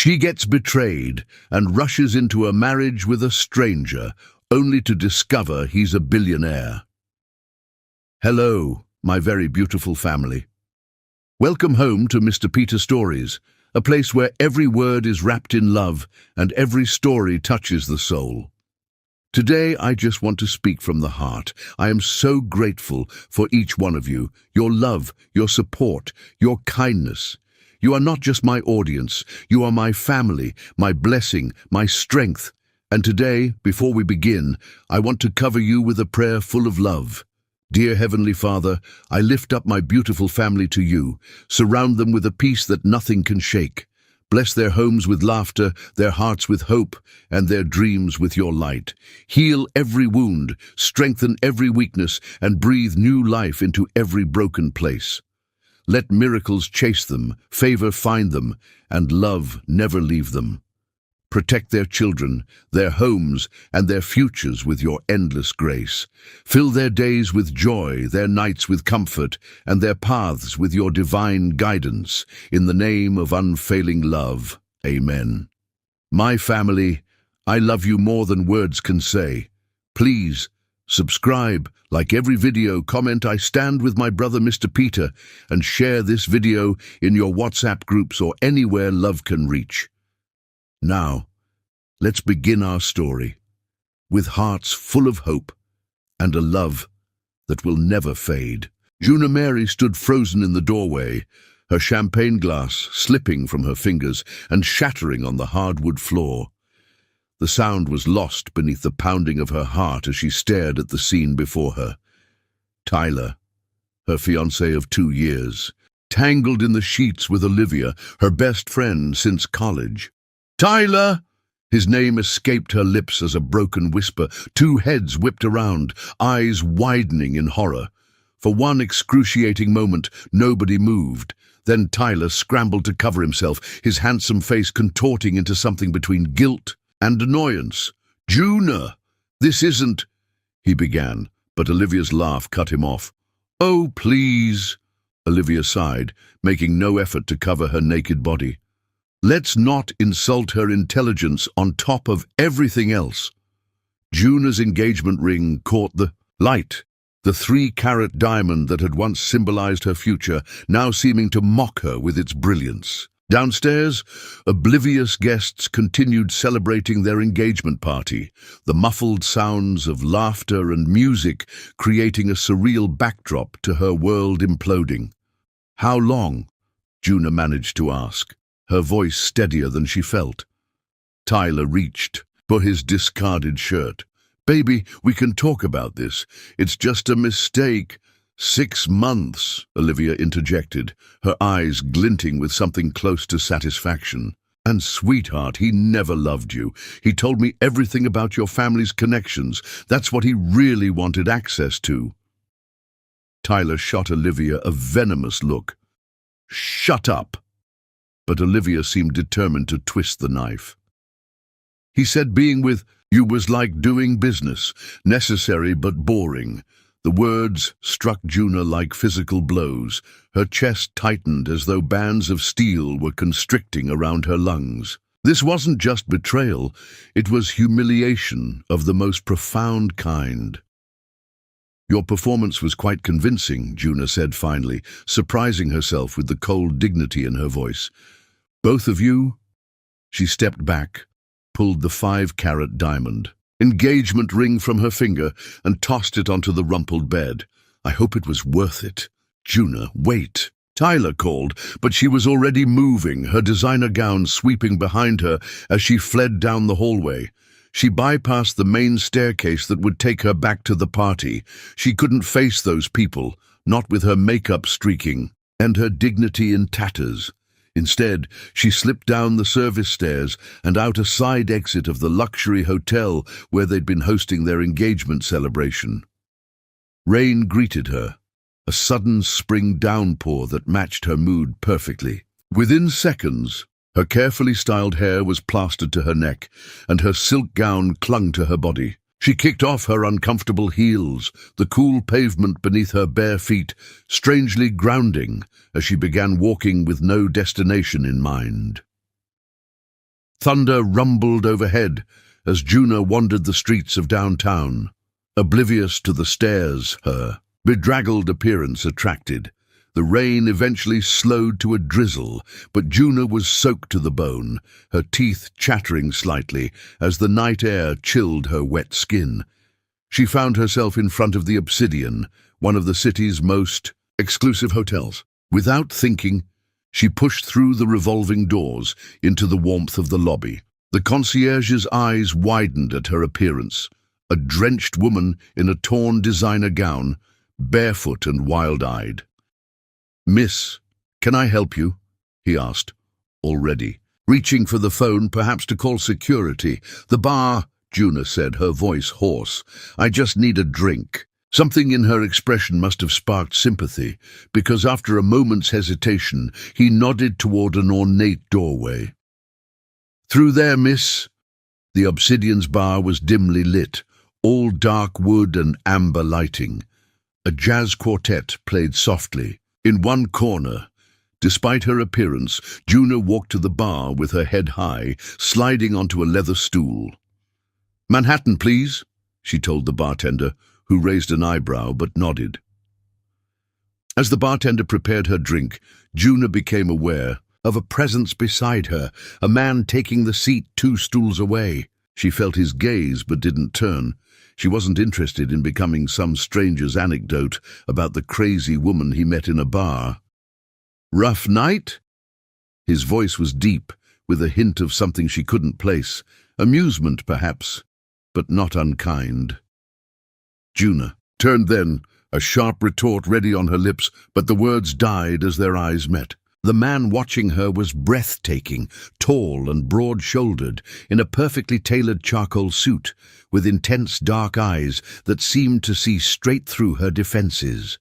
She gets betrayed and rushes into a marriage with a stranger, only to discover he's a billionaire. Hello, my very beautiful family. Welcome home to Mr. Peter Stories, a place where every word is wrapped in love and every story touches the soul. Today, I just want to speak from the heart. I am so grateful for each one of you, your love, your support, your kindness. You are not just my audience, you are my family, my blessing, my strength. And today, before we begin, I want to cover you with a prayer full of love. Dear Heavenly Father, I lift up my beautiful family to you. Surround them with a peace that nothing can shake. Bless their homes with laughter, their hearts with hope, and their dreams with your light. Heal every wound, strengthen every weakness, and breathe new life into every broken place. Let miracles chase them, favor find them, and love never leave them. Protect their children, their homes, and their futures with your endless grace. Fill their days with joy, their nights with comfort, and their paths with your divine guidance. In the name of unfailing love, Amen. My family, I love you more than words can say. Please, subscribe, like every video, comment I stand with my brother Mr. Peter, and share this video in your WhatsApp groups or anywhere love can reach. Now, let's begin our story, with hearts full of hope and a love that will never fade. Juna Mary stood frozen in the doorway, her champagne glass slipping from her fingers and shattering on the hardwood floor. The sound was lost beneath the pounding of her heart as she stared at the scene before her. Tyler, her fiancé of 2 years, tangled in the sheets with Olivia, her best friend since college. Tyler! His name escaped her lips as a broken whisper. 2 heads whipped around, eyes widening in horror. For one excruciating moment, nobody moved. Then Tyler scrambled to cover himself, his handsome face contorting into something between guilt and annoyance. "Juna, this isn't—" he began, but Olivia's laugh cut him off. "Oh, please," Olivia sighed, making no effort to cover her naked body. "Let's not insult her intelligence on top of everything else." Juna's engagement ring caught the light, the 3-carat diamond that had once symbolized her future, now seeming to mock her with its brilliance. Downstairs, oblivious guests continued celebrating their engagement party, the muffled sounds of laughter and music creating a surreal backdrop to her world imploding. "How long?" Juna managed to ask, her voice steadier than she felt. Tyler reached for his discarded shirt. "Baby, we can talk about this. It's just a mistake." 6 months, Olivia interjected, her eyes glinting with something close to satisfaction. "And sweetheart, he never loved you. He told me everything about your family's connections. That's what he really wanted access to." Tyler shot Olivia a venomous look. "Shut up." But Olivia seemed determined to twist the knife. "He said being with you was like doing business, necessary but boring." The words struck Juna like physical blows. Her chest tightened as though bands of steel were constricting around her lungs. This wasn't just betrayal, it was humiliation of the most profound kind. "Your performance was quite convincing," Juna said finally, surprising herself with the cold dignity in her voice. "Both of you?" She stepped back, pulled the 5-carat diamond, engagement ring from her finger, and tossed it onto the rumpled bed. "I hope it was worth it." "Juna, wait." Tyler called, but she was already moving, her designer gown sweeping behind her as she fled down the hallway. She bypassed the main staircase that would take her back to the party. She couldn't face those people, not with her makeup streaking and her dignity in tatters. Instead, she slipped down the service stairs and out a side exit of the luxury hotel where they'd been hosting their engagement celebration. Rain greeted her, a sudden spring downpour that matched her mood perfectly. Within seconds, her carefully styled hair was plastered to her neck, and her silk gown clung to her body. She kicked off her uncomfortable heels, the cool pavement beneath her bare feet strangely grounding as she began walking with no destination in mind. Thunder rumbled overhead as Juna wandered the streets of downtown, oblivious to the stares her bedraggled appearance attracted. The rain eventually slowed to a drizzle, but Juna was soaked to the bone, her teeth chattering slightly as the night air chilled her wet skin. She found herself in front of the Obsidian, one of the city's most exclusive hotels. Without thinking, she pushed through the revolving doors into the warmth of the lobby. The concierge's eyes widened at her appearance, a drenched woman in a torn designer gown, barefoot and wild-eyed. "Miss, can I help you?" he asked, already reaching for the phone, perhaps to call security. "The bar," Juna said, her voice hoarse. "I just need a drink." Something in her expression must have sparked sympathy, because after a moment's hesitation, he nodded toward an ornate doorway. "Through there, miss." The Obsidian's bar was dimly lit, all dark wood and amber lighting. A jazz quartet played softly. In one corner, despite her appearance, Juna walked to the bar with her head high, sliding onto a leather stool. "Manhattan, please," she told the bartender, who raised an eyebrow but nodded. As the bartender prepared her drink, Juna became aware of a presence beside her, a man taking the seat 2 stools away. She felt his gaze but didn't turn. She wasn't interested in becoming some stranger's anecdote about the crazy woman he met in a bar. "Rough night?" His voice was deep, with a hint of something she couldn't place. Amusement, perhaps, but not unkind. Juna turned then, a sharp retort ready on her lips, but the words died as their eyes met. The man watching her was breathtaking, tall and broad-shouldered, in a perfectly tailored charcoal suit, with intense dark eyes that seemed to see straight through her defenses.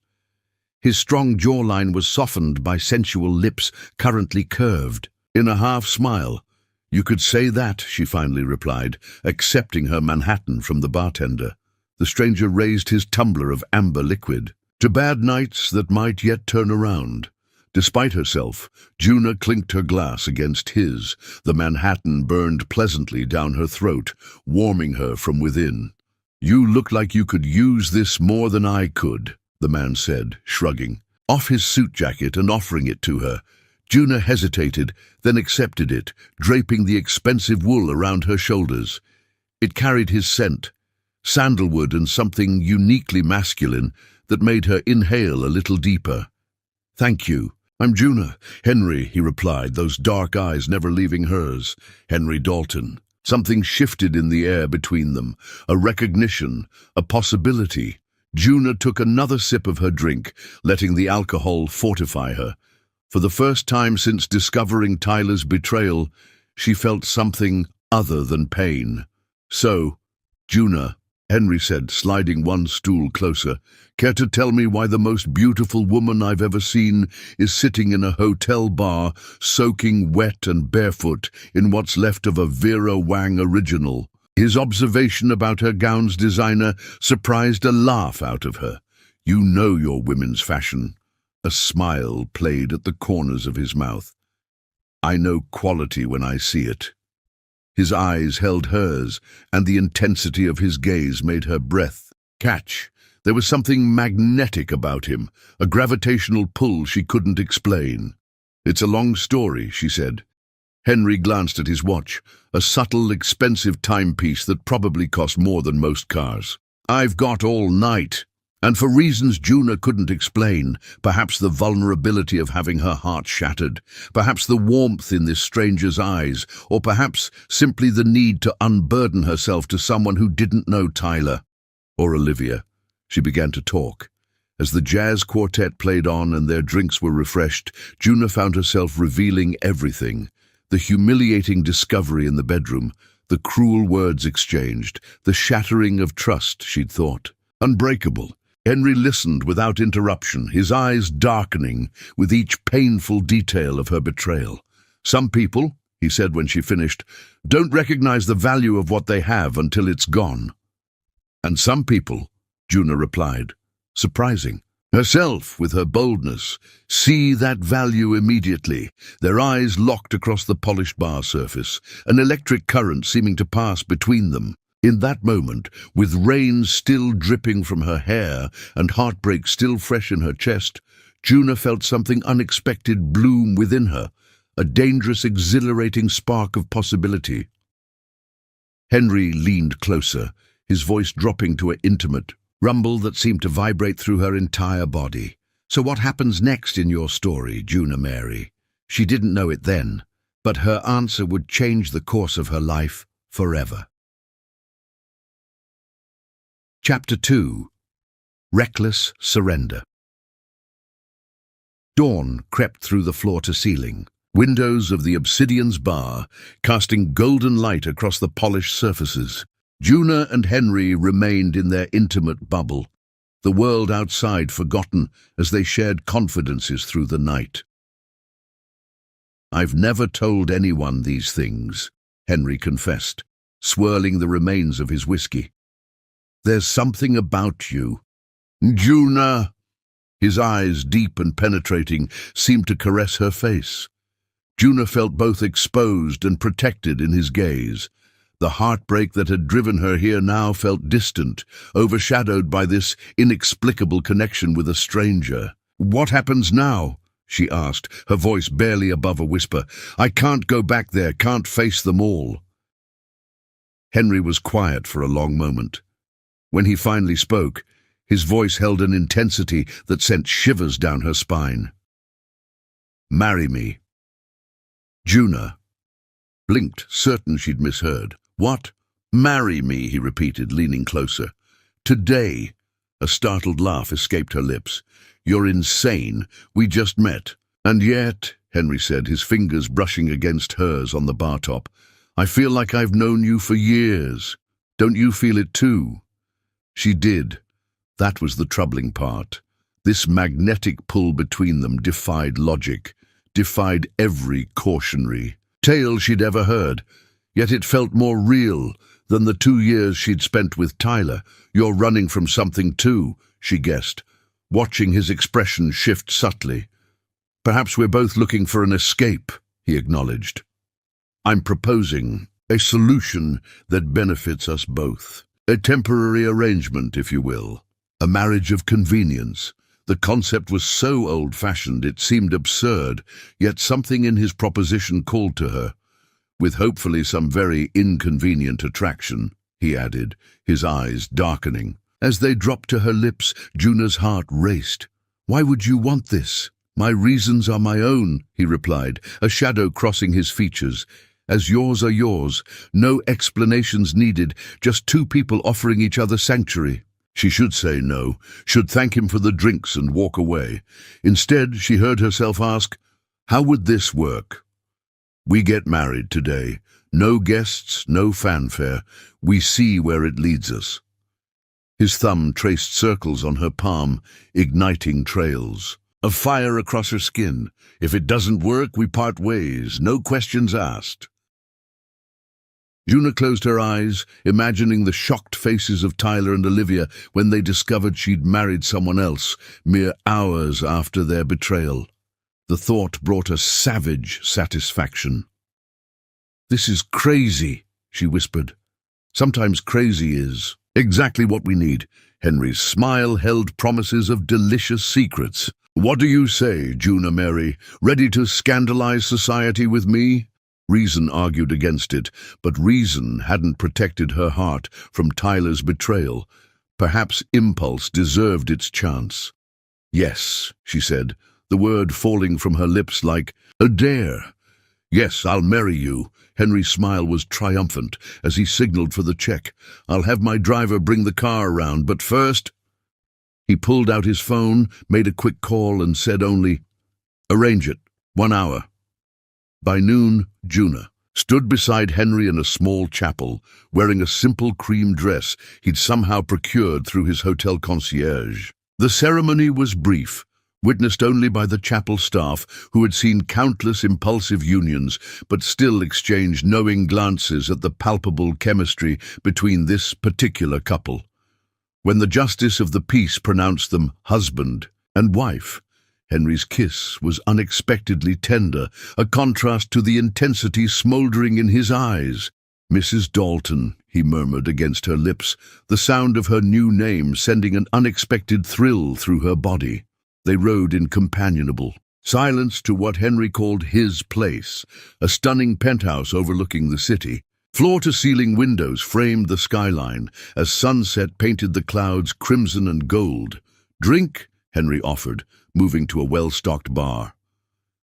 His strong jawline was softened by sensual lips currently curved. In a half-smile, "You could say that," she finally replied, accepting her Manhattan from the bartender. The stranger raised his tumbler of amber liquid. "To bad nights that might yet turn around." Despite herself, Juna clinked her glass against his. The Manhattan burned pleasantly down her throat, warming her from within. "You look like you could use this more than I could," the man said, shrugging off his suit jacket and offering it to her. Juna hesitated, then accepted it, draping the expensive wool around her shoulders. It carried his scent, sandalwood and something uniquely masculine that made her inhale a little deeper. "Thank you. I'm Juna." "Henry," he replied, those dark eyes never leaving hers. "Henry Dalton." Something shifted in the air between them, a recognition, a possibility. Juna took another sip of her drink, letting the alcohol fortify her. For the first time since discovering Tyler's betrayal, she felt something other than pain. "So, Juna," Henry said, sliding one stool closer, "care to tell me why the most beautiful woman I've ever seen is sitting in a hotel bar, soaking wet and barefoot in what's left of a Vera Wang original?" His observation about her gown's designer surprised a laugh out of her. "You know your women's fashion." A smile played at the corners of his mouth. "I know quality when I see it." His eyes held hers, and the intensity of his gaze made her breath catch. There was something magnetic about him, a gravitational pull she couldn't explain. "It's a long story," she said. Henry glanced at his watch, a subtle, expensive timepiece that probably cost more than most cars. "I've got all night." And for reasons Juna couldn't explain, perhaps the vulnerability of having her heart shattered, perhaps the warmth in this stranger's eyes, or perhaps simply the need to unburden herself to someone who didn't know Tyler or Olivia. She began to talk. As the jazz quartet played on and their drinks were refreshed, Juna found herself revealing everything. The humiliating discovery in the bedroom, the cruel words exchanged, the shattering of trust she'd thought unbreakable. Henry listened without interruption, his eyes darkening with each painful detail of her betrayal. "Some people," he said when she finished, "don't recognize the value of what they have until it's gone." "And some people," Juna replied. Surprising. herself with her boldness, see that value immediately. Their eyes locked across the polished bar surface, an electric current seeming to pass between them. In that moment, with rain still dripping from her hair and heartbreak still fresh in her chest, Juna felt something unexpected bloom within her, a dangerous, exhilarating spark of possibility. Henry leaned closer, his voice dropping to an intimate rumble that seemed to vibrate through her entire body. "So what happens next in your story, Juna Mary?" She didn't know it then, but her answer would change the course of her life forever. Chapter 2. Reckless Surrender. Dawn crept through the floor-to-ceiling, windows of the obsidian's bar casting golden light across the polished surfaces. Juna and Henry remained in their intimate bubble, the world outside forgotten as they shared confidences through the night. "I've never told anyone these things," Henry confessed, swirling the remains of his whiskey. "There's something about you." "Juna!" His eyes, deep and penetrating, seemed to caress her face. Juna felt both exposed and protected in his gaze. The heartbreak that had driven her here now felt distant, overshadowed by this inexplicable connection with a stranger. "What happens now?" she asked, her voice barely above a whisper. "I can't go back there, can't face them all." Henry was quiet for a long moment. When he finally spoke, his voice held an intensity that sent shivers down her spine. "Marry me." Juna blinked, certain she'd misheard. "What?" "Marry me," he repeated, leaning closer. "Today." A startled laugh escaped her lips. "You're insane. We just met." "And yet," Henry said, his fingers brushing against hers on the bar top, "I feel like I've known you for years. Don't you feel it too?" She did. That was the troubling part. This magnetic pull between them defied logic, defied every cautionary tale she'd ever heard. Yet it felt more real than the 2 years she'd spent with Tyler. "You're running from something too," she guessed, watching his expression shift subtly. "Perhaps we're both looking for an escape," he acknowledged. "I'm proposing a solution that benefits us both. A temporary arrangement, if you will. A marriage of convenience." The concept was so old-fashioned it seemed absurd, yet something in his proposition called to her. "With hopefully some very inconvenient attraction," he added, his eyes darkening. As they dropped to her lips, Juna's heart raced. "Why would you want this?" "My reasons are my own," he replied, a shadow crossing his features. "As yours are yours, no explanations needed, just two people offering each other sanctuary." She should say no, should thank him for the drinks and walk away. Instead, she heard herself ask, "How would this work? We get married today. No guests, no fanfare. We see where it leads us." His thumb traced circles on her palm, igniting trails of fire across her skin. "If it doesn't work, we part ways, no questions asked." Juna closed her eyes, imagining the shocked faces of Tyler and Olivia when they discovered she'd married someone else, mere hours after their betrayal. The thought brought a savage satisfaction. "This is crazy," she whispered. "Sometimes crazy is exactly what we need." Henry's smile held promises of delicious secrets. "What do you say, Juna Mary? Ready to scandalize society with me?" Reason argued against it, but reason hadn't protected her heart from Tyler's betrayal. Perhaps impulse deserved its chance. "Yes," she said, the word falling from her lips like a dare. "Yes, I'll marry you." Henry's smile was triumphant as he signaled for the check. "I'll have my driver bring the car around, but first—" He pulled out his phone, made a quick call, and said only, "Arrange it. 1 hour." By noon, Juna stood beside Henry in a small chapel, wearing a simple cream dress he'd somehow procured through his hotel concierge. The ceremony was brief, witnessed only by the chapel staff who had seen countless impulsive unions but still exchanged knowing glances at the palpable chemistry between this particular couple. When the justice of the peace pronounced them husband and wife. Henry's kiss was unexpectedly tender, a contrast to the intensity smouldering in his eyes. "Mrs. Dalton," he murmured against her lips, the sound of her new name sending an unexpected thrill through her body. They rode in companionable silence to what Henry called his place, a stunning penthouse overlooking the city. Floor-to-ceiling windows framed the skyline as sunset painted the clouds crimson and gold. "Drink?" Henry offered, moving to a well-stocked bar.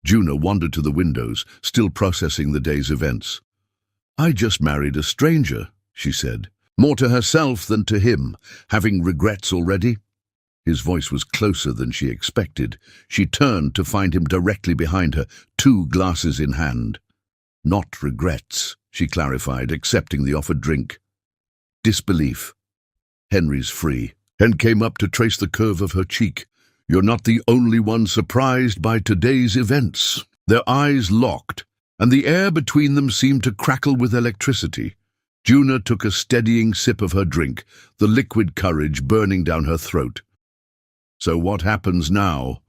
Juna wandered to the windows, still processing the day's events. "I just married a stranger," she said, more to herself than to him. "Having regrets already?" His voice was closer than she expected. She turned to find him directly behind her, 2 glasses in hand. "Not regrets," she clarified, accepting the offered drink. "Disbelief." Henry's free, and came up to trace the curve of her cheek. "You're not the only one surprised by today's events." Their eyes locked, and the air between them seemed to crackle with electricity. Juna took a steadying sip of her drink, the liquid courage burning down her throat. "So what happens now?"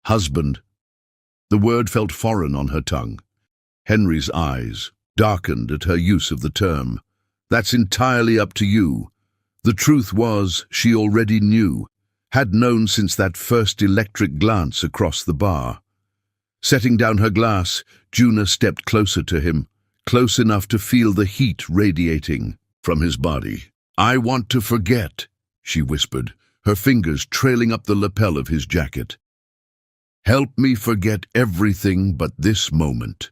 "Husband." The word felt foreign on her tongue. Henry's eyes darkened at her use of the term. "That's entirely up to you." The truth was, she already knew, had known since that first electric glance across the bar. Setting down her glass, Juna stepped closer to him, close enough to feel the heat radiating from his body. "I want to forget," she whispered, her fingers trailing up the lapel of his jacket. "Help me forget everything but this moment."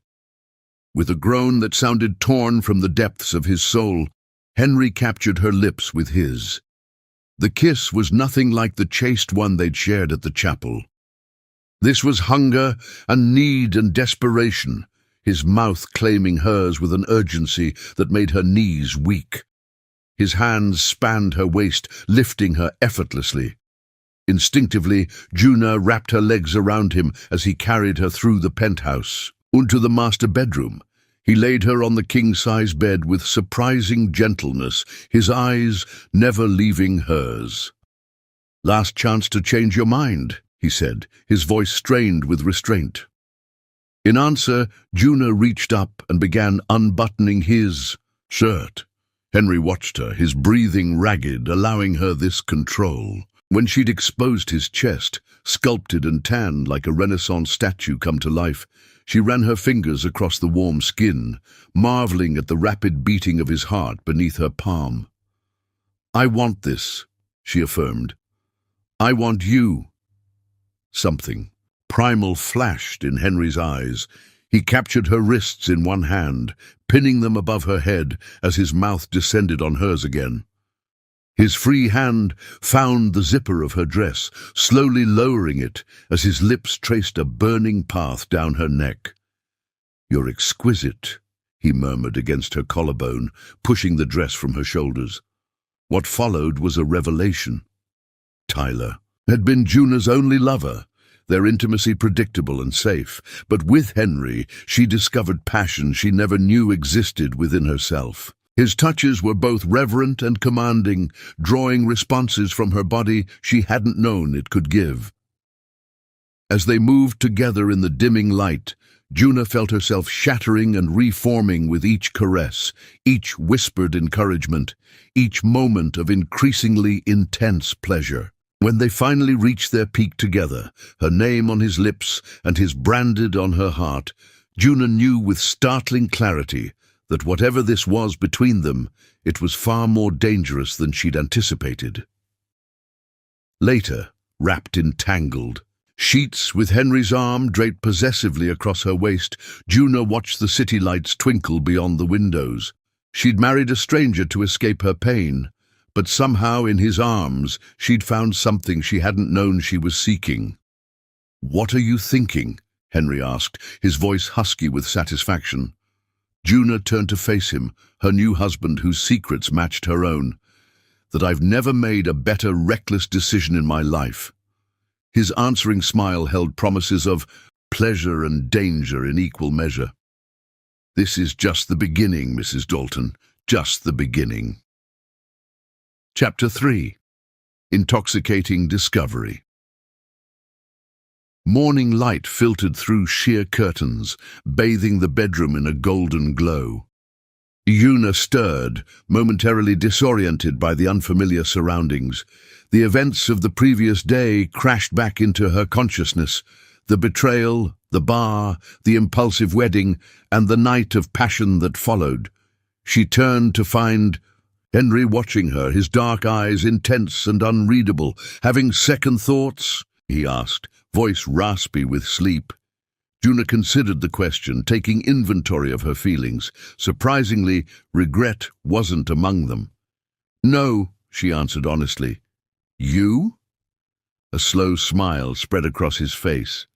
With a groan that sounded torn from the depths of his soul, Henry captured her lips with his. The kiss was nothing like the chaste one they'd shared at the chapel. This was hunger and need and desperation, his mouth claiming hers with an urgency that made her knees weak. His hands spanned her waist, lifting her effortlessly. Instinctively, Juna wrapped her legs around him as he carried her through the penthouse, into the master bedroom. He laid her on the king-size bed with surprising gentleness, his eyes never leaving hers. "Last chance to change your mind," he said, his voice strained with restraint. In answer, Juna reached up and began unbuttoning his shirt. Henry watched her, his breathing ragged, allowing her this control. When she'd exposed his chest, sculpted and tanned like a Renaissance statue come to life, she ran her fingers across the warm skin, marveling at the rapid beating of his heart beneath her palm. "I want this," she affirmed. "I want you." Something primal flashed in Henry's eyes. He captured her wrists in one hand, pinning them above her head as his mouth descended on hers again. His free hand found the zipper of her dress, slowly lowering it as his lips traced a burning path down her neck. "You're exquisite," he murmured against her collarbone, pushing the dress from her shoulders. What followed was a revelation. Tyler had been Juna's only lover, their intimacy predictable and safe, but with Henry she discovered passion she never knew existed within herself. His touches were both reverent and commanding, drawing responses from her body she hadn't known it could give. As they moved together in the dimming light, Juna felt herself shattering and reforming with each caress, each whispered encouragement, each moment of increasingly intense pleasure. When they finally reached their peak together, her name on his lips and his branded on her heart, Juna knew with startling clarity that whatever this was between them, it was far more dangerous than she'd anticipated. Later, wrapped in tangled sheets with Henry's arm draped possessively across her waist, Juna watched the city lights twinkle beyond the windows. She'd married a stranger to escape her pain, but somehow in his arms she'd found something she hadn't known she was seeking. "What are you thinking?" Henry asked, his voice husky with satisfaction. Juna turned to face him, her new husband whose secrets matched her own. "That I've never made a better reckless decision in my life." His answering smile held promises of pleasure and danger in equal measure. "This is just the beginning, Mrs. Dalton, just the beginning." Chapter 3. Intoxicating Discovery. Morning light filtered through sheer curtains, bathing the bedroom in a golden glow. Una stirred, momentarily disoriented by the unfamiliar surroundings. The events of the previous day crashed back into her consciousness. The betrayal, the bar, the impulsive wedding, and the night of passion that followed. She turned to find Henry watching her, his dark eyes intense and unreadable. "Having second thoughts?" he asked, voice raspy with sleep. Una considered the question, taking inventory of her feelings. Surprisingly, regret wasn't among them. "No," she answered honestly. "You?" A slow smile spread across his face.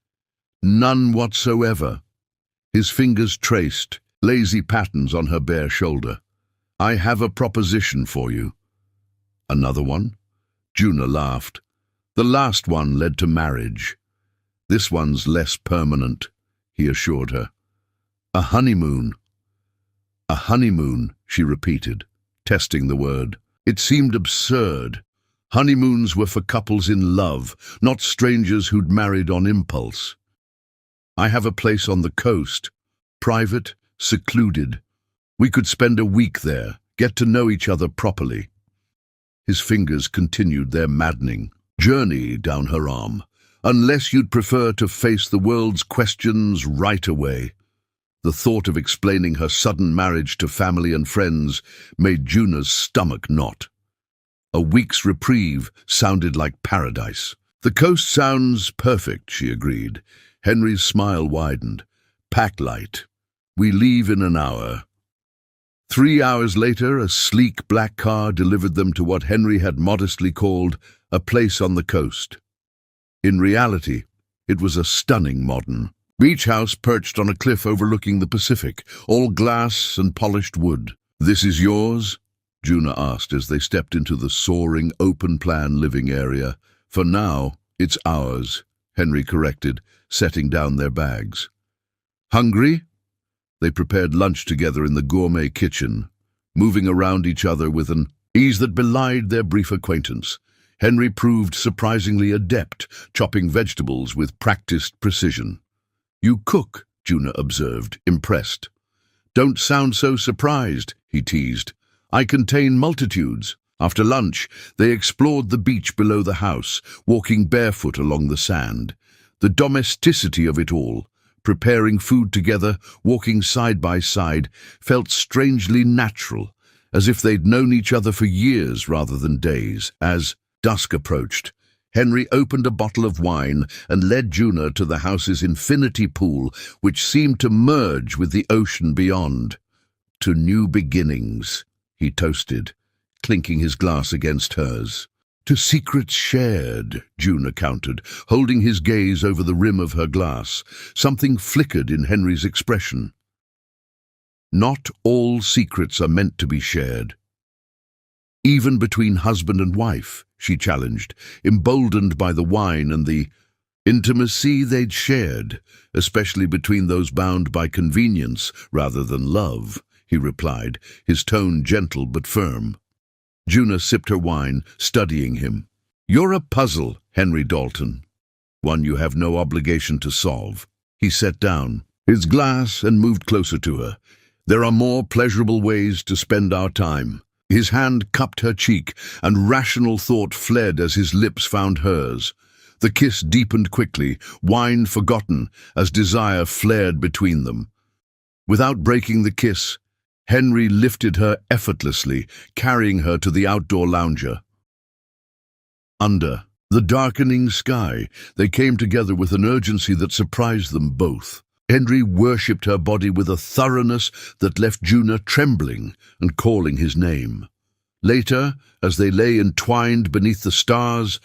"None whatsoever." His fingers traced lazy patterns on her bare shoulder. "I have a proposition for you." "Another one?" Una laughed. "The last one led to marriage. This one's less permanent," he assured her. "A honeymoon." "A honeymoon," she repeated, testing the word. It seemed absurd. Honeymoons were for couples in love, not strangers who'd married on impulse. "I have a place on the coast, private, secluded. We could spend a week there, get to know each other properly." His fingers continued their maddening journey down her arm. "Unless you'd prefer to face the world's questions right away." The thought of explaining her sudden marriage to family and friends made Una's stomach knot. A week's reprieve sounded like paradise. "The coast sounds perfect," she agreed. Henry's smile widened. "Pack light. We leave in an hour." 3 hours later, a sleek black car delivered them to what Henry had modestly called a place on the coast. In reality, it was a stunning modern beach house perched on a cliff overlooking the Pacific, all glass and polished wood. "This is yours?" Una asked as they stepped into the soaring, open-plan living area. "For now, it's ours," Henry corrected, setting down their bags. "Hungry?" They prepared lunch together in the gourmet kitchen, moving around each other with an ease that belied their brief acquaintance. Henry proved surprisingly adept, chopping vegetables with practiced precision. "You cook," Una observed, impressed. "Don't sound so surprised," he teased. "I contain multitudes." After lunch, they explored the beach below the house, walking barefoot along the sand. The domesticity of it all, preparing food together, walking side by side, felt strangely natural, as if they'd known each other for years rather than days. As dusk approached, Henry opened a bottle of wine and led Una to the house's infinity pool, which seemed to merge with the ocean beyond. "To new beginnings," he toasted, clinking his glass against hers. "To secrets shared," Una countered, holding his gaze over the rim of her glass. Something flickered in Henry's expression. "Not all secrets are meant to be shared." "Even between husband and wife," she challenged, emboldened by the wine and the intimacy they'd shared, "especially between those bound by convenience rather than love," he replied, his tone gentle but firm. Una sipped her wine, studying him. "You're a puzzle, Henry Dalton. One you have no obligation to solve." He set down his glass and moved closer to her. "There are more pleasurable ways to spend our time." His hand cupped her cheek, and rational thought fled as his lips found hers. The kiss deepened quickly, wine forgotten, as desire flared between them. Without breaking the kiss, Henry lifted her effortlessly, carrying her to the outdoor lounger. Under the darkening sky, they came together with an urgency that surprised them both. Henry worshipped her body with a thoroughness that left Una trembling and calling his name. Later, as they lay entwined beneath the stars,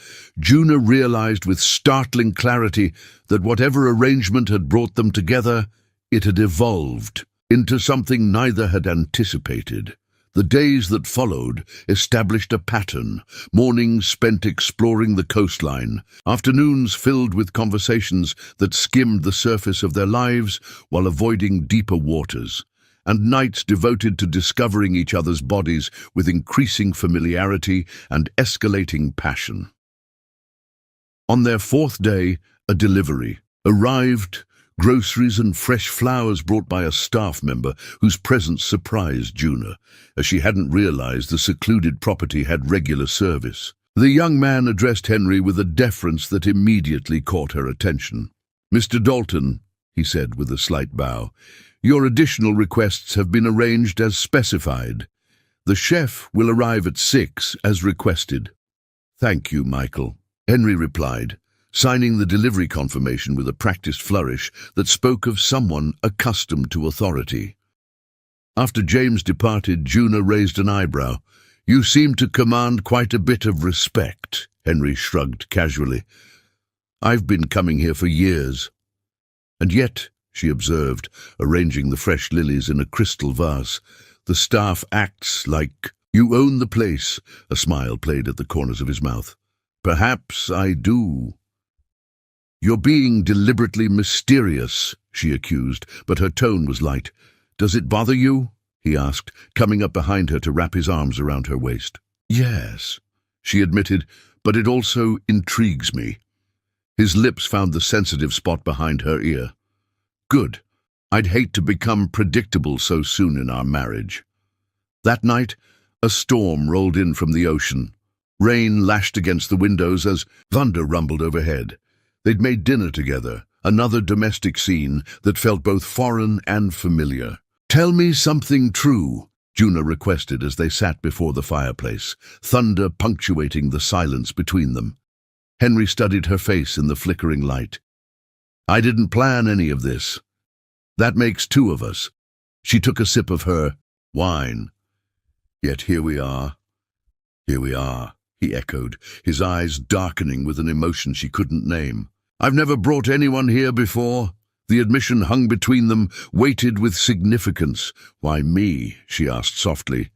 Una realized with startling clarity that whatever arrangement had brought them together, it had evolved into something neither had anticipated. The days that followed established a pattern, mornings spent exploring the coastline, afternoons filled with conversations that skimmed the surface of their lives while avoiding deeper waters, and nights devoted to discovering each other's bodies with increasing familiarity and escalating passion. On their fourth day, A delivery arrived, groceries and fresh flowers brought by a staff member whose presence surprised Juna, as she hadn't realized the secluded property had regular service. The young man addressed Henry with a deference that immediately caught her attention. "Mr. Dalton," he said with a slight bow, "your additional requests have been arranged as specified. The chef will arrive at 6 as requested." "Thank you, Michael," Henry replied, signing the delivery confirmation with a practiced flourish that spoke of someone accustomed to authority. After James departed, Juna raised an eyebrow. "You seem to command quite a bit of respect," Henry shrugged casually. "I've been coming here for years." "And yet," she observed, arranging the fresh lilies in a crystal vase, "the staff acts like you own the place." A smile played at the corners of his mouth. "Perhaps I do." "You're being deliberately mysterious," she accused, but her tone was light. "Does it bother you?" he asked, coming up behind her to wrap his arms around her waist. "Yes," she admitted, "but it also intrigues me." His lips found the sensitive spot behind her ear. "Good. I'd hate to become predictable so soon in our marriage." That night, a storm rolled in from the ocean. Rain lashed against the windows as thunder rumbled overhead. They'd made dinner together, another domestic scene that felt both foreign and familiar. "Tell me something true," Juna requested as they sat before the fireplace, thunder punctuating the silence between them. Henry studied her face in the flickering light. "I didn't plan any of this. That makes 2 of us." She took a sip of her wine. "Yet here we are." "Here we are," he echoed, his eyes darkening with an emotion she couldn't name. "I've never brought anyone here before." The admission hung between them, weighted with significance. "Why me?" she asked softly.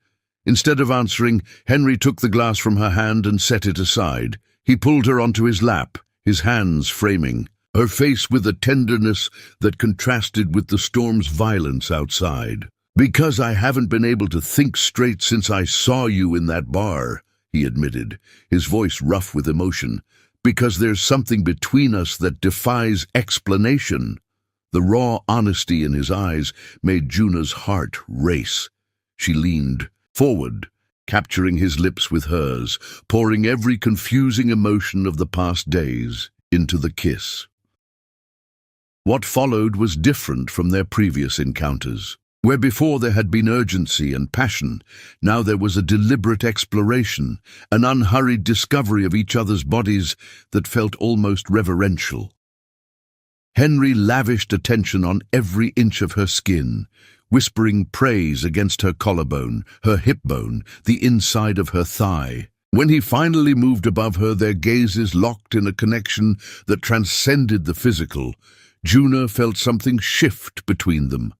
Instead of answering, Henry took the glass from her hand and set it aside. He pulled her onto his lap, his hands framing, her face with a tenderness that contrasted with the storm's violence outside. "Because I haven't been able to think straight since I saw you in that bar," he admitted, his voice rough with emotion. "Because there's something between us that defies explanation." The raw honesty in his eyes made Juna's heart race. She leaned forward, capturing his lips with hers, pouring every confusing emotion of the past days into the kiss. What followed was different from their previous encounters. Where before there had been urgency and passion, now there was a deliberate exploration, an unhurried discovery of each other's bodies that felt almost reverential. Henry lavished attention on every inch of her skin, whispering praise against her collarbone, her hip bone, the inside of her thigh. When he finally moved above her, their gazes locked in a connection that transcended the physical. Juna felt something shift between them,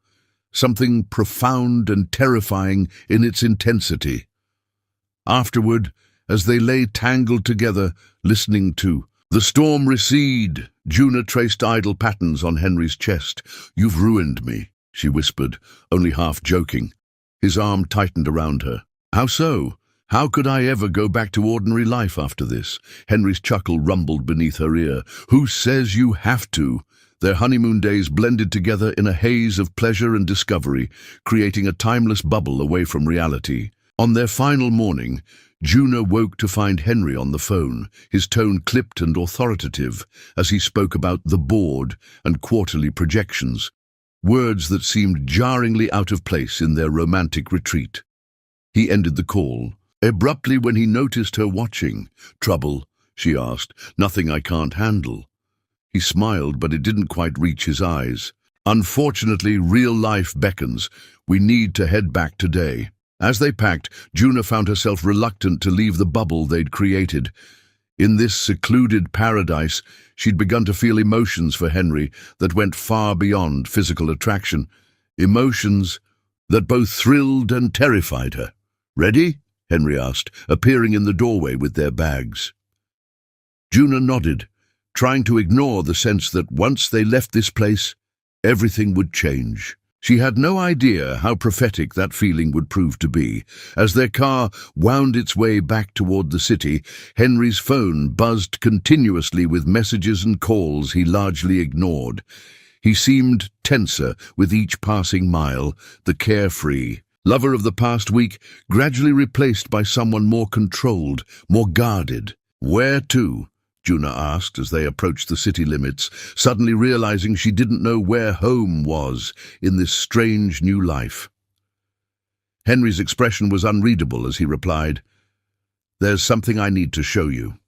something profound and terrifying in its intensity. Afterward, as they lay tangled together, listening to the storm recede, Juna traced idle patterns on Henry's chest. "You've ruined me," she whispered, only half joking. His arm tightened around her. "How so? How could I ever go back to ordinary life after this?" Henry's chuckle rumbled beneath her ear. "Who says you have to?" Their honeymoon days blended together in a haze of pleasure and discovery, creating a timeless bubble away from reality. On their final morning, Juna woke to find Henry on the phone, his tone clipped and authoritative as he spoke about the board and quarterly projections, words that seemed jarringly out of place in their romantic retreat. He ended the call abruptly when he noticed her watching. "Trouble?" she asked. "Nothing I can't handle." He smiled, but it didn't quite reach his eyes. "Unfortunately, real life beckons. We need to head back today." As they packed, Juna found herself reluctant to leave the bubble they'd created. In this secluded paradise, she'd begun to feel emotions for Henry that went far beyond physical attraction. Emotions that both thrilled and terrified her. "Ready?" Henry asked, appearing in the doorway with their bags. Juna nodded, trying to ignore the sense that once they left this place, everything would change. She had no idea how prophetic that feeling would prove to be. As their car wound its way back toward the city, Henry's phone buzzed continuously with messages and calls he largely ignored. He seemed tenser with each passing mile, the carefree lover of the past week gradually replaced by someone more controlled, more guarded. "Where to?" Juna asked as they approached the city limits, suddenly realizing she didn't know where home was in this strange new life. Henry's expression was unreadable as he replied, "There's something I need to show you."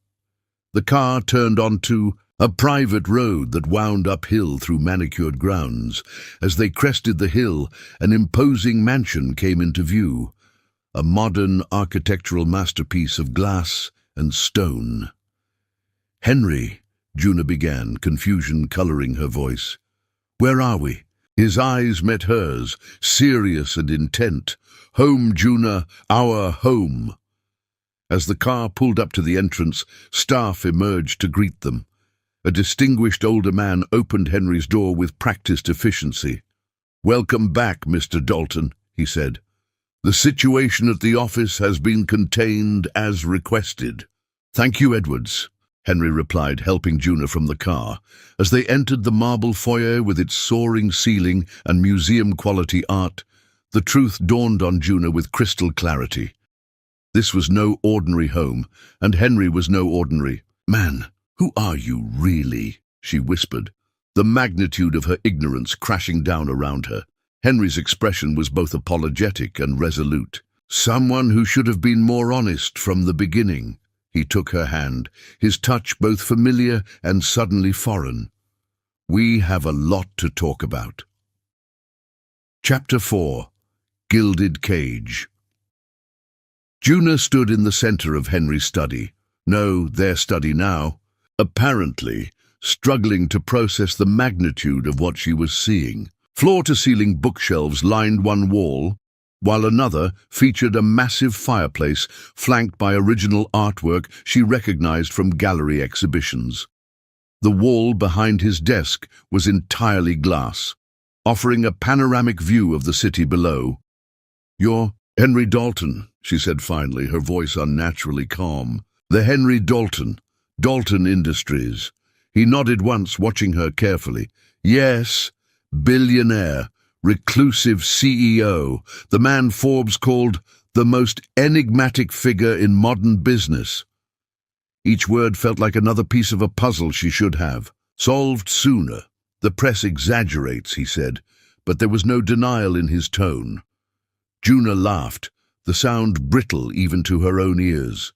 The car turned onto a private road that wound uphill through manicured grounds. As they crested the hill, an imposing mansion came into view, a modern architectural masterpiece of glass and stone. "Henry," Juna began, confusion coloring her voice. "Where are we?" His eyes met hers, serious and intent. "Home, Juna, our home." As the car pulled up to the entrance, staff emerged to greet them. A distinguished older man opened Henry's door with practiced efficiency. "Welcome back, Mr. Dalton," he said. "The situation at the office has been contained as requested." "Thank you, Edwards," Henry replied, helping Juna from the car. As they entered the marble foyer with its soaring ceiling and museum-quality art, the truth dawned on Juna with crystal clarity. This was no ordinary home, and Henry was no ordinary man. "Who are you, really?" she whispered, the magnitude of her ignorance crashing down around her. Henry's expression was both apologetic and resolute. "Someone who should have been more honest from the beginning." He took her hand, his touch both familiar and suddenly foreign. "We have a lot to talk about." Chapter 4. Gilded Cage. Juna stood in the center of Henry's study. No, their study now. Apparently, struggling to process the magnitude of what she was seeing. Floor-to-ceiling bookshelves lined one wall, while another featured a massive fireplace flanked by original artwork she recognized from gallery exhibitions. The wall behind his desk was entirely glass, offering a panoramic view of the city below. "You're Henry Dalton," she said finally, her voice unnaturally calm. "The Henry Dalton. Dalton Industries." He nodded once, watching her carefully. "Yes, billionaire, reclusive CEO, the man Forbes called the most enigmatic figure in modern business." Each word felt like another piece of a puzzle she should have solved sooner. "The press exaggerates," he said, but there was no denial in his tone. Juna laughed, the sound brittle even to her own ears.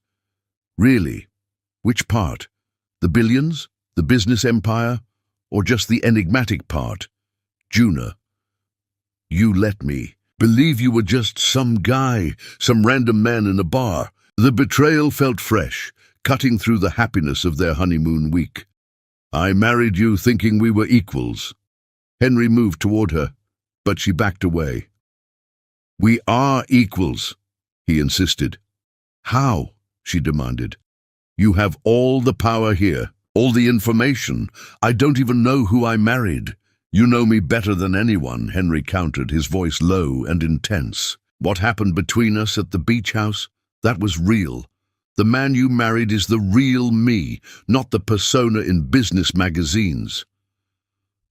"Really? Which part? The billions? The business empire? Or just the enigmatic part?" "Juna, you let me believe you were just some guy, some random man in a bar." The betrayal felt fresh, cutting through the happiness of their honeymoon week. "I married you thinking we were equals." Henry moved toward her, but she backed away. "We are equals," he insisted. "How?" she demanded. "You have all the power here, all the information. I don't even know who I married." "You know me better than anyone," Henry countered, his voice low and intense. "What happened between us at the beach house? That was real. The man you married is the real me, not the persona in business magazines."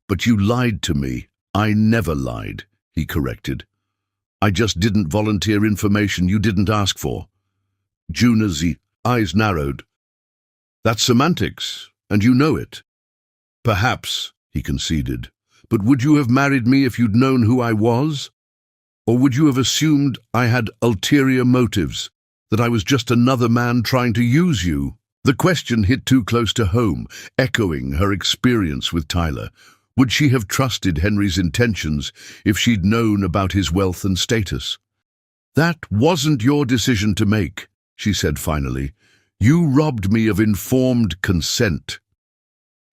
"But you lied to me." "I never lied," he corrected. "I just didn't volunteer information you didn't ask for." Juna's eyes narrowed. "That's semantics, and you know it." "Perhaps," he conceded. "But would you have married me if you'd known who I was? Or would you have assumed I had ulterior motives, that I was just another man trying to use you?" The question hit too close to home, echoing her experience with Tyler. Would she have trusted Henry's intentions if she'd known about his wealth and status? "That wasn't your decision to make," she said finally. "You robbed me of informed consent."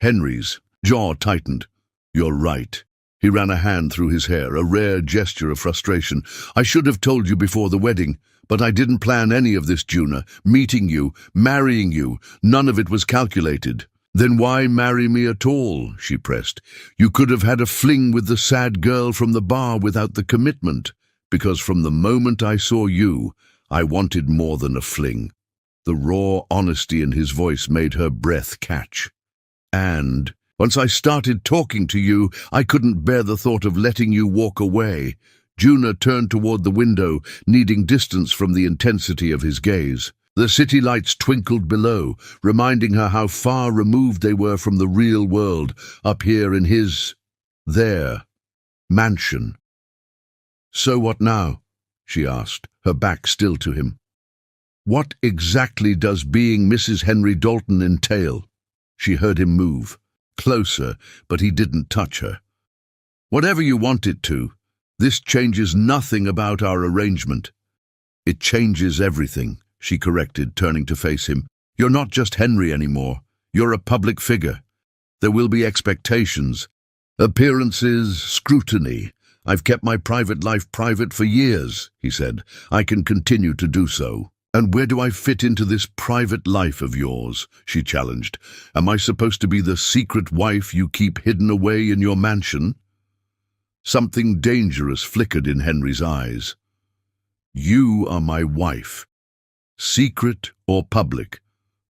Henry's jaw tightened. "You're right." He ran a hand through his hair, a rare gesture of frustration. "I should have told you before the wedding, but I didn't plan any of this, Juna. Meeting you, marrying you, none of it was calculated." Then why marry me at all? She pressed. You could have had a fling with the sad girl from the bar without the commitment, because from the moment I saw you, I wanted more than a fling. The raw honesty in his voice made her breath catch. And once I started talking to you, I couldn't bear the thought of letting you walk away. Juna turned toward the window, needing distance from the intensity of his gaze. The city lights twinkled below, reminding her how far removed they were from the real world, up here in their mansion. So what now? She asked, her back still to him. What exactly does being Mrs. Henry Dalton entail? She heard him move, closer, but he didn't touch her. Whatever you want it to, this changes nothing about our arrangement. It changes everything, she corrected, turning to face him. You're not just Henry anymore. You're a public figure. There will be expectations, appearances, scrutiny. I've kept my private life private for years, he said. I can continue to do so. And where do I fit into this private life of yours? She challenged. Am I supposed to be the secret wife you keep hidden away in your mansion? Something dangerous flickered in Henry's eyes. You are my wife. Secret or public,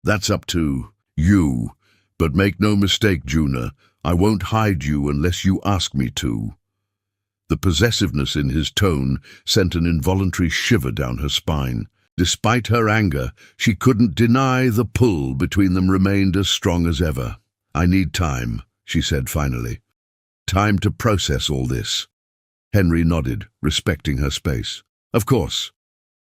that's up to you. But make no mistake, Juna, I won't hide you unless you ask me to. The possessiveness in his tone sent an involuntary shiver down her spine. Despite her anger, she couldn't deny the pull between them remained as strong as ever. I need time, she said finally. Time to process all this. Henry nodded, respecting her space. Of course.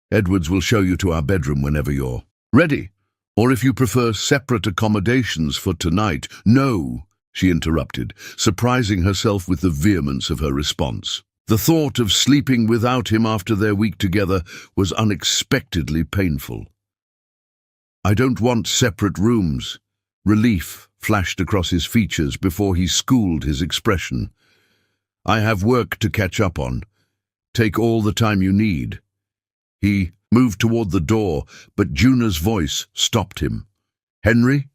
Edwards will show you to our bedroom whenever you're ready. Or if you prefer separate accommodations for tonight. No, she interrupted, surprising herself with the vehemence of her response. The thought of sleeping without him after their week together was unexpectedly painful. I don't want separate rooms. Relief flashed across his features before he schooled his expression. I have work to catch up on. Take all the time you need. He moved toward the door, but Juna's voice stopped him. Henry?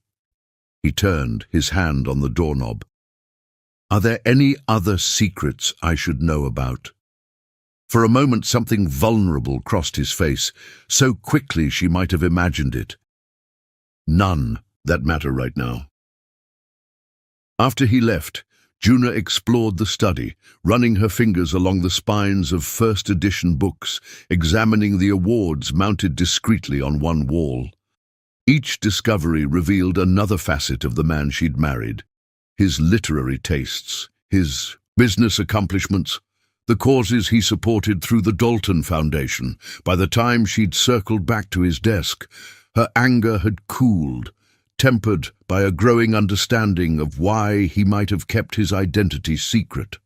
He turned, his hand on the doorknob. Are there any other secrets I should know about? For a moment something vulnerable crossed his face, so quickly she might have imagined it. None that matter right now. After he left, Juna explored the study, running her fingers along the spines of first-edition books, examining the awards mounted discreetly on one wall. Each discovery revealed another facet of the man she'd married. His literary tastes, his business accomplishments, the causes he supported through the Dalton Foundation. By the time she'd circled back to his desk, her anger had cooled, tempered by a growing understanding of why he might have kept his identity secret.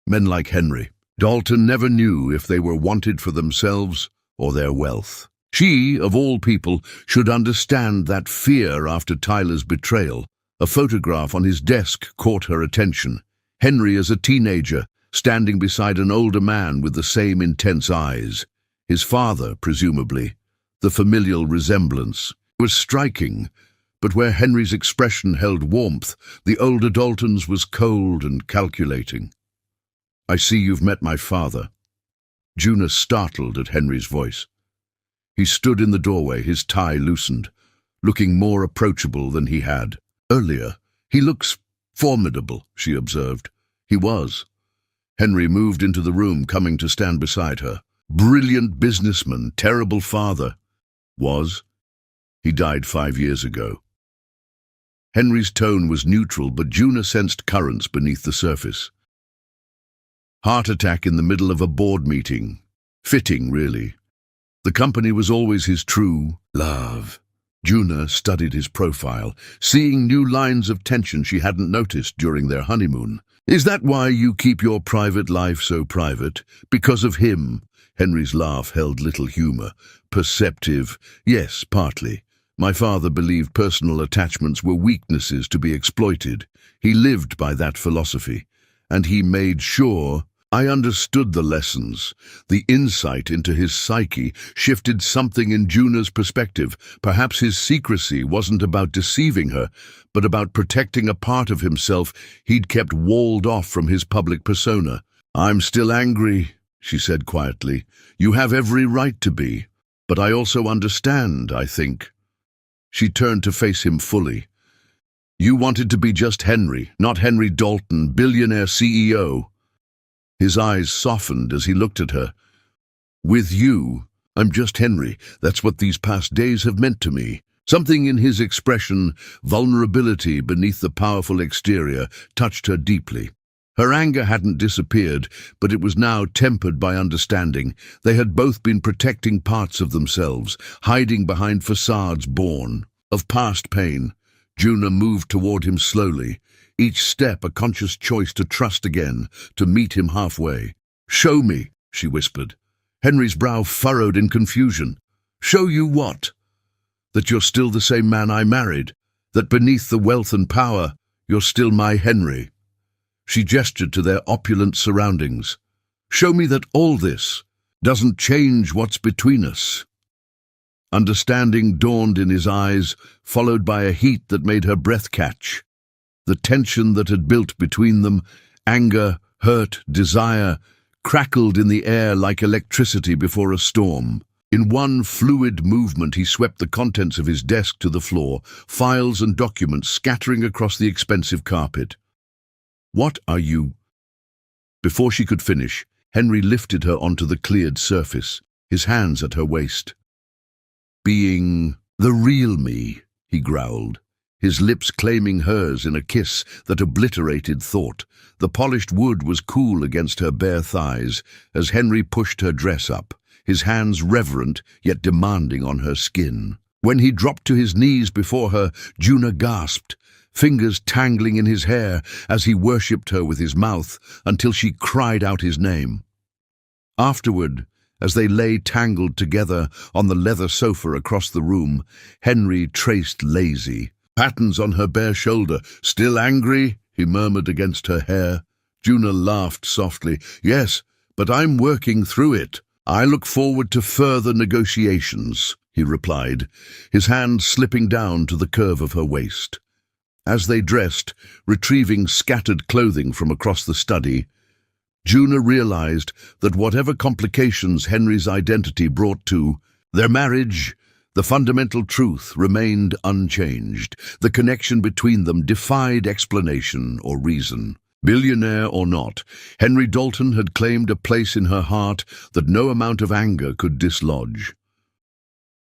Men like Henry Dalton never knew if they were wanted for themselves or their wealth. She, of all people, should understand that fear after Tyler's betrayal. A photograph on his desk caught her attention. Henry as a teenager, standing beside an older man with the same intense eyes. His father, presumably. The familial resemblance was striking, but where Henry's expression held warmth, the older Dalton's was cold and calculating. I see you've met my father. Juna startled at Henry's voice. He stood in the doorway, his tie loosened, looking more approachable than he had. Earlier, he looks formidable, she observed. He was. Henry moved into the room, coming to stand beside her. Brilliant businessman, terrible father. Was. He died 5 years ago. Henry's tone was neutral, but Juna sensed currents beneath the surface. Heart attack in the middle of a board meeting. Fitting, really. The company was always his true love. Juna studied his profile, seeing new lines of tension she hadn't noticed during their honeymoon. Is that why you keep your private life so private? Because of him? Henry's laugh held little humor. Perceptive? Yes, partly. My father believed personal attachments were weaknesses to be exploited. He lived by that philosophy, and he made sure I understood the lessons. The insight into his psyche shifted something in Juna's perspective. Perhaps his secrecy wasn't about deceiving her, but about protecting a part of himself he'd kept walled off from his public persona. "I'm still angry," she said quietly. "You have every right to be. But I also understand, I think." She turned to face him fully. "You wanted to be just Henry, not Henry Dalton, billionaire CEO." His eyes softened as he looked at her. "With you, I'm just Henry. That's what these past days have meant to me." Something in his expression, vulnerability beneath the powerful exterior, touched her deeply. Her anger hadn't disappeared, but it was now tempered by understanding. They had both been protecting parts of themselves, hiding behind facades born of past pain. Juna moved toward him slowly, each step a conscious choice to trust again, to meet him halfway. "Show me," she whispered. Henry's brow furrowed in confusion. "Show you what?" "That you're still the same man I married, that beneath the wealth and power, you're still my Henry." She gestured to their opulent surroundings. "Show me that all this doesn't change what's between us." Understanding dawned in his eyes, followed by a heat that made her breath catch. The tension that had built between them, anger, hurt, desire, crackled in the air like electricity before a storm. In one fluid movement, he swept the contents of his desk to the floor, files and documents scattering across the expensive carpet. "What are you—" Before she could finish, Henry lifted her onto the cleared surface, his hands at her waist. "Being the real me," he growled, his lips claiming hers in a kiss that obliterated thought. The polished wood was cool against her bare thighs as Henry pushed her dress up, his hands reverent yet demanding on her skin. When he dropped to his knees before her, Juna gasped, fingers tangling in his hair as he worshipped her with his mouth until she cried out his name. Afterward, as they lay tangled together on the leather sofa across the room, Henry traced lazy patterns on her bare shoulder. "Still angry?" he murmured against her hair. Juna laughed softly. "Yes, but I'm working through it. I look forward to further negotiations," he replied, his hand slipping down to the curve of her waist. As they dressed, retrieving scattered clothing from across the study, Juna realized that whatever complications Henry's identity brought to their marriage, the fundamental truth remained unchanged. The connection between them defied explanation or reason. Billionaire or not, Henry Dalton had claimed a place in her heart that no amount of anger could dislodge.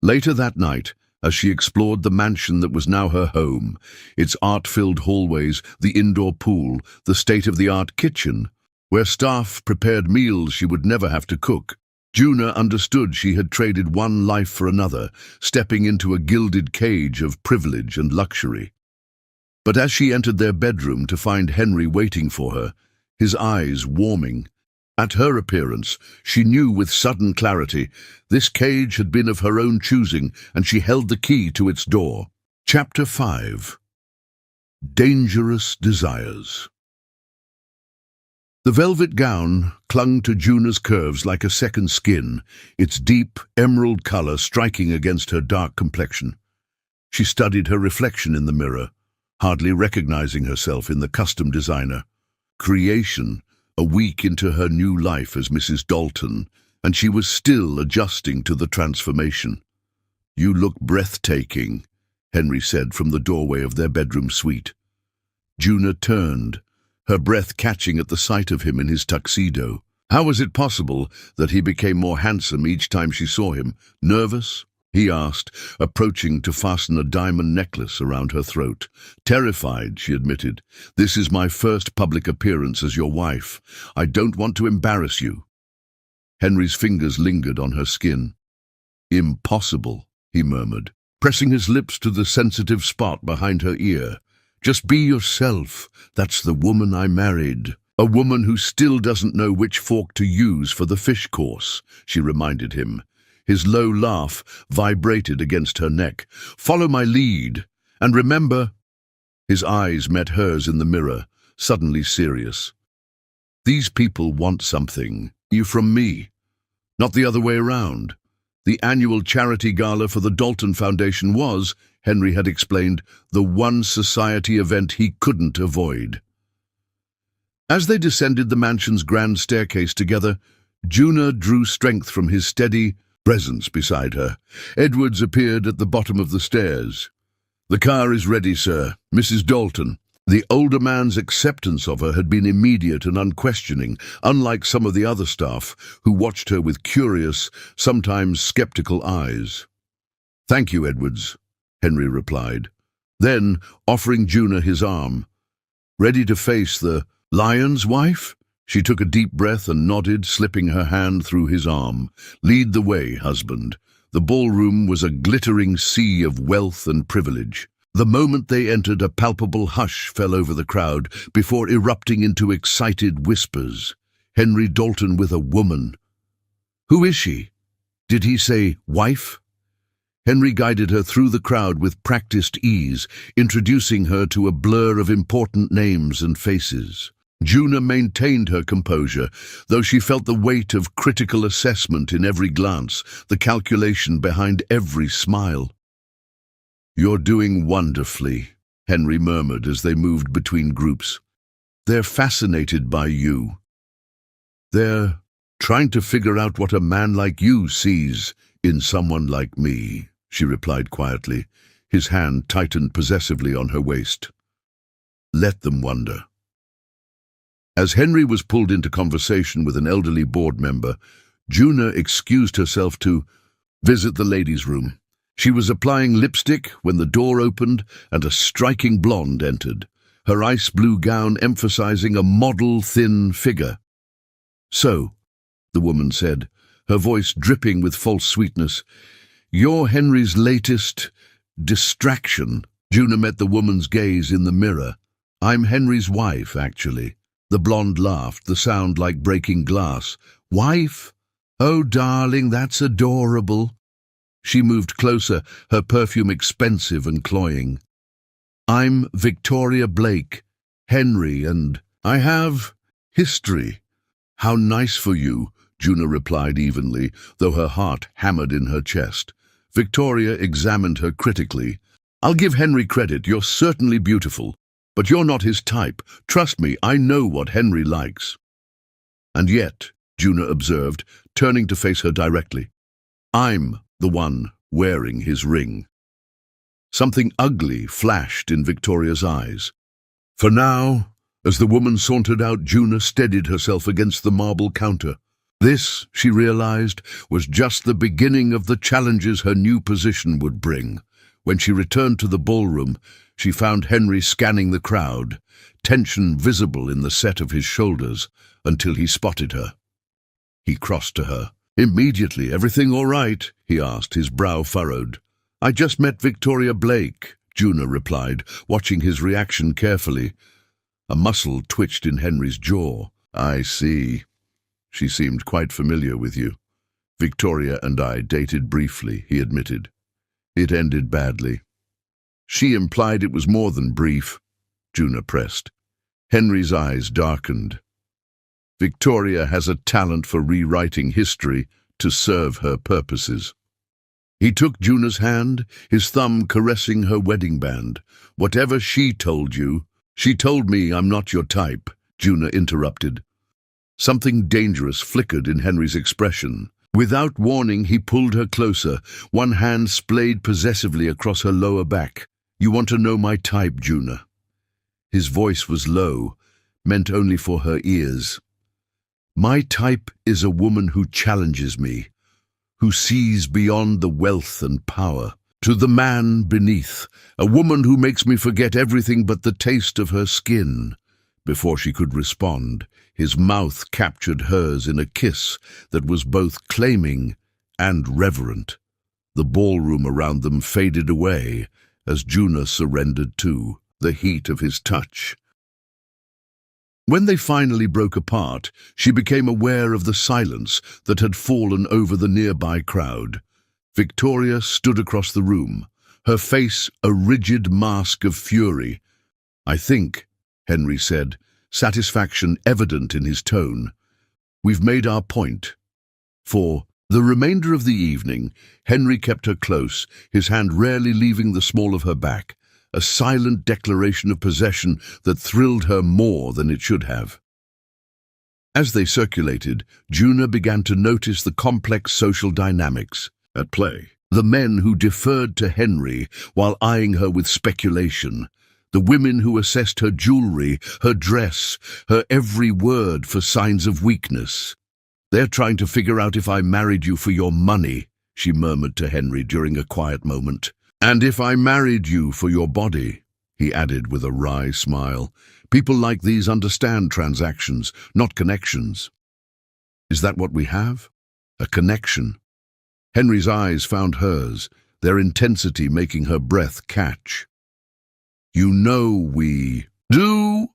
Later that night, as she explored the mansion that was now her home, its art-filled hallways, the indoor pool, the state-of-the-art kitchen, where staff prepared meals she would never have to cook, Juna understood she had traded one life for another, stepping into a gilded cage of privilege and luxury. But as she entered their bedroom to find Henry waiting for her, his eyes warming, at her appearance, she knew with sudden clarity this cage had been of her own choosing, and she held the key to its door. Chapter 5. Dangerous Desires. The velvet gown clung to Juna's curves like a second skin, its deep, emerald color striking against her dark complexion. She studied her reflection in the mirror, hardly recognizing herself in the custom designer. Creation, a week into her new life as Mrs. Dalton, and she was still adjusting to the transformation. "You look breathtaking," Henry said from the doorway of their bedroom suite. Juna turned, her breath catching at the sight of him in his tuxedo. How was it possible that he became more handsome each time she saw him? "Nervous?" he asked, approaching to fasten a diamond necklace around her throat. "Terrified," she admitted. "This is my first public appearance as your wife. I don't want to embarrass you." Henry's fingers lingered on her skin. "Impossible," he murmured, pressing his lips to the sensitive spot behind her ear. "Just be yourself. That's the woman I married. A woman who still doesn't know which fork to use for the fish course," she reminded him. His low laugh vibrated against her neck. "Follow my lead. And remember—" His eyes met hers in the mirror, suddenly serious. These people want something. You from me, not the other way around. The annual charity gala for the Dalton Foundation was, Henry had explained, the one society event he couldn't avoid. As they descended the mansion's grand staircase together, Juna drew strength from his steady presence beside her. Edwards appeared at the bottom of the stairs. "The car is ready, sir. Mrs. Dalton." The older man's acceptance of her had been immediate and unquestioning, unlike some of the other staff, who watched her with curious, sometimes skeptical eyes. "Thank you, Edwards," Henry replied. Then, offering Juna his arm. "Ready to face the lion's wife?" She took a deep breath and nodded, slipping her hand through his arm. "Lead the way, husband." The ballroom was a glittering sea of wealth and privilege. The moment they entered, a palpable hush fell over the crowd before erupting into excited whispers. Henry Dalton with a woman. "Who is she? Did he say wife?" Henry guided her through the crowd with practiced ease, introducing her to a blur of important names and faces. Juna maintained her composure, though she felt the weight of critical assessment in every glance, the calculation behind every smile. "You're doing wonderfully," Henry murmured as they moved between groups. "They're fascinated by you. They're trying to figure out what a man like you sees in someone like me," she replied quietly. His hand tightened possessively on her waist. "Let them wonder." As Henry was pulled into conversation with an elderly board member, Juna excused herself to visit the ladies' room. She was applying lipstick when the door opened and a striking blonde entered, her ice blue gown emphasizing a model, thin figure. "So," the woman said, her voice dripping with false sweetness, "you're Henry's latest distraction." Juna met the woman's gaze in the mirror. "I'm Henry's wife, actually." The blonde laughed, the sound like breaking glass. "Wife? Oh, darling, that's adorable." She moved closer, her perfume expensive and cloying. "I'm Victoria Blake, Henry, and I have history." "How nice for you," Juna replied evenly, though her heart hammered in her chest. Victoria examined her critically. "I'll give Henry credit, you're certainly beautiful. But you're not his type. Trust me, I know what Henry likes." "And yet," Juna observed, turning to face her directly, "I'm the one wearing his ring." Something ugly flashed in Victoria's eyes. For now, as the woman sauntered out, Juna steadied herself against the marble counter. This, she realized, was just the beginning of the challenges her new position would bring. When she returned to the ballroom, she found Henry scanning the crowd, tension visible in the set of his shoulders, until he spotted her. He crossed to her. "Immediately, everything all right?" he asked, his brow furrowed. "I just met Victoria Blake," Juna replied, watching his reaction carefully. A muscle twitched in Henry's jaw. "I see. She seemed quite familiar with you." "Victoria and I dated briefly," he admitted. "It ended badly." "She implied it was more than brief," Juna pressed. Henry's eyes darkened. "Victoria has a talent for rewriting history to serve her purposes." He took Juna's hand, his thumb caressing her wedding band. "Whatever she told you—" "She told me I'm not your type," Juna interrupted. Something dangerous flickered in Henry's expression. Without warning, he pulled her closer, one hand splayed possessively across her lower back. "You want to know my type, Juna?" His voice was low, meant only for her ears. "My type is a woman who challenges me, who sees beyond the wealth and power, to the man beneath, a woman who makes me forget everything but the taste of her skin." Before she could respond, his mouth captured hers in a kiss that was both claiming and reverent. The ballroom around them faded away as Juna surrendered too, the heat of his touch. When they finally broke apart, she became aware of the silence that had fallen over the nearby crowd. Victoria stood across the room, her face a rigid mask of fury. "I think," Henry said, satisfaction evident in his tone. "We've made our point." For the remainder of the evening, Henry kept her close, his hand rarely leaving the small of her back, a silent declaration of possession that thrilled her more than it should have. As they circulated, Juna began to notice the complex social dynamics at play. The men who deferred to Henry while eyeing her with speculation, the women who assessed her jewelry, her dress, her every word for signs of weakness. "They're trying to figure out if I married you for your money," she murmured to Henry during a quiet moment. "And if I married you for your body," he added with a wry smile. "People like these understand transactions, not connections." "Is that what we have? A connection?" Henry's eyes found hers, their intensity making her breath catch. "You know we do."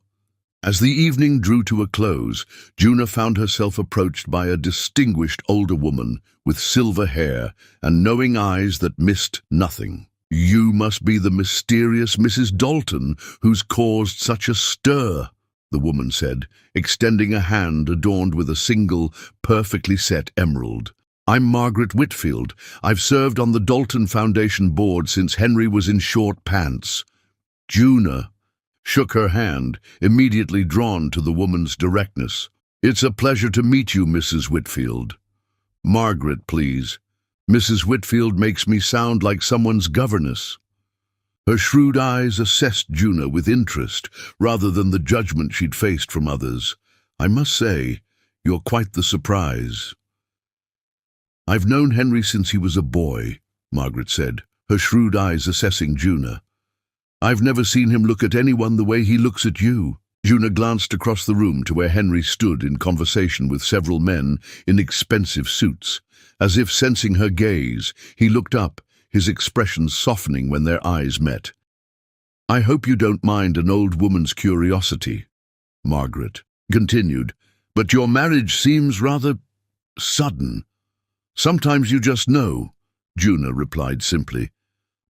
As the evening drew to a close, Juna found herself approached by a distinguished older woman with silver hair and knowing eyes that missed nothing. "You must be the mysterious Mrs. Dalton who's caused such a stir," the woman said, extending a hand adorned with a single, perfectly set emerald. "I'm Margaret Whitfield. I've served on the Dalton Foundation board since Henry was in short pants." Juna shook her hand, immediately drawn to the woman's directness. "It's a pleasure to meet you, Mrs. Whitfield." "Margaret, please. Mrs. Whitfield makes me sound like someone's governess." Her shrewd eyes assessed Juna with interest, rather than the judgment she'd faced from others. "I must say, you're quite the surprise." "I've known Henry since he was a boy," Margaret said, her shrewd eyes assessing Juna. "I've never seen him look at anyone the way he looks at you." Juna glanced across the room to where Henry stood in conversation with several men in expensive suits. As if sensing her gaze, he looked up, his expression softening when their eyes met. "I hope you don't mind an old woman's curiosity," Margaret continued, "but your marriage seems rather sudden." "Sometimes you just know," Juna replied simply.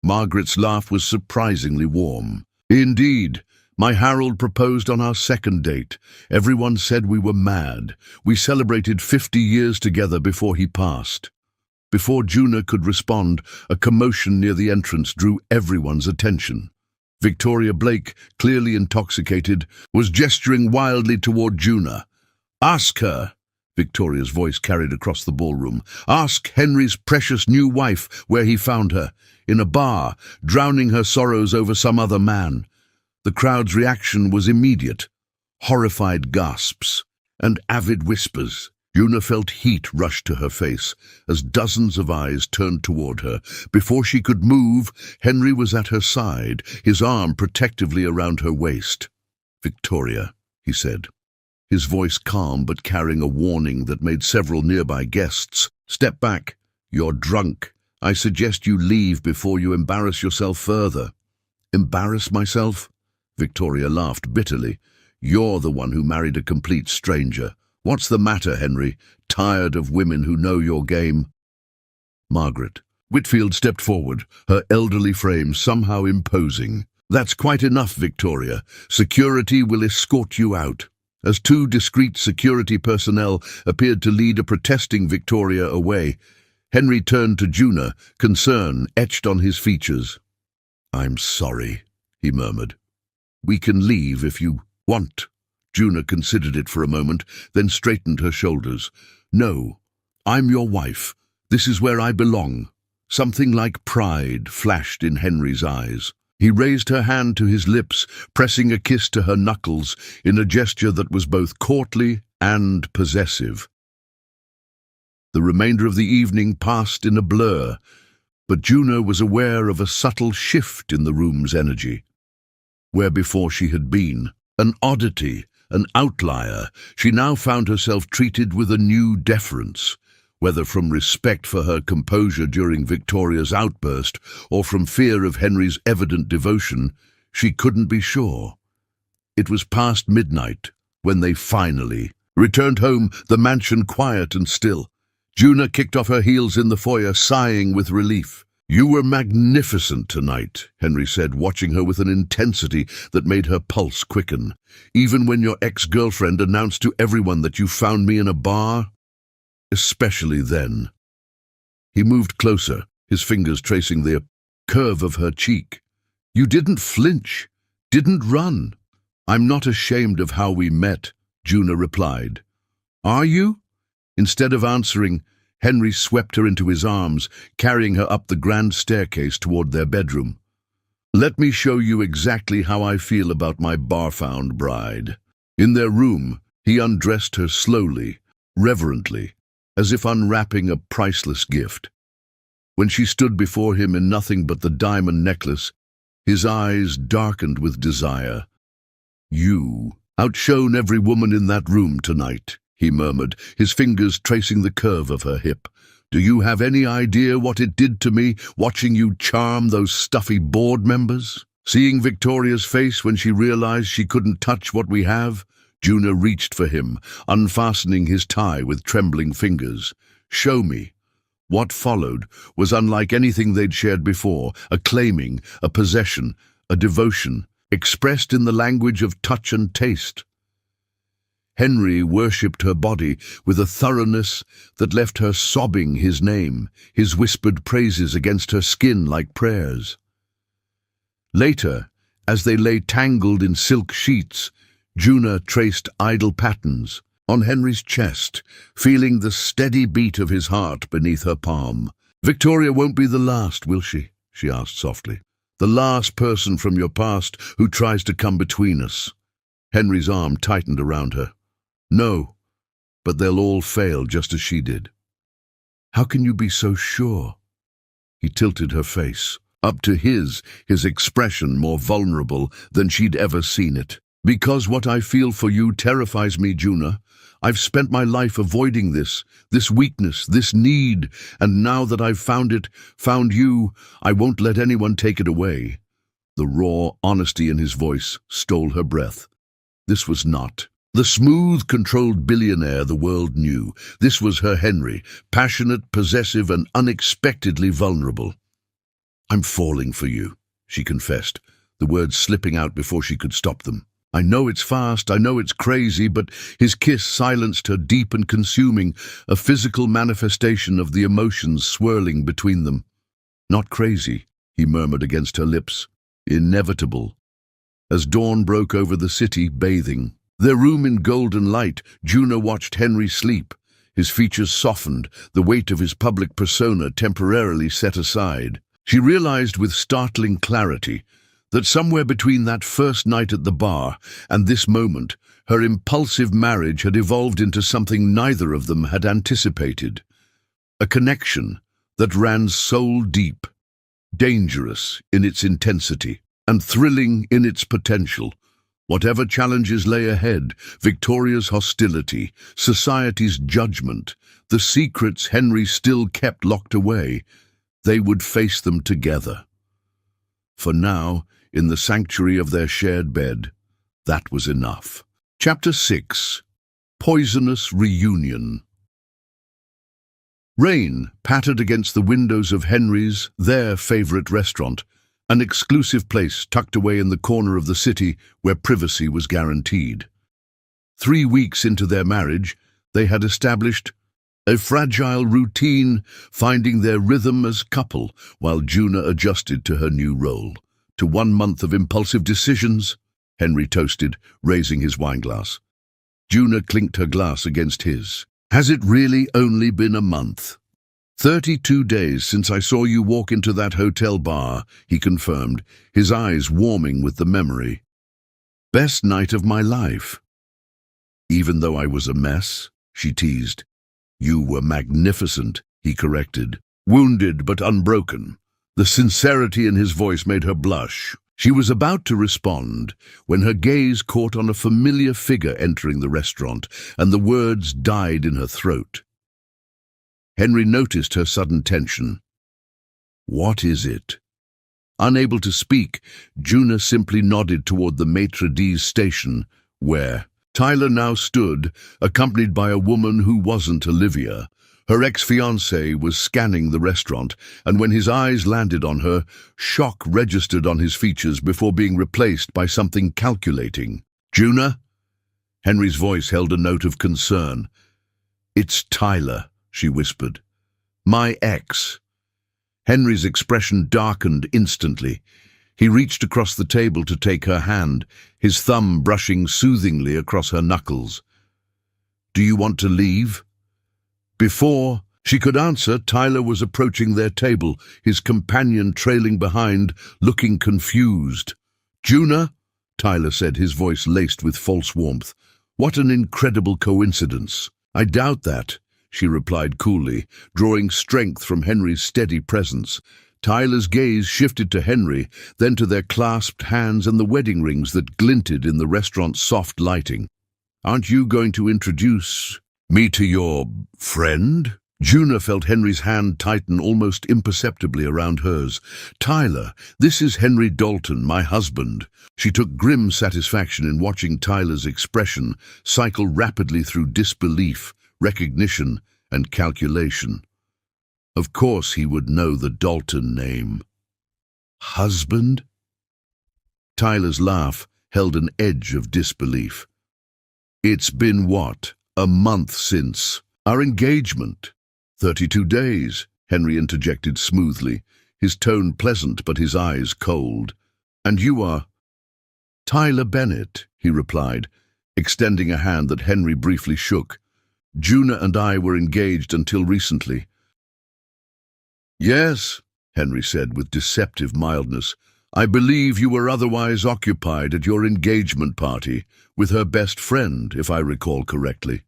Margaret's laugh was surprisingly warm. "Indeed. My Harold proposed on our second date. Everyone said we were mad. We celebrated 50 years together before he passed." Before Juna could respond, a commotion near the entrance drew everyone's attention. Victoria Blake, clearly intoxicated, was gesturing wildly toward Juna. "Ask her," Victoria's voice carried across the ballroom. "Ask Henry's precious new wife where he found her, in a bar, drowning her sorrows over some other man." The crowd's reaction was immediate. Horrified gasps and avid whispers. Juna felt heat rush to her face as dozens of eyes turned toward her. Before she could move, Henry was at her side, his arm protectively around her waist. "Victoria," he said, his voice calm but carrying a warning that made several nearby guests step back. "You're drunk. I suggest you leave before you embarrass yourself further." "Embarrass myself?" Victoria laughed bitterly. "You're the one who married a complete stranger. What's the matter, Henry? Tired of women who know your game?" Margaret Whitfield stepped forward, her elderly frame somehow imposing. "That's quite enough, Victoria. Security will escort you out." As two discreet security personnel appeared to lead a protesting Victoria away, Henry turned to Juna, concern etched on his features. "I'm sorry," he murmured. "We can leave if you want." Juna considered it for a moment, then straightened her shoulders. "No, I'm your wife. This is where I belong." Something like pride flashed in Henry's eyes. He raised her hand to his lips, pressing a kiss to her knuckles in a gesture that was both courtly and possessive. The remainder of the evening passed in a blur, but Juna was aware of a subtle shift in the room's energy. Where before she had been an oddity, an outlier, she now found herself treated with a new deference, whether from respect for her composure during Victoria's outburst or from fear of Henry's evident devotion. She couldn't be sure. It was past midnight when they finally returned home, the mansion quiet and still. Juna kicked off her heels in the foyer, sighing with relief. "You were magnificent tonight," Henry said, watching her with an intensity that made her pulse quicken. "Even when your ex-girlfriend announced to everyone that you found me in a bar? Especially then." He moved closer, his fingers tracing the curve of her cheek. "You didn't flinch, didn't run." "I'm not ashamed of how we met," Juna replied. "Are you?" Instead of answering, Henry swept her into his arms, carrying her up the grand staircase toward their bedroom. "Let me show you exactly how I feel about my bar-found bride." In their room, he undressed her slowly, reverently, as if unwrapping a priceless gift. When she stood before him in nothing but the diamond necklace, his eyes darkened with desire. "You outshone every woman in that room tonight," he murmured, his fingers tracing the curve of her hip. "Do you have any idea what it did to me, watching you charm those stuffy board members?" Seeing Victoria's face when she realized she couldn't touch what we have, Juna reached for him, unfastening his tie with trembling fingers. "Show me." What followed was unlike anything they'd shared before, a claiming, a possession, a devotion, expressed in the language of touch and taste. Henry worshipped her body with a thoroughness that left her sobbing his name, his whispered praises against her skin like prayers. Later, as they lay tangled in silk sheets, Juna traced idle patterns on Henry's chest, feeling the steady beat of his heart beneath her palm. "Victoria won't be the last, will she?" she asked softly. "The last person from your past who tries to come between us." Henry's arm tightened around her. "No, but they'll all fail just as she did." "How can you be so sure?" He tilted her face, up to his expression more vulnerable than she'd ever seen it. "Because what I feel for you terrifies me, Juna. I've spent my life avoiding this weakness, this need, and now that I've found you, I won't let anyone take it away." The raw honesty in his voice stole her breath. This was not the smooth, controlled billionaire the world knew. This was her Henry, passionate, possessive, and unexpectedly vulnerable. "I'm falling for you," she confessed, the words slipping out before she could stop them. "I know it's fast, I know it's crazy," but his kiss silenced her, deep and consuming, a physical manifestation of the emotions swirling between them. "Not crazy," he murmured against her lips. "Inevitable." As dawn broke over the city, bathing their room in golden light, Juna watched Henry sleep. His features softened, the weight of his public persona temporarily set aside. She realized with startling clarity that somewhere between that first night at the bar and this moment, her impulsive marriage had evolved into something neither of them had anticipated. A connection that ran soul-deep, dangerous in its intensity, and thrilling in its potential. Whatever challenges lay ahead, Victoria's hostility, society's judgment, the secrets Henry still kept locked away, they would face them together. For now, in the sanctuary of their shared bed, that was enough. Chapter 6. Poisonous Reunion. Rain pattered against the windows of Henry's, their favorite restaurant, an exclusive place tucked away in the corner of the city where privacy was guaranteed. 3 weeks into their marriage, they had established a fragile routine, finding their rhythm as couple while Juna adjusted to her new role. To 1 month of impulsive decisions, Henry toasted, raising his wineglass. Juna clinked her glass against his. "Has it really only been a month?" 32 days since I saw you walk into that hotel bar," he confirmed, his eyes warming with the memory. "Best night of my life." "Even though I was a mess," she teased. "You were magnificent," he corrected, wounded but unbroken. The sincerity in his voice made her blush. She was about to respond when her gaze caught on a familiar figure entering the restaurant, and the words died in her throat. Henry noticed her sudden tension. "What is it?" Unable to speak, Juna simply nodded toward the maitre d's station, where Tyler now stood, accompanied by a woman who wasn't Olivia, Her ex-fiancé was scanning the restaurant, and when his eyes landed on her, shock registered on his features before being replaced by something calculating. "Juna?" Henry's voice held a note of concern. "It's Tyler," she whispered. "My ex." Henry's expression darkened instantly. He reached across the table to take her hand, his thumb brushing soothingly across her knuckles. "Do you want to leave?" Before she could answer, Tyler was approaching their table, his companion trailing behind, looking confused. "Juna?" Tyler said, his voice laced with false warmth. "What an incredible coincidence." "I doubt that," she replied coolly, drawing strength from Henry's steady presence. Tyler's gaze shifted to Henry, then to their clasped hands and the wedding rings that glinted in the restaurant's soft lighting. "Aren't you going to introduce me to your friend?" Juna felt Henry's hand tighten almost imperceptibly around hers. "Tyler, this is Henry Dalton, my husband." She took grim satisfaction in watching Tyler's expression cycle rapidly through disbelief, recognition, and calculation. Of course he would know the Dalton name. "Husband?" Tyler's laugh held an edge of disbelief. "It's been what? A month since our engagement." 32 days, Henry interjected smoothly, his tone pleasant but his eyes cold. "And you are—" "Tyler Bennett," he replied, extending a hand that Henry briefly shook. "Juna and I were engaged until recently." "Yes," Henry said with deceptive mildness. "I believe you were otherwise occupied at your engagement party with her best friend, if I recall correctly."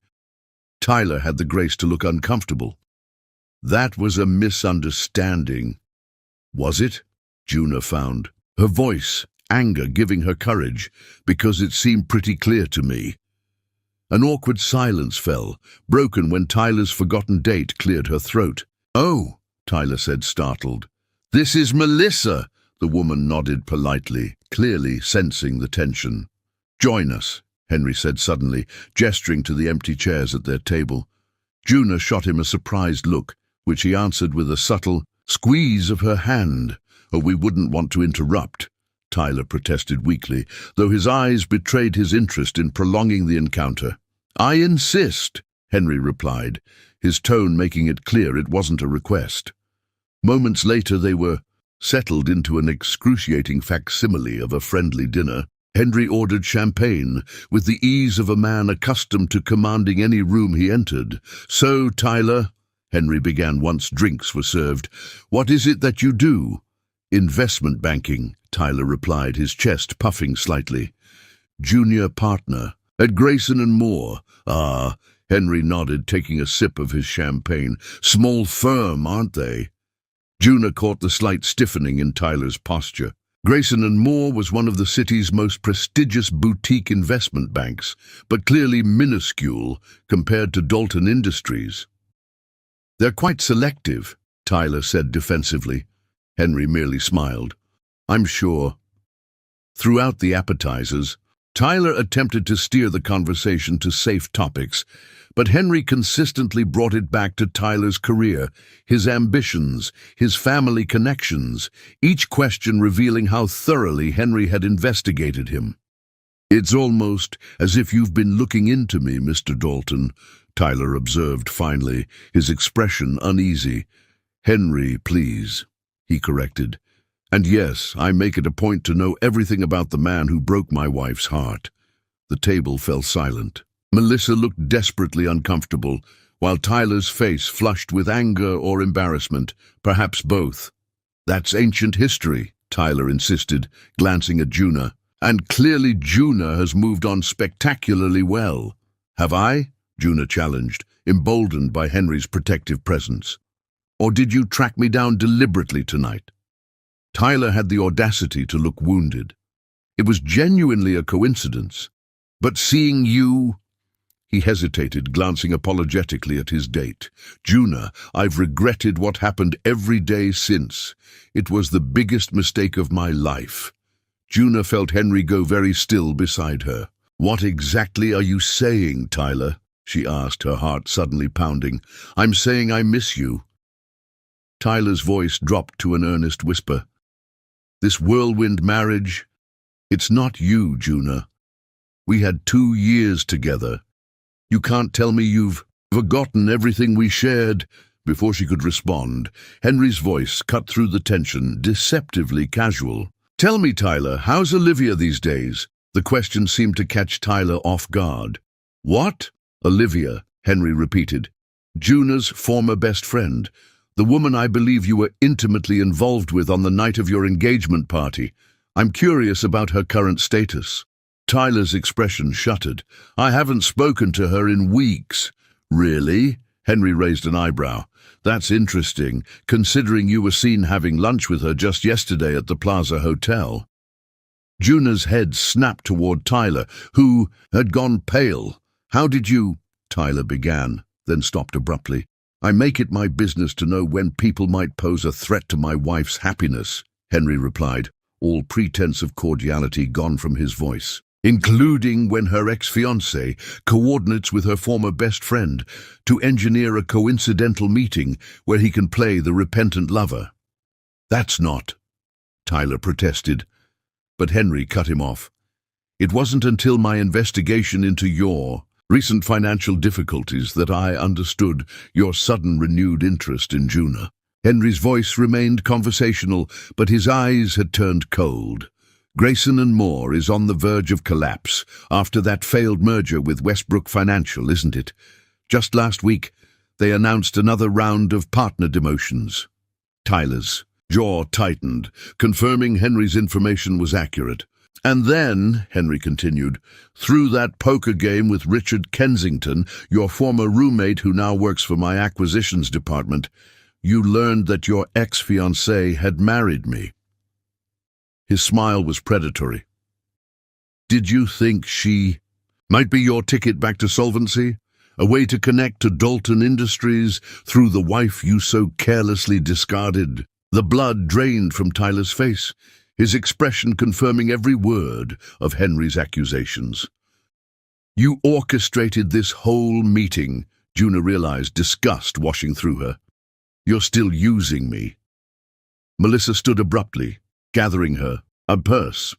Tyler had the grace to look uncomfortable. "That was a misunderstanding." "Was it?" Juna found, her voice, anger giving her courage, "because it seemed pretty clear to me." An awkward silence fell, broken when Tyler's forgotten date cleared her throat. "Oh," Tyler said, startled. "This is Melissa." The woman nodded politely, clearly sensing the tension. "Join us," Henry said suddenly, gesturing to the empty chairs at their table. Juna shot him a surprised look, which he answered with a subtle squeeze of her hand. "Oh, we wouldn't want to interrupt," Tyler protested weakly, though his eyes betrayed his interest in prolonging the encounter. "I insist," Henry replied, his tone making it clear it wasn't a request. Moments later they were settled into an excruciating facsimile of a friendly dinner. Henry ordered champagne, with the ease of a man accustomed to commanding any room he entered. "So, Tyler," Henry began once drinks were served, "what is it that you do?" "Investment banking," Tyler replied, his chest puffing slightly. "Junior partner at Grayson and Moore." "Ah," Henry nodded, taking a sip of his champagne. "Small firm, aren't they?" Juna caught the slight stiffening in Tyler's posture. Grayson and Moore was one of the city's most prestigious boutique investment banks, but clearly minuscule compared to Dalton Industries. "They're quite selective," Tyler said defensively. Henry merely smiled. "I'm sure." Throughout the appetizers, Tyler attempted to steer the conversation to safe topics, but Henry consistently brought it back to Tyler's career, his ambitions, his family connections, each question revealing how thoroughly Henry had investigated him. "It's almost as if you've been looking into me, Mr. Dalton," Tyler observed finally, his expression uneasy. "Henry, please," he corrected. "And yes, I make it a point to know everything about the man who broke my wife's heart." The table fell silent. Melissa looked desperately uncomfortable, while Tyler's face flushed with anger or embarrassment, perhaps both. "That's ancient history," Tyler insisted, glancing at Juna. "And clearly Juna has moved on spectacularly well." "Have I?" Juna challenged, emboldened by Henry's protective presence. "Or did you track me down deliberately tonight?" Tyler had the audacity to look wounded. "It was genuinely a coincidence. But seeing you—" He hesitated, glancing apologetically at his date. "Juna, I've regretted what happened every day since. It was the biggest mistake of my life." Juna felt Henry go very still beside her. "What exactly are you saying, Tyler?" she asked, her heart suddenly pounding. "I'm saying I miss you." Tyler's voice dropped to an earnest whisper. "This whirlwind marriage, it's not you, Juna. We had 2 years together. You can't tell me you've forgotten everything we shared." Before she could respond, Henry's voice cut through the tension, deceptively casual. "Tell me, Tyler, how's Olivia these days?" The question seemed to catch Tyler off guard. "What?" "Olivia," Henry repeated. "Juna's former best friend. The woman I believe you were intimately involved with on the night of your engagement party. I'm curious about her current status." Tyler's expression shuttered. "I haven't spoken to her in weeks." "Really?" Henry raised an eyebrow. "That's interesting, considering you were seen having lunch with her just yesterday at the Plaza Hotel." Juna's head snapped toward Tyler, who had gone pale. "How did you—" Tyler began, then stopped abruptly. "I make it my business to know when people might pose a threat to my wife's happiness," Henry replied, all pretense of cordiality gone from his voice. "Including when her ex-fiancé coordinates with her former best friend to engineer a coincidental meeting where he can play the repentant lover." "That's not," Tyler protested, but Henry cut him off. "It wasn't until my investigation into your recent financial difficulties that I understood your sudden renewed interest in Juna." Henry's voice remained conversational, but his eyes had turned cold. "Grayson and Moore is on the verge of collapse after that failed merger with Westbrook Financial, isn't it? Just last week, they announced another round of partner demotions." Tyler's jaw tightened, confirming Henry's information was accurate. "And then," Henry continued, "through that poker game with Richard Kensington, your former roommate who now works for my acquisitions department, you learned that your ex-fiancé had married me." His smile was predatory. "Did you think she might be your ticket back to solvency? A way to connect to Dalton Industries through the wife you so carelessly discarded?" The blood drained from Tyler's face, his expression confirming every word of Henry's accusations. "You orchestrated this whole meeting," Juna realized, disgust washing through her. "You're still using me." Melissa stood abruptly, gathering a purse.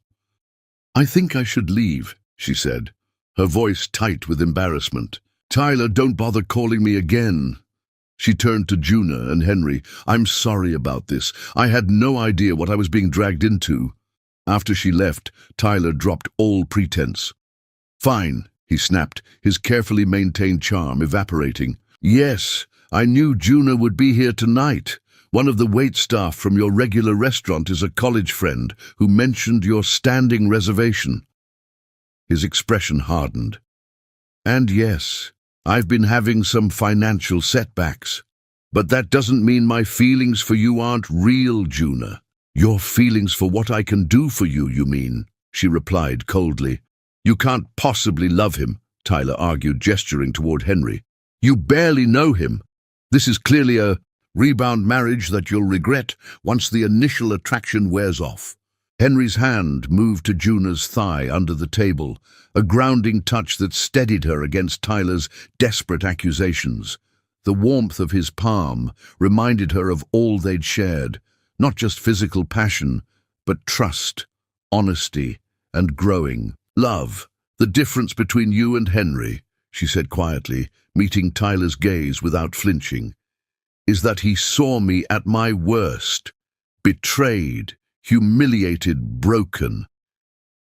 "I think I should leave," she said, her voice tight with embarrassment. "Tyler, don't bother calling me again." She turned to Juna and Henry. "I'm sorry about this. I had no idea what I was being dragged into." After she left, Tyler dropped all pretense. "Fine," he snapped, his carefully maintained charm evaporating. "Yes, I knew Juna would be here tonight. One of the waitstaff from your regular restaurant is a college friend who mentioned your standing reservation." His expression hardened. "And yes, I've been having some financial setbacks. But that doesn't mean my feelings for you aren't real, Juna." "Your feelings for what I can do for you, you mean?" she replied coldly. "You can't possibly love him," Tyler argued, gesturing toward Henry. "You barely know him. This is clearly a rebound marriage that you'll regret once the initial attraction wears off." Henry's hand moved to Juna's thigh under the table, a grounding touch that steadied her against Tyler's desperate accusations. The warmth of his palm reminded her of all they'd shared, not just physical passion, but trust, honesty, and growing love. "The difference between you and Henry," she said quietly, meeting Tyler's gaze without flinching, "is that he saw me at my worst, betrayed, humiliated, broken,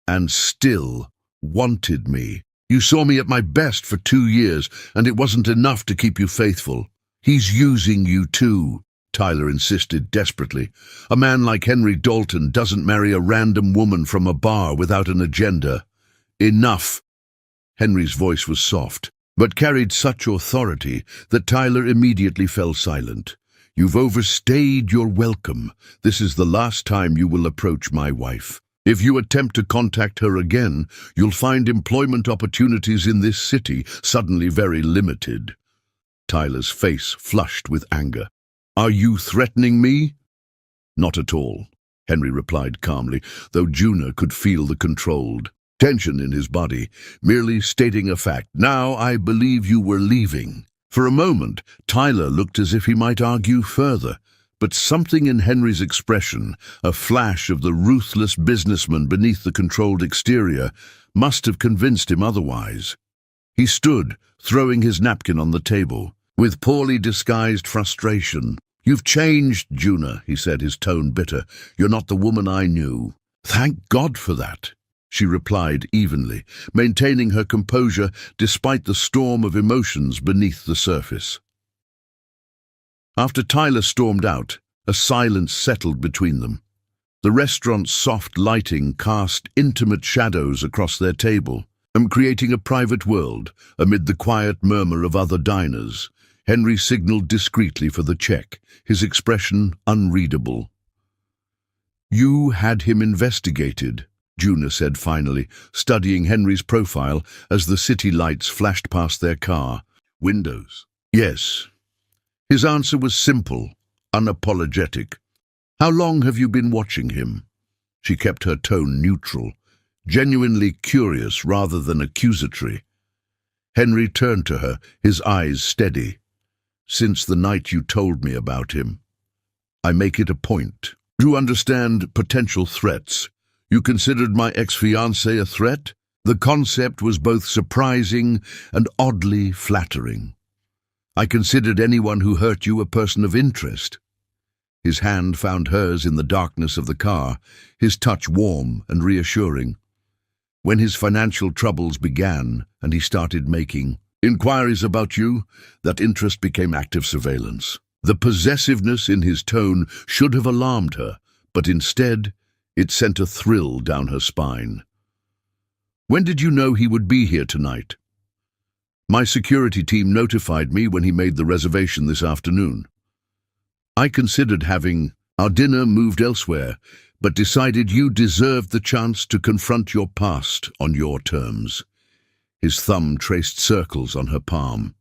and still wanted me. You saw me at my best for 2 years, and it wasn't enough to keep you faithful. He's using you too," Tyler insisted desperately. "A man like Henry Dalton doesn't marry a random woman from a bar without an agenda." "Enough." Henry's voice was soft, but carried such authority that Tyler immediately fell silent. "You've overstayed your welcome. This is the last time you will approach my wife. If you attempt to contact her again, you'll find employment opportunities in this city suddenly very limited." Tyler's face flushed with anger. "Are you threatening me?" "Not at all," Henry replied calmly, though Juna could feel the controlled tension in his body, merely stating a fact. "Now I believe you were leaving." For a moment, Tyler looked as if he might argue further, but something in Henry's expression, a flash of the ruthless businessman beneath the controlled exterior, must have convinced him otherwise. He stood, throwing his napkin on the table, with poorly disguised frustration. "You've changed, Juna," he said, his tone bitter. "You're not the woman I knew." "Thank God for that," she replied evenly, maintaining her composure despite the storm of emotions beneath the surface. After Tyler stormed out, a silence settled between them. The restaurant's soft lighting cast intimate shadows across their table, creating a private world amid the quiet murmur of other diners. Henry signaled discreetly for the check, his expression unreadable. "You had him investigated," Juna said finally, studying Henry's profile as the city lights flashed past their car windows. "Yes." His answer was simple, unapologetic. "How long have you been watching him?" She kept her tone neutral, genuinely curious rather than accusatory. Henry turned to her, his eyes steady. "Since the night you told me about him. I make it a point to understand potential threats. You considered my ex-fiancé a threat?" The concept was both surprising and oddly flattering. "I considered anyone who hurt you a person of interest." His hand found hers in the darkness of the car, his touch warm and reassuring. When his financial troubles began and he started making inquiries about you, that interest became active surveillance. The possessiveness in his tone should have alarmed her, but instead, it sent a thrill down her spine. "When did you know he would be here tonight?" "My security team notified me when he made the reservation this afternoon. I considered having our dinner moved elsewhere, but decided you deserved the chance to confront your past on your terms." His thumb traced circles on her palm.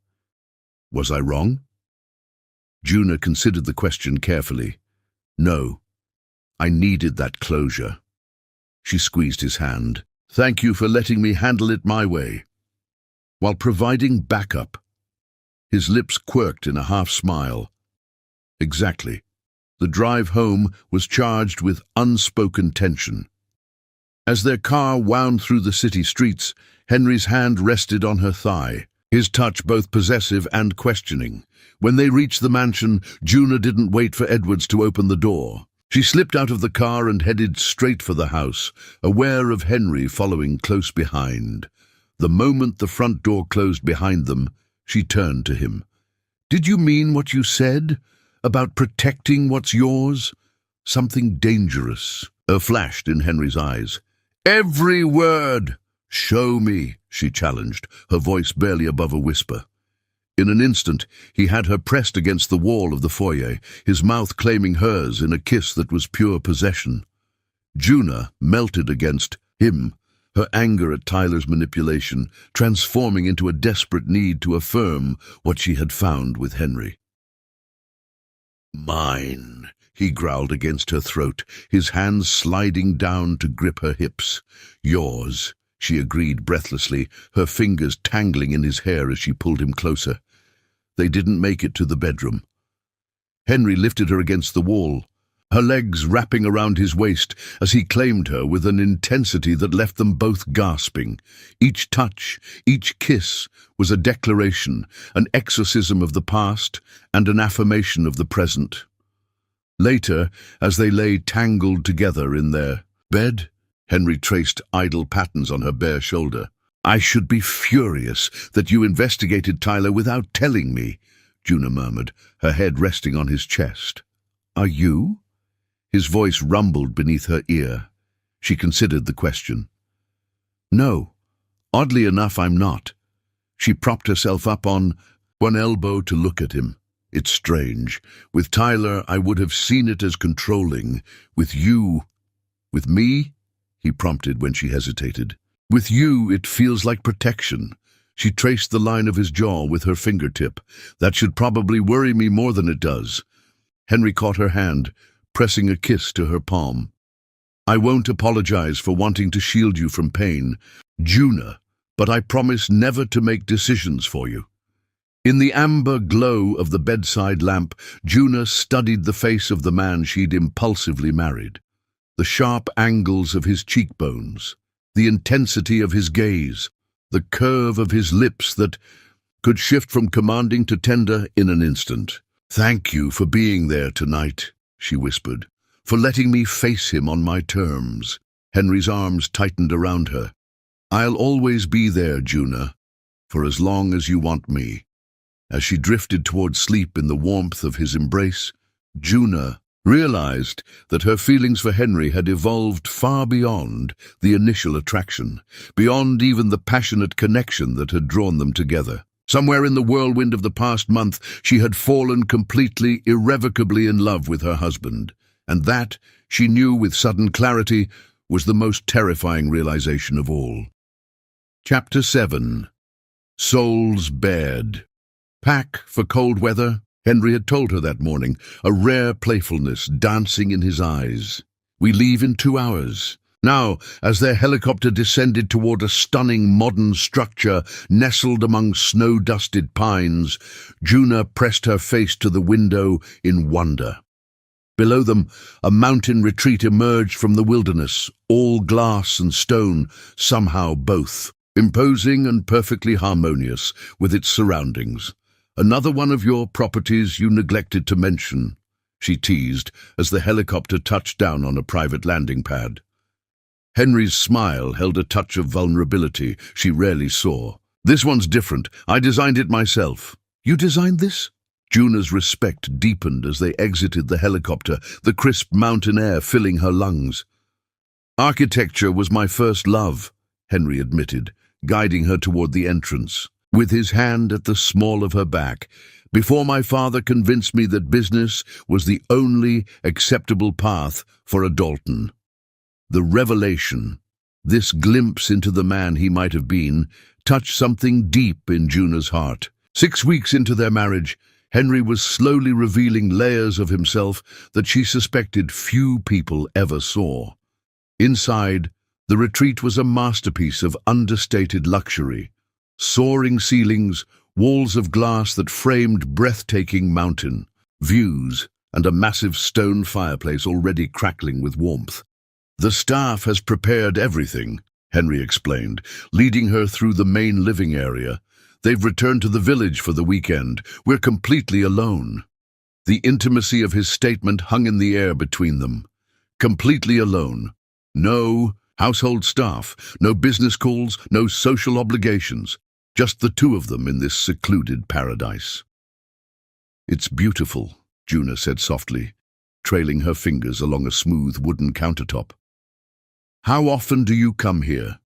"Was I wrong?" Juna considered the question carefully. "No. I needed that closure." She squeezed his hand. "Thank you for letting me handle it my way, while providing backup." His lips quirked in a half-smile. Exactly. The drive home was charged with unspoken tension. As their car wound through the city streets, Henry's hand rested on her thigh, his touch both possessive and questioning. When they reached the mansion, Juna didn't wait for Edwards to open the door. She slipped out of the car and headed straight for the house, aware of Henry following close behind. The moment the front door closed behind them, she turned to him. "Did you mean what you said about protecting what's yours?" Something dangerous flashed in Henry's eyes. "Every word!" "Show me," she challenged, her voice barely above a whisper. In an instant, he had her pressed against the wall of the foyer, his mouth claiming hers in a kiss that was pure possession. Juna melted against him, her anger at Tyler's manipulation transforming into a desperate need to affirm what she had found with Henry. "Mine," he growled against her throat, his hands sliding down to grip her hips. "Yours," she agreed breathlessly, her fingers tangling in his hair as she pulled him closer. They didn't make it to the bedroom. Henry lifted her against the wall, her legs wrapping around his waist as he claimed her with an intensity that left them both gasping. Each touch, each kiss was a declaration, an exorcism of the past and an affirmation of the present. Later, as they lay tangled together in their bed, Henry traced idle patterns on her bare shoulder. "I should be furious that you investigated Tyler without telling me," Juna murmured, her head resting on his chest. "Are you?" His voice rumbled beneath her ear. She considered the question. "No. Oddly enough, I'm not." She propped herself up on one elbow to look at him. "It's strange. With Tyler, I would have seen it as controlling. With you—" "With me?" he prompted when she hesitated. "With you, it feels like protection." She traced the line of his jaw with her fingertip. "That should probably worry me more than it does." Henry caught her hand, pressing a kiss to her palm. I won't apologize for wanting to shield you from pain, Juna, but I promise never to make decisions for you. In the amber glow of the bedside lamp, Juna studied the face of the man she'd impulsively married. The sharp angles of his cheekbones, the intensity of his gaze, the curve of his lips that could shift from commanding to tender in an instant. "Thank you for being there tonight," she whispered, "for letting me face him on my terms." Henry's arms tightened around her. "I'll always be there, Juna, for as long as you want me." As she drifted toward sleep in the warmth of his embrace, Juna realized that her feelings for Henry had evolved far beyond the initial attraction, beyond even the passionate connection that had drawn them together. Somewhere in the whirlwind of the past month, she had fallen completely, irrevocably in love with her husband, and that, she knew with sudden clarity, was the most terrifying realization of all. Chapter 7. Souls Bared. "Pack for cold weather," Henry had told her that morning, a rare playfulness dancing in his eyes. "We leave in 2 hours." Now, as their helicopter descended toward a stunning modern structure nestled among snow-dusted pines, Juna pressed her face to the window in wonder. Below them, a mountain retreat emerged from the wilderness, all glass and stone, somehow both, imposing and perfectly harmonious with its surroundings. "Another one of your properties you neglected to mention," she teased as the helicopter touched down on a private landing pad. Henry's smile held a touch of vulnerability she rarely saw. "This one's different. I designed it myself." "You designed this?" Juna's respect deepened as they exited the helicopter, the crisp mountain air filling her lungs. "Architecture was my first love," Henry admitted, guiding her toward the entrance, with his hand at the small of her back, "before my father convinced me that business was the only acceptable path for a Dalton." The revelation, this glimpse into the man he might have been, touched something deep in Juna's heart. 6 weeks into their marriage, Henry was slowly revealing layers of himself that she suspected few people ever saw. Inside, the retreat was a masterpiece of understated luxury. Soaring ceilings, walls of glass that framed breathtaking mountain views, and a massive stone fireplace already crackling with warmth. "The staff has prepared everything," Henry explained, leading her through the main living area. "They've returned to the village for the weekend. We're completely alone." The intimacy of his statement hung in the air between them. Completely alone. No household staff, no business calls, no social obligations. Just the two of them in this secluded paradise. "It's beautiful," Juna said softly, trailing her fingers along a smooth wooden countertop. "How often do you come here?"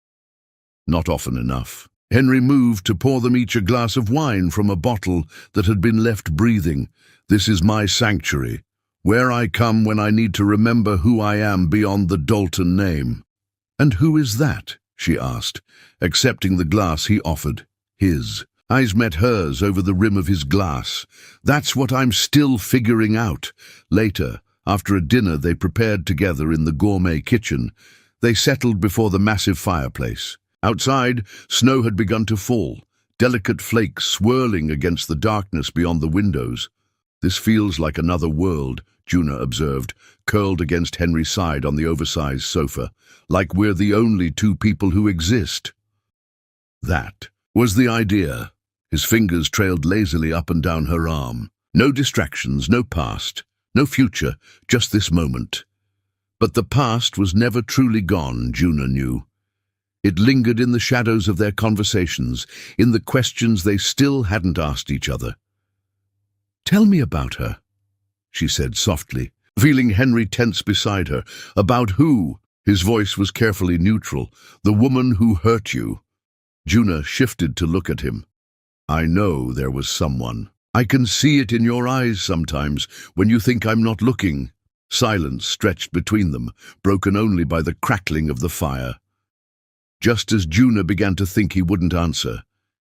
"Not often enough." Henry moved to pour them each a glass of wine from a bottle that had been left breathing. "This is my sanctuary, where I come when I need to remember who I am beyond the Dalton name." "And who is that?" she asked, accepting the glass he offered. His eyes met hers over the rim of his glass. "That's what I'm still figuring out." Later, after a dinner they prepared together in the gourmet kitchen, they settled before the massive fireplace. Outside, snow had begun to fall, delicate flakes swirling against the darkness beyond the windows. "This feels like another world," Juna observed, curled against Henry's side on the oversized sofa, "like we're the only two people who exist." That was the idea. His fingers trailed lazily up and down her arm. No distractions, no past, no future, just this moment. But the past was never truly gone, Juna knew. It lingered in the shadows of their conversations, in the questions they still hadn't asked each other. "Tell me about her," she said softly, feeling Henry tense beside her. "About who?" His voice was carefully neutral. "The woman who hurt you." Juna shifted to look at him. "I know there was someone. I can see it in your eyes sometimes, when you think I'm not looking." Silence stretched between them, broken only by the crackling of the fire. Just as Juna began to think he wouldn't answer,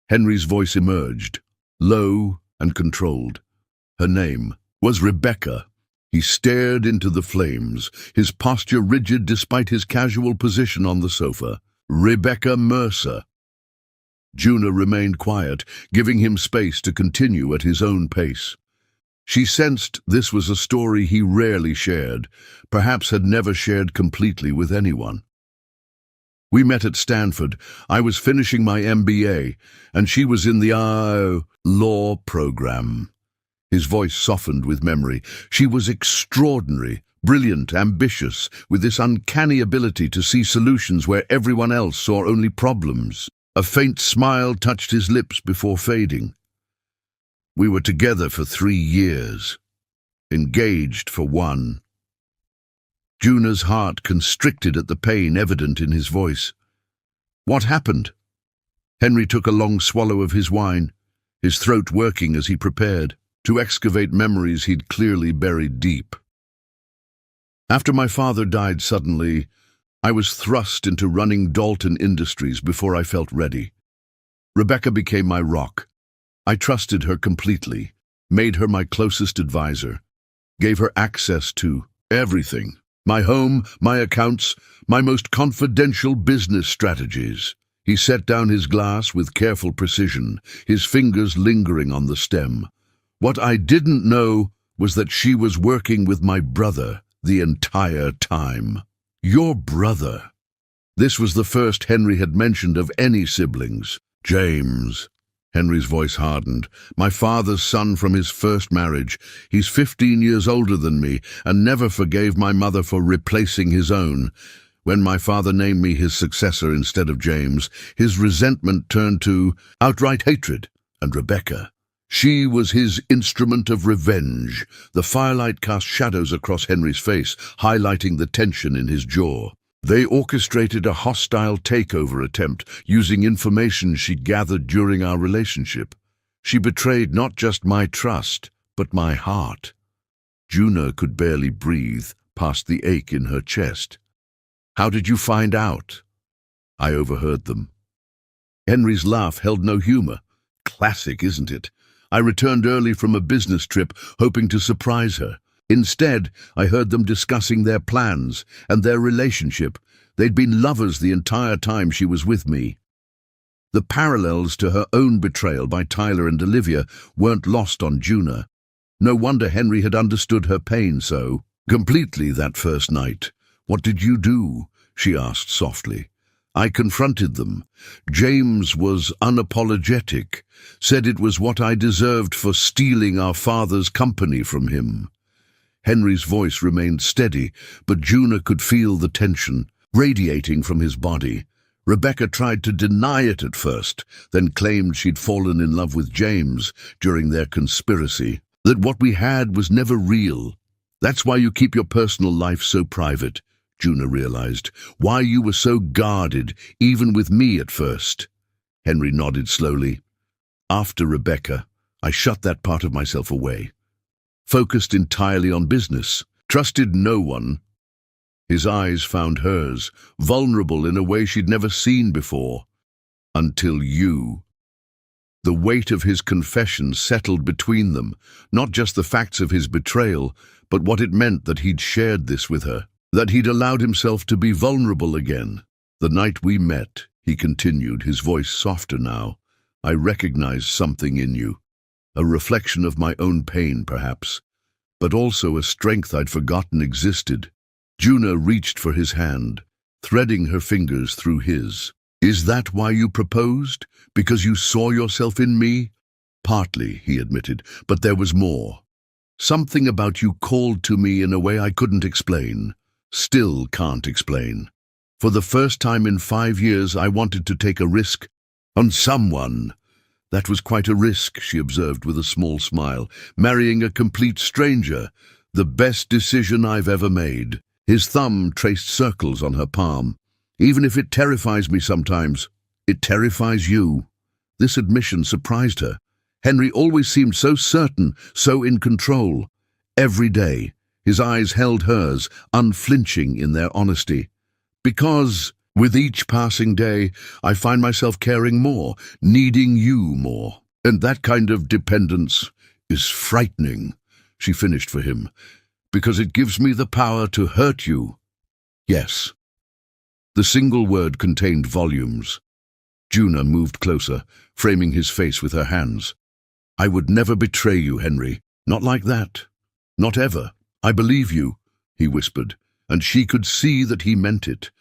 Henry's voice emerged, low and controlled. Her name was Rebecca. He stared into the flames, his posture rigid despite his casual position on the sofa. Rebecca Mercer. Juna remained quiet, giving him space to continue at his own pace. She sensed this was a story he rarely shared, perhaps had never shared completely with anyone. We met at Stanford. I was finishing my MBA, and she was in the law program. His voice softened with memory. She was extraordinary, brilliant, ambitious, with this uncanny ability to see solutions where everyone else saw only problems. A faint smile touched his lips before fading. We were together for 3 years, engaged for 1. Juna's heart constricted at the pain evident in his voice. What happened? Henry took a long swallow of his wine, his throat working as he prepared to excavate memories he'd clearly buried deep. After my father died suddenly, I was thrust into running Dalton Industries before I felt ready. Rebecca became my rock. I trusted her completely, made her my closest advisor, gave her access to everything. My home, my accounts, my most confidential business strategies. He set down his glass with careful precision, his fingers lingering on the stem. What I didn't know was that she was working with my brother the entire time. Your brother. This was the first Henry had mentioned of any siblings. James. Henry's voice hardened. My father's son from his first marriage. He's 15 years older than me and never forgave my mother for replacing his own. When my father named me his successor instead of James, his resentment turned to outright hatred. And Rebecca. She was his instrument of revenge. The firelight cast shadows across Henry's face, highlighting the tension in his jaw. They orchestrated a hostile takeover attempt, using information she'd gathered during our relationship. She betrayed not just my trust, but my heart. Juna could barely breathe, past the ache in her chest. How did you find out? I overheard them. Henry's laugh held no humor. Classic, isn't it? I returned early from a business trip, hoping to surprise her. Instead, I heard them discussing their plans and their relationship. They'd been lovers the entire time she was with me. The parallels to her own betrayal by Tyler and Olivia weren't lost on Juna. No wonder Henry had understood her pain so completely that first night. What did you do? She asked softly. I confronted them. James was unapologetic, said it was what I deserved for stealing our father's company from him. Henry's voice remained steady, but Juna could feel the tension radiating from his body. Rebecca tried to deny it at first, then claimed she'd fallen in love with James during their conspiracy, that what we had was never real. That's why you keep your personal life so private, Juna realized, why you were so guarded, even with me at first. Henry nodded slowly. After Rebecca, I shut that part of myself away. Focused entirely on business, trusted no one. His eyes found hers, vulnerable in a way she'd never seen before. Until you. The weight of his confession settled between them, not just the facts of his betrayal, but what it meant that he'd shared this with her. That he'd allowed himself to be vulnerable again. The night we met, he continued, his voice softer now, I recognized something in you. A reflection of my own pain, perhaps, but also a strength I'd forgotten existed. Juna reached for his hand, threading her fingers through his. Is that why you proposed? Because you saw yourself in me? Partly, he admitted, but there was more. Something about you called to me in a way I couldn't explain. Still can't explain. For the first time in 5 years, I wanted to take a risk on someone. That was quite a risk, she observed with a small smile. Marrying a complete stranger, the best decision I've ever made. His thumb traced circles on her palm. Even if it terrifies me sometimes, it terrifies you. This admission surprised her. Henry always seemed so certain, so in control. Every day, his eyes held hers, unflinching in their honesty. Because, with each passing day, I find myself caring more, needing you more. And that kind of dependence is frightening, she finished for him. Because it gives me the power to hurt you. Yes. The single word contained volumes. Juna moved closer, framing his face with her hands. I would never betray you, Henry. Not like that. Not ever. I believe you, he whispered, and she could see that he meant it.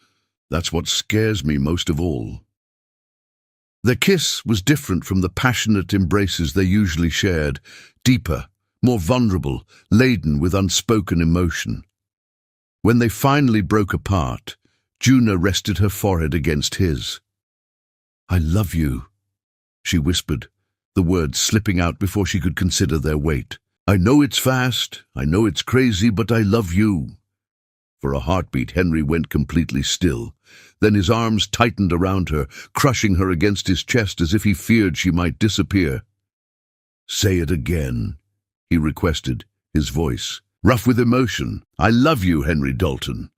That's what scares me most of all. Their kiss was different from the passionate embraces they usually shared, deeper, more vulnerable, laden with unspoken emotion. When they finally broke apart, Juna rested her forehead against his. I love you, she whispered, the words slipping out before she could consider their weight. I know it's fast, I know it's crazy, but I love you. For a heartbeat, Henry went completely still. Then his arms tightened around her, crushing her against his chest as if he feared she might disappear. Say it again, he requested, his voice rough with emotion. I love you, Henry Dalton.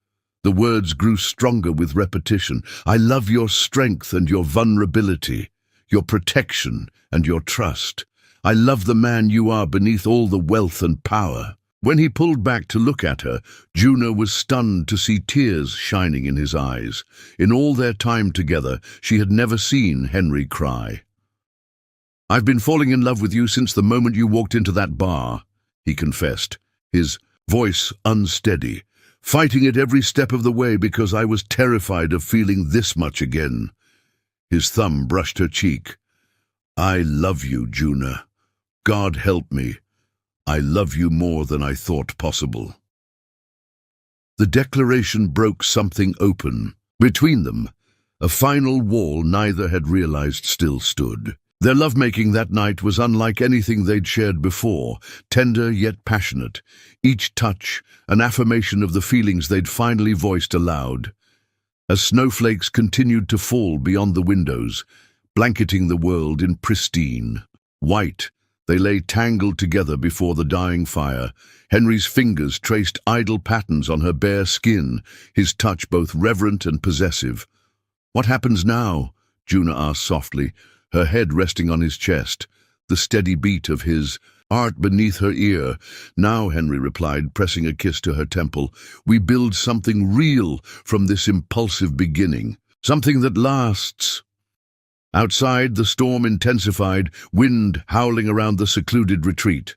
The words grew stronger with repetition. I love your strength and your vulnerability, your protection and your trust. I love the man you are beneath all the wealth and power. When he pulled back to look at her, Juna was stunned to see tears shining in his eyes. In all their time together, she had never seen Henry cry. I've been falling in love with you since the moment you walked into that bar, he confessed, his voice unsteady, fighting it every step of the way because I was terrified of feeling this much again. His thumb brushed her cheek. I love you, Juna. God help me. I love you more than I thought possible. The declaration broke something open. Between them, a final wall neither had realized still stood. Their lovemaking that night was unlike anything they'd shared before, tender yet passionate, each touch an affirmation of the feelings they'd finally voiced aloud. As snowflakes continued to fall beyond the windows, blanketing the world in pristine white, they lay tangled together before the dying fire. Henry's fingers traced idle patterns on her bare skin, his touch both reverent and possessive. What happens now? Juna asked softly, her head resting on his chest, the steady beat of his heart beneath her ear. Now, Henry replied, pressing a kiss to her temple, we build something real from this impulsive beginning, something that lasts. Outside, the storm intensified, wind howling around the secluded retreat.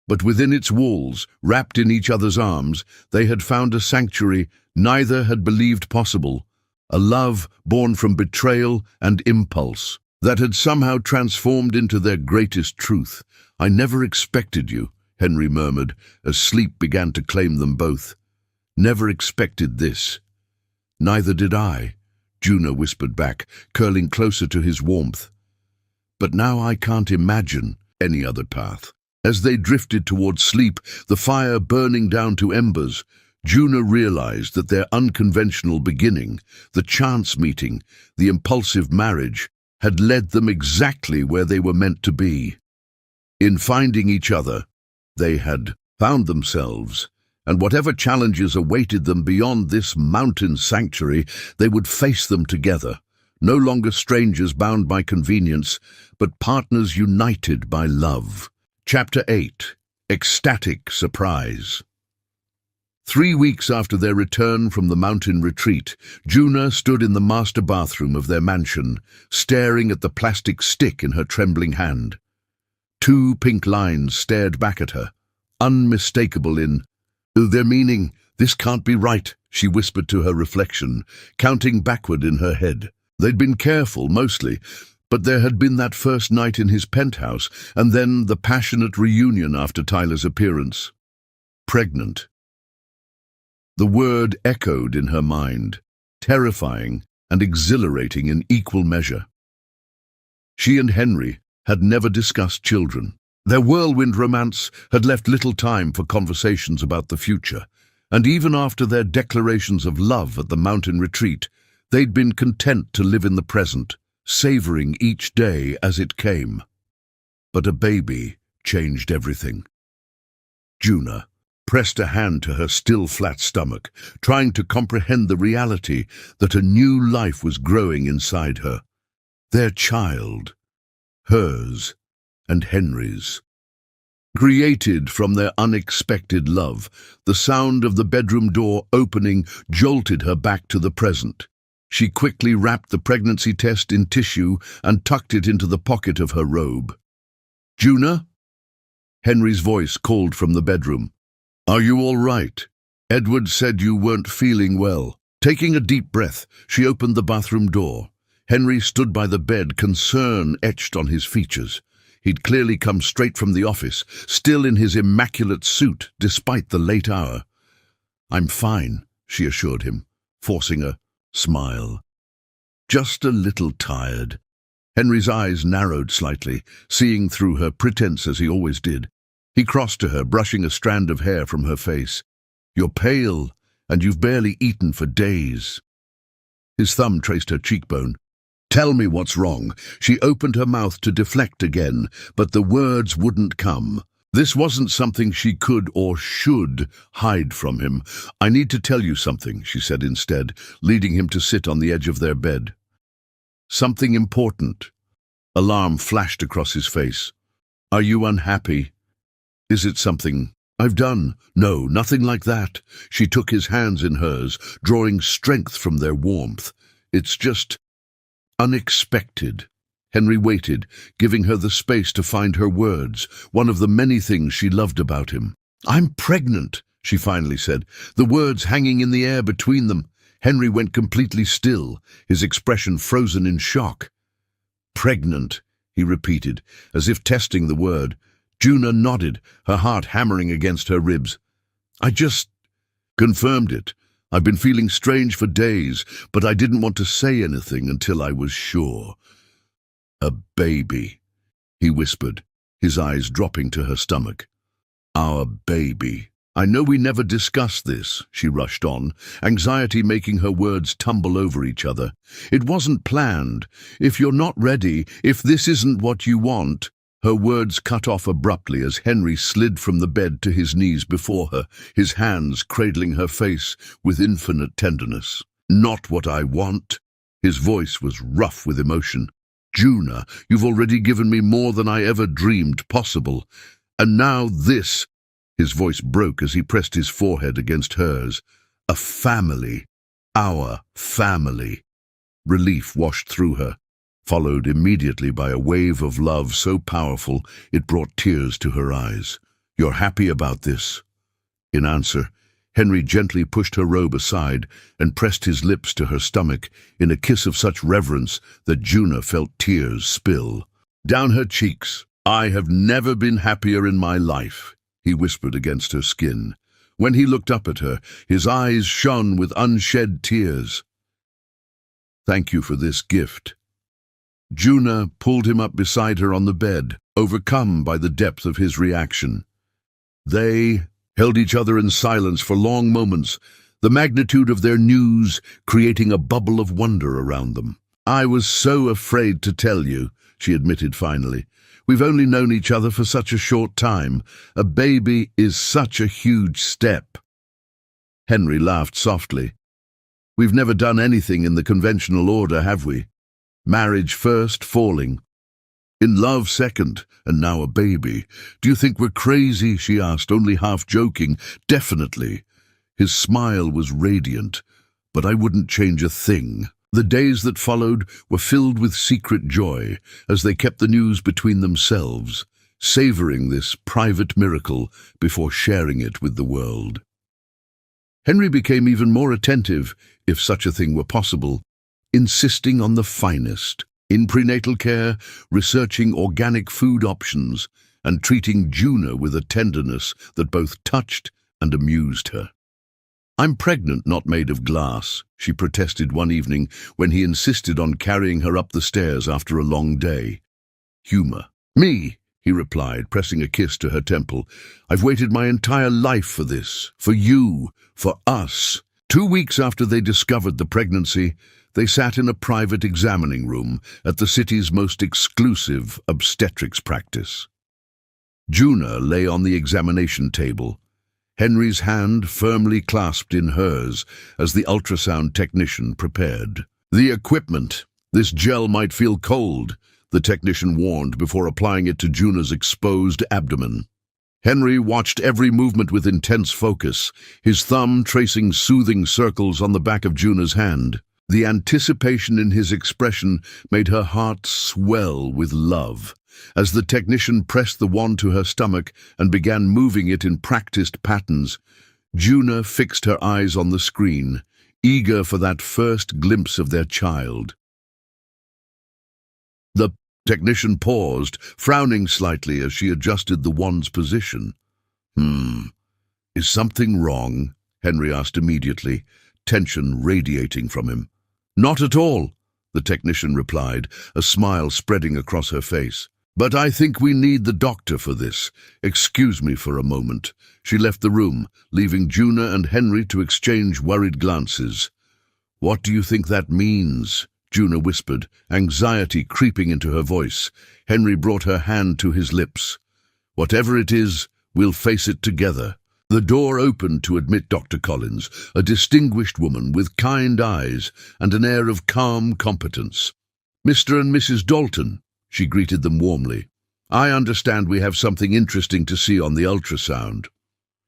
But within its walls, wrapped in each other's arms, they had found a sanctuary neither had believed possible, a love born from betrayal and impulse that had somehow transformed into their greatest truth. I never expected you, Henry murmured, as sleep began to claim them both. Never expected this. Neither did I, Juna whispered back, curling closer to his warmth. But now I can't imagine any other path. As they drifted towards sleep, the fire burning down to embers, Juna realized that their unconventional beginning, the chance meeting, the impulsive marriage, had led them exactly where they were meant to be. In finding each other, they had found themselves, and whatever challenges awaited them beyond this mountain sanctuary, they would face them together, no longer strangers bound by convenience, but partners united by love. Chapter 8. Ecstatic Surprise. 3 weeks after their return from the mountain retreat, Juna stood in the master bathroom of their mansion, staring at the plastic stick in her trembling hand. 2 pink lines stared back at her, unmistakable in their meaning. This can't be right, she whispered to her reflection, counting backward in her head. They'd been careful, mostly, but there had been that first night in his penthouse, and then the passionate reunion after Tyler's appearance. Pregnant. The word echoed in her mind, terrifying and exhilarating in equal measure. She and Henry had never discussed children. Their whirlwind romance had left little time for conversations about the future, and even after their declarations of love at the mountain retreat, they'd been content to live in the present, savoring each day as it came. But a baby changed everything. Juna pressed a hand to her still flat stomach, trying to comprehend the reality that a new life was growing inside her. Their child, hers and Henry's. created from their unexpected love. The sound of the bedroom door opening jolted her back to the present. She quickly wrapped the pregnancy test in tissue and tucked it into the pocket of her robe. "Juna?" Henry's voice called from the bedroom. "Are you all right? Edward said you weren't feeling well." Taking a deep breath, she opened the bathroom door. Henry stood by the bed, concern etched on his features. He'd clearly come straight from the office, still in his immaculate suit, despite the late hour. "I'm fine," she assured him, forcing a smile. "Just a little tired." Henry's eyes narrowed slightly, seeing through her pretense as he always did. He crossed to her, brushing a strand of hair from her face. "You're pale, and you've barely eaten for days." His thumb traced her cheekbone. "Tell me what's wrong." She opened her mouth to deflect again, but the words wouldn't come. This wasn't something she could or should hide from him. "I need to tell you something," she said instead, leading him to sit on the edge of their bed. "Something important." Alarm flashed across his face. "Are you unhappy? Is it something I've done?" "No, nothing like that." She took his hands in hers, drawing strength from their warmth. "It's just unexpected." Henry waited, giving her the space to find her words, one of the many things she loved about him. "I'm pregnant," she finally said, the words hanging in the air between them. Henry went completely still, his expression frozen in shock. "Pregnant," he repeated, as if testing the word. Juna nodded, her heart hammering against her ribs. "I just confirmed it. I've been feeling strange for days, but I didn't want to say anything until I was sure." "A baby," he whispered, his eyes dropping to her stomach. "Our baby. I know we never discussed this," she rushed on, anxiety making her words tumble over each other. "It wasn't planned. If you're not ready, if this isn't what you want—" Her words cut off abruptly as Henry slid from the bed to his knees before her, his hands cradling her face with infinite tenderness. "Not what I want." His voice was rough with emotion. "Juna, you've already given me more than I ever dreamed possible. And now this." His voice broke as he pressed his forehead against hers. "A family. Our family." Relief washed through her, followed immediately by a wave of love so powerful it brought tears to her eyes. "You're happy about this?" In answer, Henry gently pushed her robe aside and pressed his lips to her stomach in a kiss of such reverence that Juna felt tears spill down her cheeks. "I have never been happier in my life," he whispered against her skin. When he looked up at her, his eyes shone with unshed tears. "Thank you for this gift." Juna pulled him up beside her on the bed, overcome by the depth of his reaction. They held each other in silence for long moments, the magnitude of their news creating a bubble of wonder around them. "I was so afraid to tell you," she admitted finally. "We've only known each other for such a short time. A baby is such a huge step." Henry laughed softly. "We've never done anything in the conventional order, have we? Marriage first, falling. In love second, and now a baby. Do you think we're crazy?" she asked, only half joking. "Definitely." His smile was radiant, but I wouldn't change a thing. The days that followed were filled with secret joy as they kept the news between themselves, savoring this private miracle before sharing it with the world. Henry became even more attentive, if such a thing were possible, insisting on the finest. In prenatal care, researching organic food options, and treating Juna with a tenderness that both touched and amused her. "I'm pregnant, not made of glass," she protested one evening when he insisted on carrying her up the stairs after a long day. "Humor." "Me," he replied, pressing a kiss to her temple. "I've waited my entire life for this, for you, for us." 2 weeks after they discovered the pregnancy, they sat in a private examining room at the city's most exclusive obstetrics practice. Juna lay on the examination table, Henry's hand firmly clasped in hers as the ultrasound technician prepared. "The equipment. This gel might feel cold," the technician warned before applying it to Juna's exposed abdomen. Henry watched every movement with intense focus, his thumb tracing soothing circles on the back of Juna's hand. The anticipation in his expression made her heart swell with love. As the technician pressed the wand to her stomach and began moving it in practiced patterns, Juna fixed her eyes on the screen, eager for that first glimpse of their child. The technician paused, frowning slightly as she adjusted the wand's position. Is something wrong?" Henry asked immediately, tension radiating from him. "Not at all," the technician replied, a smile spreading across her face. "But I think we need the doctor for this. Excuse me for a moment." She left the room, leaving Juna and Henry to exchange worried glances. "What do you think that means?" Juna whispered, anxiety creeping into her voice. Henry brought her hand to his lips. "Whatever it is, we'll face it together." The door opened to admit Dr. Collins, a distinguished woman with kind eyes and an air of calm competence. "Mr. and Mrs. Dalton," she greeted them warmly. "I understand we have something interesting to see on the ultrasound."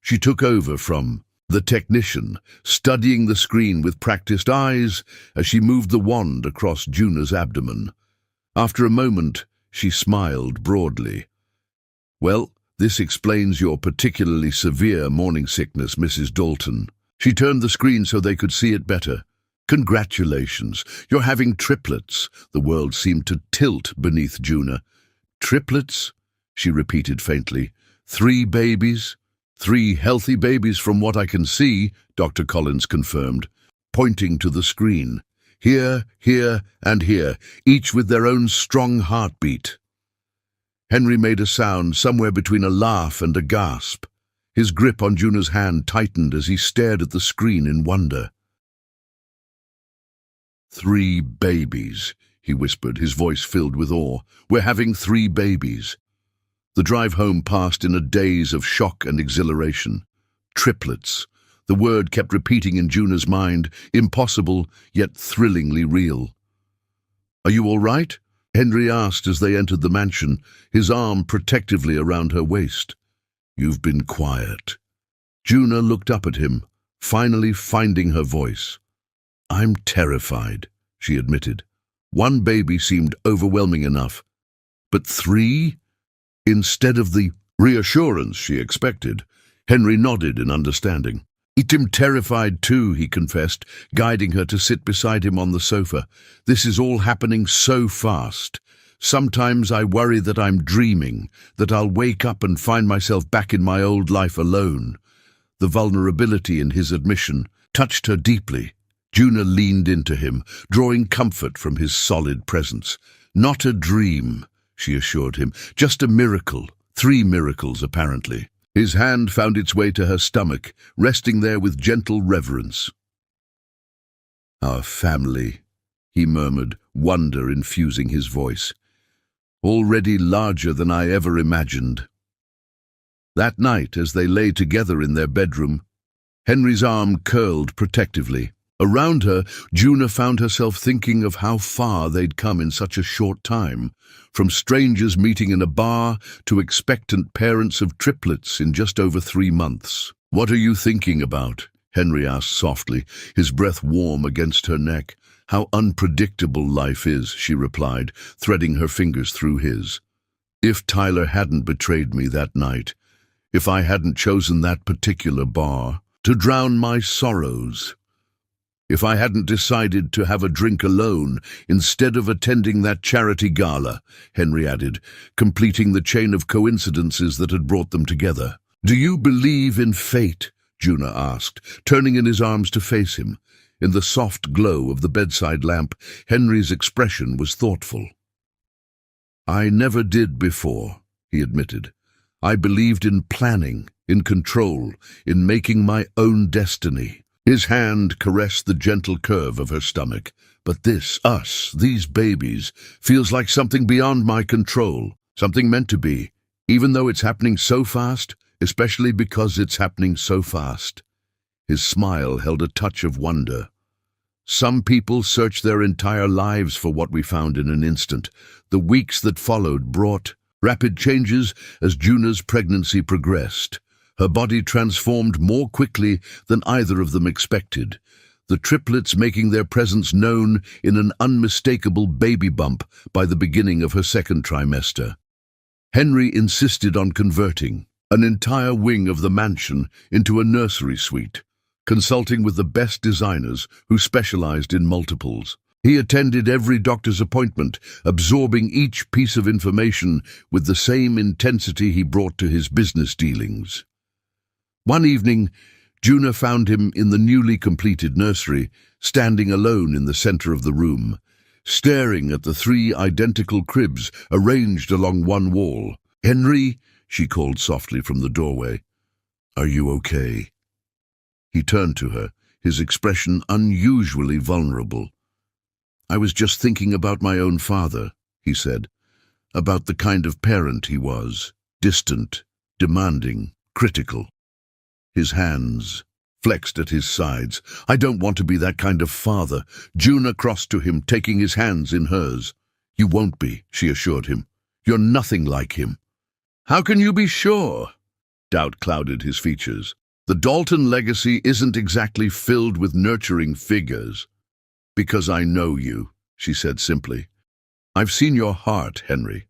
She took over from the technician, studying the screen with practiced eyes as she moved the wand across Juna's abdomen. After a moment, she smiled broadly. "Well, this explains your particularly severe morning sickness, Mrs. Dalton." She turned the screen so they could see it better. "Congratulations, you're having triplets." The world seemed to tilt beneath Juna. "Triplets?" she repeated faintly. "3 babies? 3 healthy babies from what I can see," Dr. Collins confirmed, pointing to the screen. "Here, here, and here, each with their own strong heartbeat." Henry made a sound somewhere between a laugh and a gasp. His grip on Juna's hand tightened as he stared at the screen in wonder. "3 babies," he whispered, his voice filled with awe. "We're having 3 babies." The drive home passed in a daze of shock and exhilaration. Triplets. The word kept repeating in Juna's mind, impossible, yet thrillingly real. "Are you all right?" Henry asked as they entered the mansion, his arm protectively around her waist. "You've been quiet." Juna looked up at him, finally finding her voice. "I'm terrified," she admitted. 1 baby seemed overwhelming enough, but 3? Instead of the reassurance she expected, Henry nodded in understanding. "I'm terrified too," he confessed, guiding her to sit beside him on the sofa. "This is all happening so fast. Sometimes I worry that I'm dreaming, that I'll wake up and find myself back in my old life alone." The vulnerability in his admission touched her deeply. Juna leaned into him, drawing comfort from his solid presence. "Not a dream," she assured him, "just a miracle. 3 miracles, apparently." His hand found its way to her stomach, resting there with gentle reverence. "Our family," he murmured, wonder infusing his voice. "Already larger than I ever imagined." That night, as they lay together in their bedroom, Henry's arm curled protectively. Around her, Juna found herself thinking of how far they'd come in such a short time, from strangers meeting in a bar to expectant parents of triplets in just over 3 months. "What are you thinking about?" Henry asked softly, his breath warm against her neck. "How unpredictable life is," she replied, threading her fingers through his. "If Tyler hadn't betrayed me that night, if I hadn't chosen that particular bar to drown my sorrows, if I hadn't decided to have a drink alone instead of attending that charity gala," Henry added, completing the chain of coincidences that had brought them together. "Do you believe in fate?" Juna asked, turning in his arms to face him. In the soft glow of the bedside lamp, Henry's expression was thoughtful. "I never did before," he admitted. "I believed in planning, in control, in making my own destiny." His hand caressed the gentle curve of her stomach. "But this, us, these babies, feels like something beyond my control, something meant to be, even though it's happening so fast, especially because it's happening so fast." His smile held a touch of wonder. "Some people search their entire lives for what we found in an instant. The weeks that followed brought Rapid changes as Juna's pregnancy progressed. Her body transformed more quickly than either of them expected, the triplets making their presence known in an unmistakable baby bump by the beginning of her second trimester. Henry insisted on converting an entire wing of the mansion into a nursery suite, consulting with the best designers who specialized in multiples. He attended every doctor's appointment, absorbing each piece of information with the same intensity he brought to his business dealings. One evening, Juna found him in the newly completed nursery, standing alone in the center of the room, staring at the 3 identical cribs arranged along one wall. "Henry," she called softly from the doorway, "are you okay?" He turned to her, his expression unusually vulnerable. "I was just thinking about my own father," he said, "about the kind of parent he was, distant, demanding, critical." His hands flexed at his sides. "I don't want to be that kind of father." Juna crossed to him, taking his hands in hers. "You won't be," she assured him. "You're nothing like him." "How can you be sure?" Doubt clouded his features. "The Dalton legacy isn't exactly filled with nurturing figures." "Because I know you," she said simply. "I've seen your heart, Henry.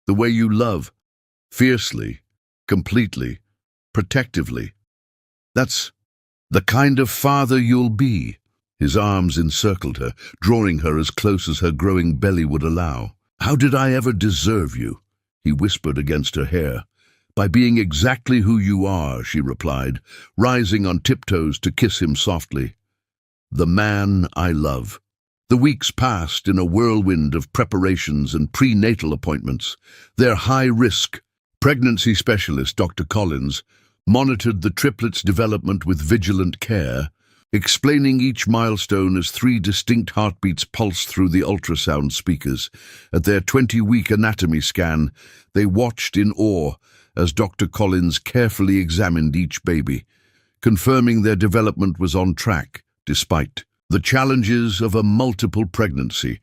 The way you love, fiercely, completely, protectively. That's the kind of father you'll be." His arms encircled her, drawing her as close as her growing belly would allow. "How did I ever deserve you?" he whispered against her hair. "By being exactly who you are," she replied, rising on tiptoes to kiss him softly. "The man I love." The weeks passed in a whirlwind of preparations and prenatal appointments. Their high-risk pregnancy specialist, Dr. Collins, monitored the triplets' development with vigilant care, explaining each milestone as 3 distinct heartbeats pulsed through the ultrasound speakers. At their 20-week anatomy scan, they watched in awe as Dr. Collins carefully examined each baby, confirming their development was on track, despite the challenges of a multiple pregnancy.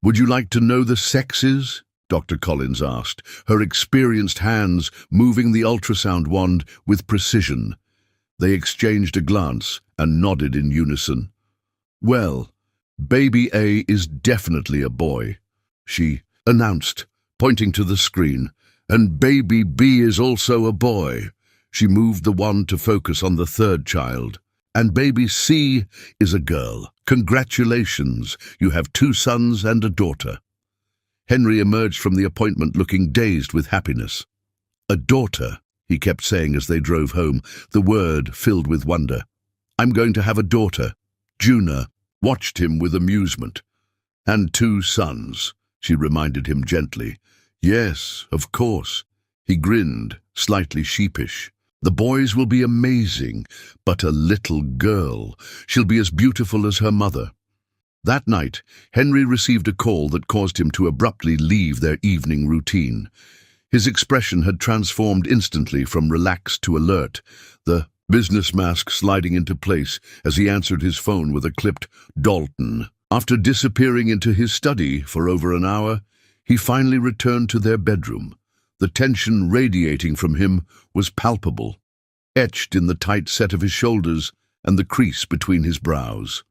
"Would you like to know the sexes?" Dr. Collins asked, her experienced hands moving the ultrasound wand with precision. They exchanged a glance and nodded in unison. "Well, baby A is definitely a boy," she announced, pointing to the screen. "And baby B is also a boy." She moved the wand to focus on the 3rd child. "And baby C is a girl. Congratulations, you have 2 sons and a daughter." Henry emerged from the appointment looking dazed with happiness. "A daughter," he kept saying as they drove home, the word filled with wonder. "I'm going to have a daughter." Juna watched him with amusement. "And 2 sons," she reminded him gently. "Yes, of course." He grinned, slightly sheepish. "The boys will be amazing, but a little girl. She'll be as beautiful as her mother." That night, Henry received a call that caused him to abruptly leave their evening routine. His expression had transformed instantly from relaxed to alert, the business mask sliding into place as he answered his phone with a clipped "Dalton." After disappearing into his study for over an hour, he finally returned to their bedroom. The tension radiating from him was palpable, etched in the tight set of his shoulders and the crease between his brows.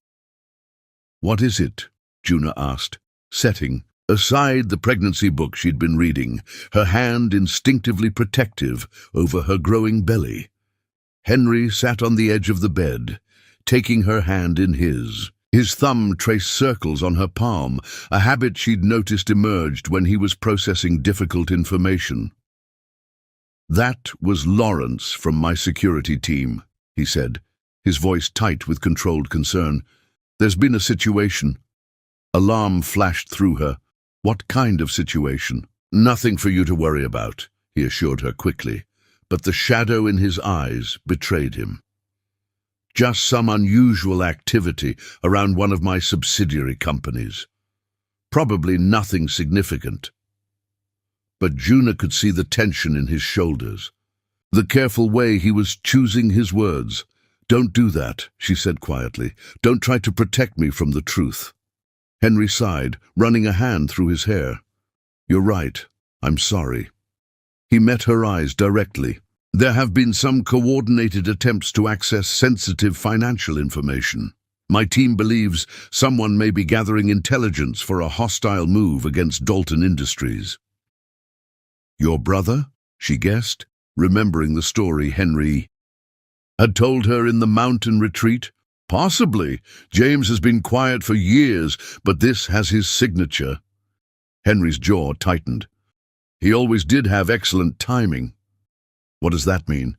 "What is it?" Juna asked, setting aside the pregnancy book she'd been reading, her hand instinctively protective over her growing belly. Henry sat on the edge of the bed, taking her hand in his. His thumb traced circles on her palm, a habit she'd noticed emerged when he was processing difficult information. "That was Lawrence from my security team," he said, his voice tight with controlled concern. "There's been a situation." Alarm flashed through her. "What kind of situation?" "Nothing for you to worry about," he assured her quickly, but the shadow in his eyes betrayed him. "Just some unusual activity around one of my subsidiary companies. Probably nothing significant." But Juna could see the tension in his shoulders, the careful way he was choosing his words. "Don't do that," she said quietly. "Don't try to protect me from the truth." Henry sighed, running a hand through his hair. "You're right. I'm sorry." He met her eyes directly. There have been some coordinated attempts to access sensitive financial information. My team believes someone may be gathering intelligence for a hostile move against Dalton Industries. Your brother? She guessed, remembering the story Henry had told her in the mountain retreat. Possibly. James has been quiet for years, but this has his signature. Henry's jaw tightened. He always did have excellent timing. What does that mean?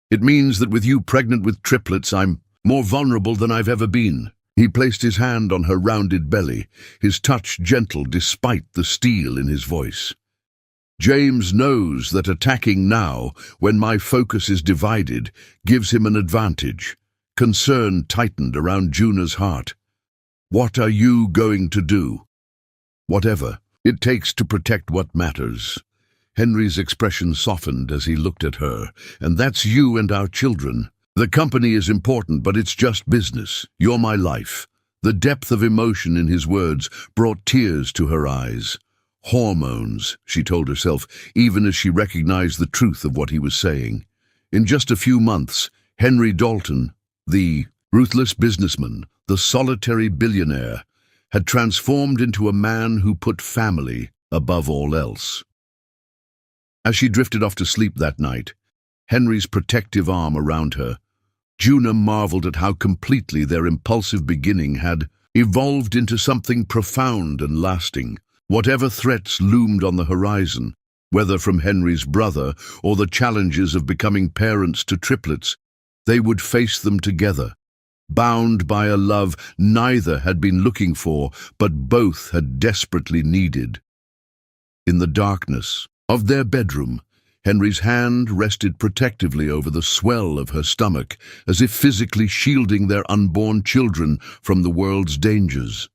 It means that with you pregnant with triplets, I'm more vulnerable than I've ever been. He placed his hand on her rounded belly, his touch gentle despite the steel in his voice. James knows that attacking now, when my focus is divided, gives him an advantage. Concern tightened around Juna's heart. What are you going to do? Whatever it takes to protect what matters. Henry's expression softened as he looked at her. And that's you and our children. The company is important, but it's just business. You're my life. The depth of emotion in his words brought tears to her eyes. Hormones, she told herself, even as she recognized the truth of what he was saying. In just a few months, Henry Dalton, the ruthless businessman, the solitary billionaire, had transformed into a man who put family above all else. As she drifted off to sleep that night, Henry's protective arm around her, Juna marveled at how completely their impulsive beginning had evolved into something profound and lasting. Whatever threats loomed on the horizon, whether from Henry's brother or the challenges of becoming parents to triplets, they would face them together, bound by a love neither had been looking for, but both had desperately needed. In the darkness of their bedroom, Henry's hand rested protectively over the swell of her stomach, as if physically shielding their unborn children from the world's dangers.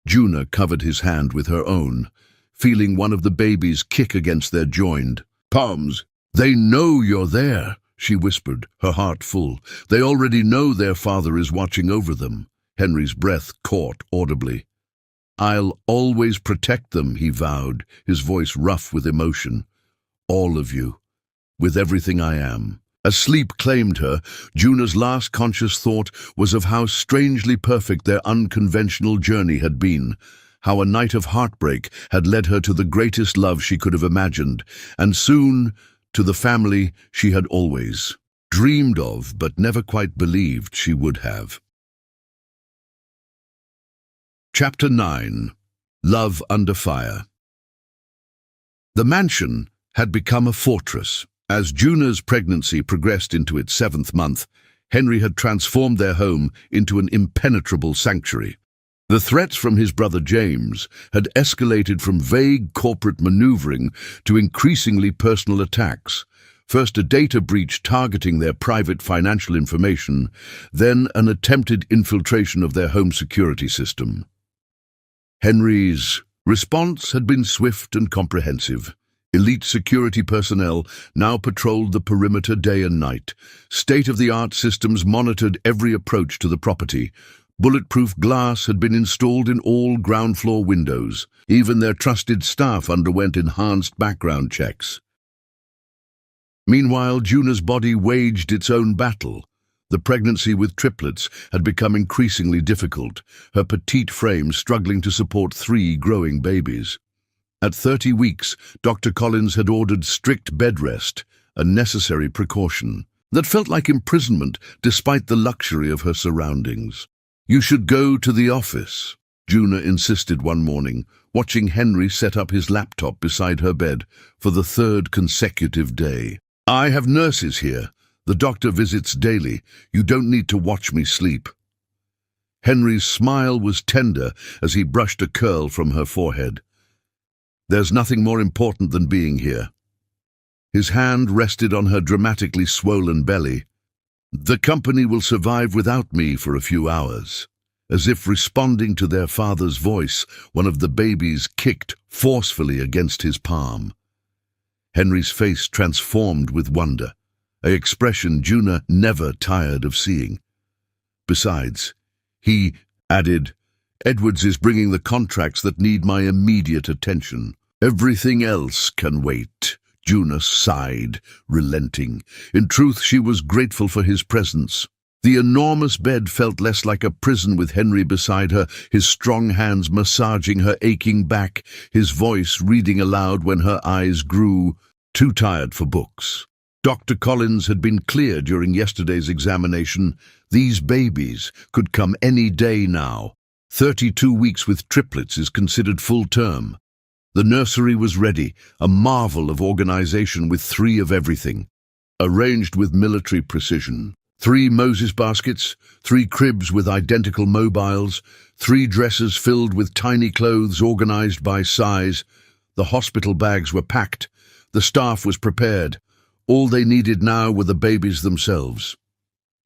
Juna covered his hand with her own, feeling one of the babies kick against their joined palms. They know you're there, she whispered, her heart full. They already know their father is watching over them. Henry's breath caught audibly. I'll always protect them, he vowed, his voice rough with emotion. All of you, with everything I am. As sleep claimed her, Juna's last conscious thought was of how strangely perfect their unconventional journey had been, how a night of heartbreak had led her to the greatest love she could have imagined, and soon to the family she had always dreamed of but never quite believed she would have. Chapter 9. Love Under Fire. The mansion had become a fortress. As Juna's pregnancy progressed into its 7th month, Henry had transformed their home into an impenetrable sanctuary. The threats from his brother James had escalated from vague corporate maneuvering to increasingly personal attacks. First a data breach targeting their private financial information, then an attempted infiltration of their home security system. Henry's response had been swift and comprehensive. Elite security personnel now patrolled the perimeter day and night. State-of-the-art systems monitored every approach to the property. Bulletproof glass had been installed in all ground-floor windows. Even their trusted staff underwent enhanced background checks. Meanwhile, Juna's body waged its own battle. The pregnancy with triplets had become increasingly difficult, her petite frame struggling to support 3 growing babies. At 30 weeks, Dr. Collins had ordered strict bed rest, a necessary precaution that felt like imprisonment despite the luxury of her surroundings. You should go to the office, Juna insisted one morning, watching Henry set up his laptop beside her bed for the 3rd consecutive day. I have nurses here. The doctor visits daily. You don't need to watch me sleep. Henry's smile was tender as he brushed a curl from her forehead. There's nothing more important than being here. His hand rested on her dramatically swollen belly. The company will survive without me for a few hours. As if responding to their father's voice, one of the babies kicked forcefully against his palm. Henry's face transformed with wonder, an expression Juna never tired of seeing. Besides, he added, Edwards is bringing the contracts that need my immediate attention. Everything else can wait. Juna sighed, relenting. In truth, she was grateful for his presence. The enormous bed felt less like a prison with Henry beside her, his strong hands massaging her aching back, his voice reading aloud when her eyes grew too tired for books. Dr. Collins had been clear during yesterday's examination. These babies could come any day now. 32 weeks with triplets is considered full term. The nursery was ready, a marvel of organization with 3 of everything, arranged with military precision. 3 Moses baskets, 3 cribs with identical mobiles, 3 dressers filled with tiny clothes organized by size. The hospital bags were packed. The staff was prepared. All they needed now were the babies themselves.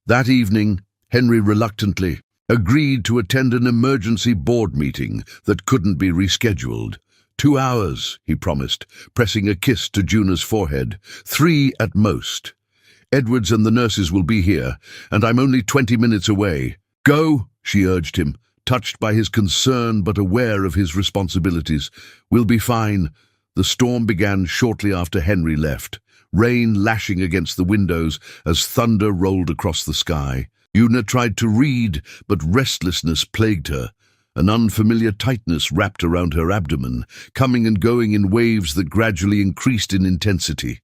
That evening, Henry reluctantly agreed to attend an emergency board meeting that couldn't be rescheduled. 2 hours, he promised, pressing a kiss to Juna's forehead. 3 at most. Edwards and the nurses will be here, and I'm only 20 minutes away. Go, she urged him, touched by his concern but aware of his responsibilities. We'll be fine. The storm began shortly after Henry left, rain lashing against the windows as thunder rolled across the sky. Juna tried to read, but restlessness plagued her. An unfamiliar tightness wrapped around her abdomen, coming and going in waves that gradually increased in intensity.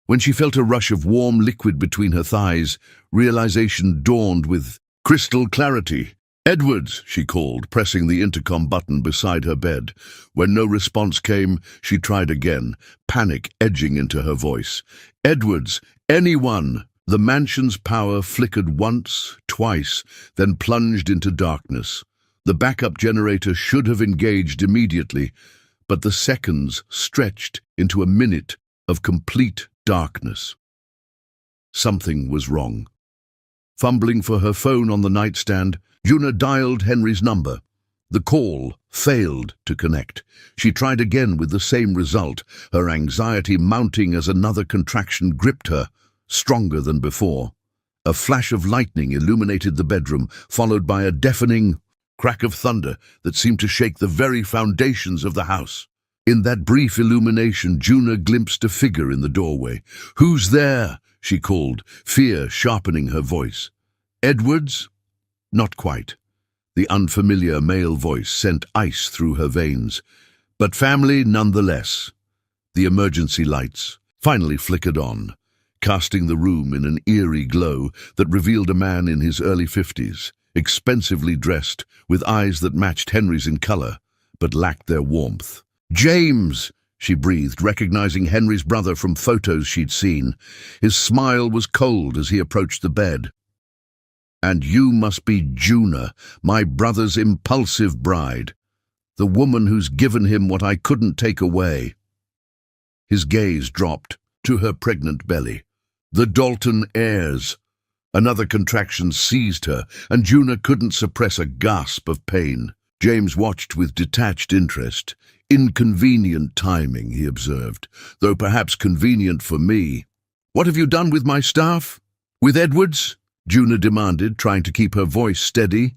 When she felt a rush of warm liquid between her thighs, realization dawned with crystal clarity. "Edwards," she called, pressing the intercom button beside her bed. When no response came, she tried again, panic edging into her voice. "Edwards, anyone!" The mansion's power flickered once, twice, then plunged into darkness. The backup generator should have engaged immediately, but the seconds stretched into a minute of complete darkness. Something was wrong. Fumbling for her phone on the nightstand, Juna dialed Henry's number. The call failed to connect. She tried again with the same result, her anxiety mounting as another contraction gripped her, stronger than before. A flash of lightning illuminated the bedroom, followed by a deafening crack of thunder that seemed to shake the very foundations of the house. In that brief illumination, Juna glimpsed a figure in the doorway. "Who's there?" she called, fear sharpening her voice. "Edwards?" Not quite. The unfamiliar male voice sent ice through her veins. But family nonetheless. The emergency lights finally flickered on, casting the room in an eerie glow that revealed a man in his early 50s, expensively dressed, with eyes that matched Henry's in color, but lacked their warmth. "James!" she breathed, recognizing Henry's brother from photos she'd seen. His smile was cold as he approached the bed. "And you must be Juna, my brother's impulsive bride, the woman who's given him what I couldn't take away." His gaze dropped to her pregnant belly. The Dalton heirs. Another contraction seized her, and Juna couldn't suppress a gasp of pain. James watched with detached interest. "Inconvenient timing," he observed, "though perhaps convenient for me." "What have you done with my staff? With Edwards?" Juna demanded, trying to keep her voice steady.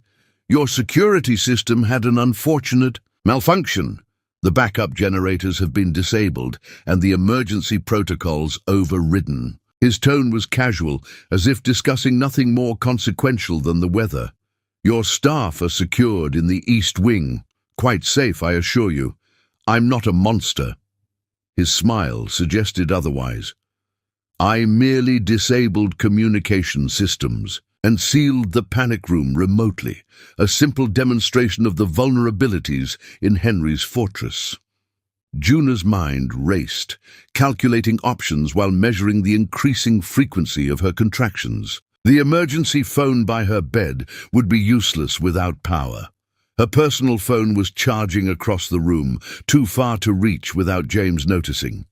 "Your security system had an unfortunate malfunction. The backup generators have been disabled, and the emergency protocols overridden." His tone was casual, as if discussing nothing more consequential than the weather. "Your staff are secured in the East Wing. Quite safe, I assure you. I'm not a monster." His smile suggested otherwise. "I merely disabled communication systems and sealed the panic room remotely, a simple demonstration of the vulnerabilities in Henry's fortress." Juna's mind raced, calculating options while measuring the increasing frequency of her contractions. The emergency phone by her bed would be useless without power. Her personal phone was charging across the room, too far to reach without James noticing.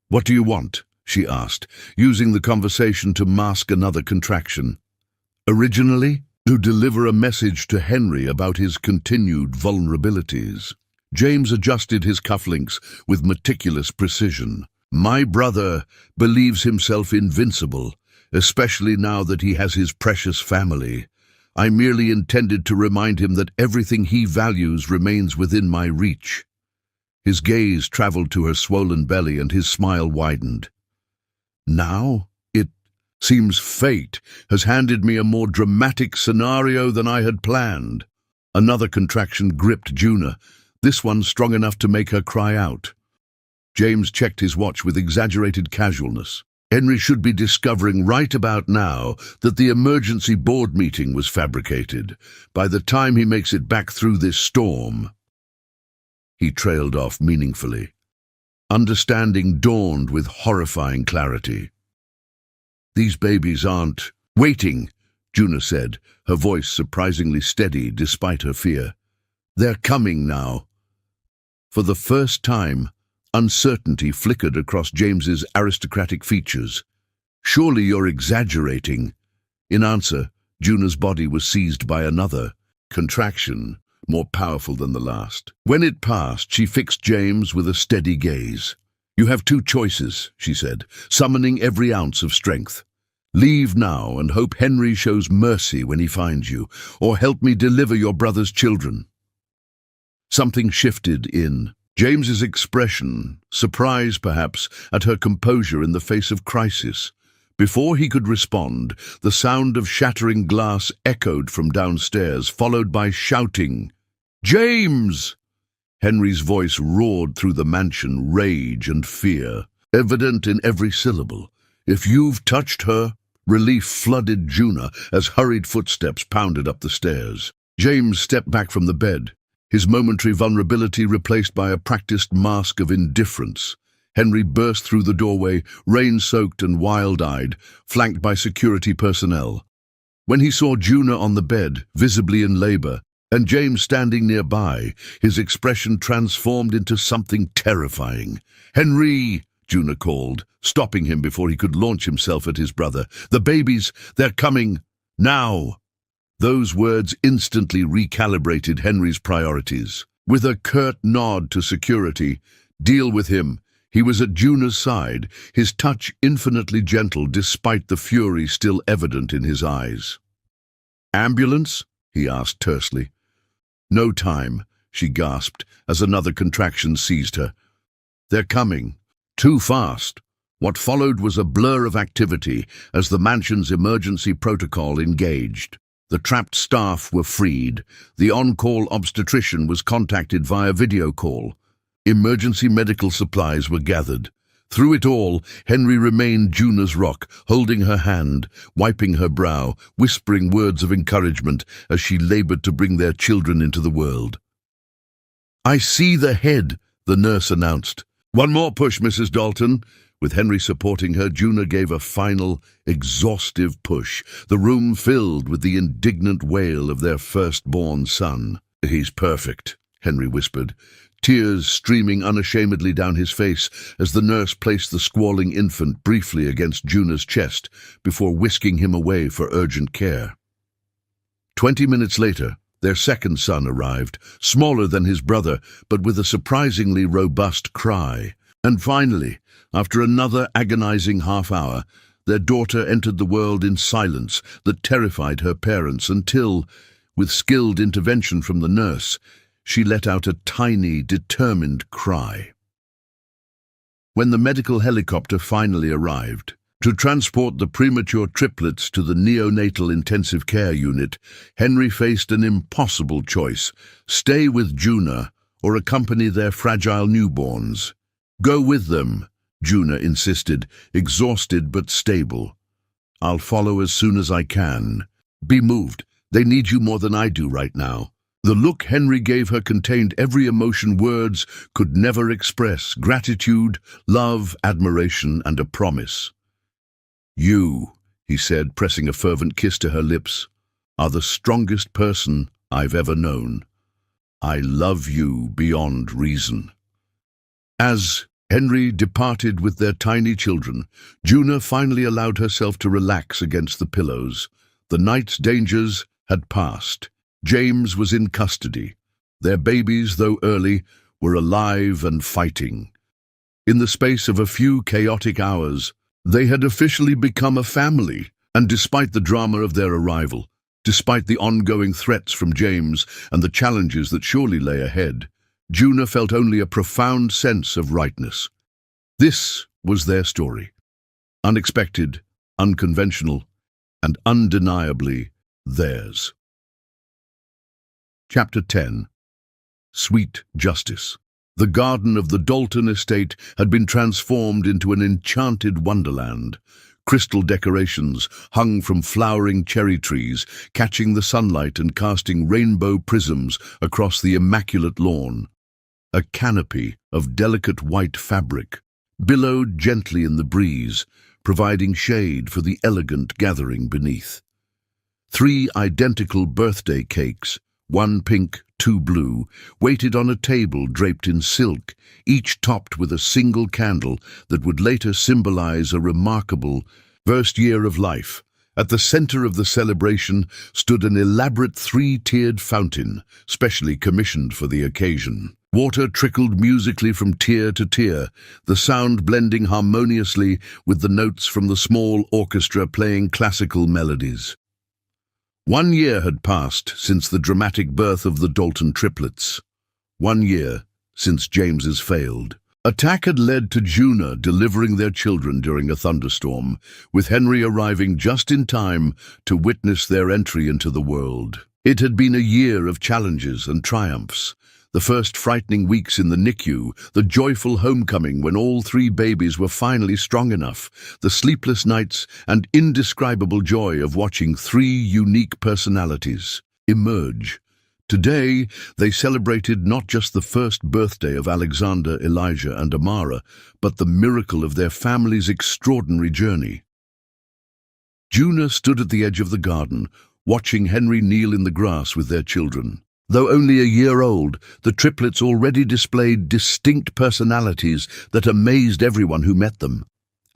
"What do you want?" she asked, using the conversation to mask another contraction. Originally, to deliver a message to Henry about his continued vulnerabilities. James adjusted his cufflinks with meticulous precision. "My brother believes himself invincible, especially now that he has his precious family. I merely intended to remind him that everything he values remains within my reach." His gaze traveled to her swollen belly and his smile widened. Now, it seems fate has handed me a more dramatic scenario than I had planned. Another contraction gripped Juna, this one strong enough to make her cry out. James checked his watch with exaggerated casualness. Henry should be discovering right about now that the emergency board meeting was fabricated. By the time he makes it back through this storm. He trailed off meaningfully. Understanding dawned with horrifying clarity. These babies aren't waiting, Juna said, her voice surprisingly steady despite her fear. They're coming now. For the first time, uncertainty flickered across James's aristocratic features. Surely you're exaggerating. In answer, Juna's body was seized by another contraction, more powerful than the last. When it passed, she fixed James with a steady gaze. You have two choices, she said, summoning every ounce of strength. Leave now and hope Henry shows mercy when he finds you, or help me deliver your brother's children. Something shifted in James's expression, surprise perhaps at her composure in the face of crisis. Before he could respond, the sound of shattering glass echoed from downstairs, followed by shouting. James! Henry's voice roared through the mansion, rage and fear, evident in every syllable. If you've touched her, relief flooded Juna as hurried footsteps pounded up the stairs. James stepped back from the bed, his momentary vulnerability replaced by a practiced mask of indifference. Henry burst through the doorway, rain-soaked and wild-eyed, flanked by security personnel. When he saw Juna on the bed, visibly in labor, and James standing nearby, his expression transformed into something terrifying. Henry! Juna called, stopping him before he could launch himself at his brother. The babies, they're coming, now! Those words instantly recalibrated Henry's priorities. With a curt nod to security, deal with him, he was at Juna's side, his touch infinitely gentle despite the fury still evident in his eyes. Ambulance? He asked tersely. No time, she gasped as another contraction seized her. They're coming. Too fast. What followed was a blur of activity as the mansion's emergency protocol engaged. The trapped staff were freed. The on-call obstetrician was contacted via video call. Emergency medical supplies were gathered. Through it all, Henry remained Juna's rock, holding her hand, wiping her brow, whispering words of encouragement as she labored to bring their children into the world. I see the head, the nurse announced. One more push, Mrs. Dalton. With Henry supporting her, Juna gave a final, exhaustive push, the room filled with the indignant wail of their firstborn son. He's perfect, Henry whispered, tears streaming unashamedly down his face as the nurse placed the squalling infant briefly against Juna's chest before whisking him away for urgent care. 20 minutes later, their second son arrived, smaller than his brother, but with a surprisingly robust cry. And finally, after another agonizing half-hour, their daughter entered the world in silence that terrified her parents until, with skilled intervention from the nurse, she let out a tiny, determined cry. When the medical helicopter finally arrived, to transport the premature triplets to the neonatal intensive care unit, Henry faced an impossible choice: stay with Juna or accompany their fragile newborns. Go with them, Juna insisted, exhausted but stable. I'll follow as soon as I can. Be moved. They need you more than I do right now. The look Henry gave her contained every emotion words could never express: gratitude, love, admiration, and a promise. You, he said, pressing a fervent kiss to her lips, are the strongest person I've ever known. I love you beyond reason. As Henry departed with their tiny children, Juna finally allowed herself to relax against the pillows. The night's dangers had passed. James was in custody. Their babies, though early, were alive and fighting. In the space of a few chaotic hours, they had officially become a family, and despite the drama of their arrival, despite the ongoing threats from James and the challenges that surely lay ahead, Juna felt only a profound sense of rightness. This was their story. Unexpected, unconventional, and undeniably theirs. Chapter 10. Sweet Justice. The garden of the Dalton estate had been transformed into an enchanted wonderland. Crystal decorations hung from flowering cherry trees, catching the sunlight and casting rainbow prisms across the immaculate lawn. A canopy of delicate white fabric billowed gently in the breeze, providing shade for the elegant gathering beneath. 3 identical birthday cakes, 1 pink, 2 blue, waited on a table draped in silk, each topped with a single candle that would later symbolize a remarkable first year of life. At the center of the celebration stood an elaborate 3-tiered fountain, specially commissioned for the occasion. Water trickled musically from tier to tier, the sound blending harmoniously with the notes from the small orchestra playing classical melodies. 1 year had passed since the dramatic birth of the Dalton triplets. 1 year since James's failed attack had led to Juna delivering their children during a thunderstorm, with Henry arriving just in time to witness their entry into the world. It had been a year of challenges and triumphs. The first frightening weeks in the NICU, the joyful homecoming when all 3 babies were finally strong enough, the sleepless nights and indescribable joy of watching 3 unique personalities emerge. Today, they celebrated not just the first birthday of Alexander, Elijah, and Amara, but the miracle of their family's extraordinary journey. Juna stood at the edge of the garden, watching Henry kneel in the grass with their children. Though only a year old, the triplets already displayed distinct personalities that amazed everyone who met them.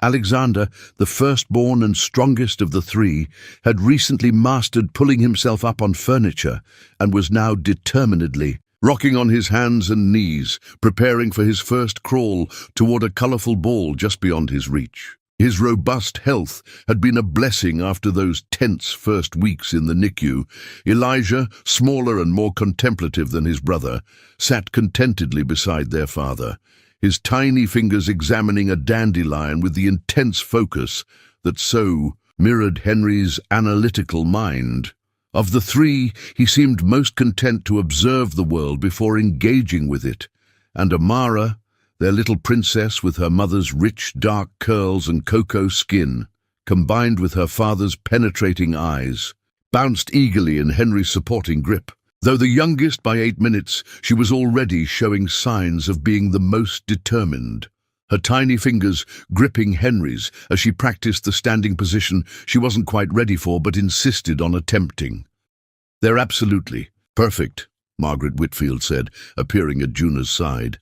Alexander, the firstborn and strongest of the 3, had recently mastered pulling himself up on furniture and was now determinedly rocking on his hands and knees, preparing for his first crawl toward a colorful ball just beyond his reach. His robust health had been a blessing after those tense first weeks in the NICU. Elijah, smaller and more contemplative than his brother, sat contentedly beside their father, his tiny fingers examining a dandelion with the intense focus that so mirrored Henry's analytical mind. Of the 3, he seemed most content to observe the world before engaging with it, and Amara, their little princess with her mother's rich dark curls and cocoa skin, combined with her father's penetrating eyes, bounced eagerly in Henry's supporting grip. Though the youngest by 8 minutes, she was already showing signs of being the most determined. Her tiny fingers gripping Henry's as she practiced the standing position she wasn't quite ready for but insisted on attempting. "They're absolutely perfect," Margaret Whitfield said, appearing at Juna's side.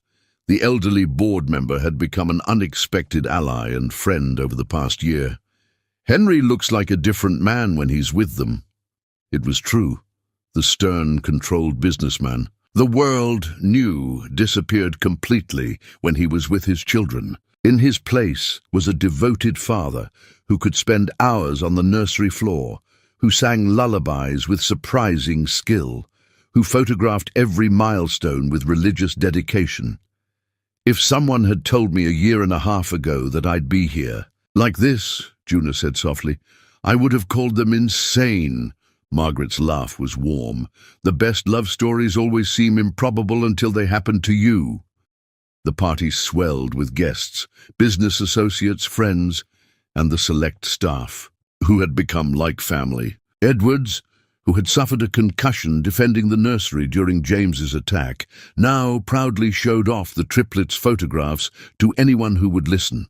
The elderly board member had become an unexpected ally and friend over the past year. "Henry looks like a different man when he's with them." It was true. The stern, controlled businessman the world knew disappeared completely when he was with his children. In his place was a devoted father who could spend hours on the nursery floor, who sang lullabies with surprising skill, who photographed every milestone with religious dedication. "If someone had told me a year and a half ago that I'd be here like this," Juna said softly, "I would have called them insane." Margaret's laugh was warm. "The best love stories always seem improbable until they happen to you." The party swelled with guests, business associates, friends, and the select staff, who had become like family. Edwards, who had suffered a concussion defending the nursery during James's attack, now proudly showed off the triplets' photographs to anyone who would listen.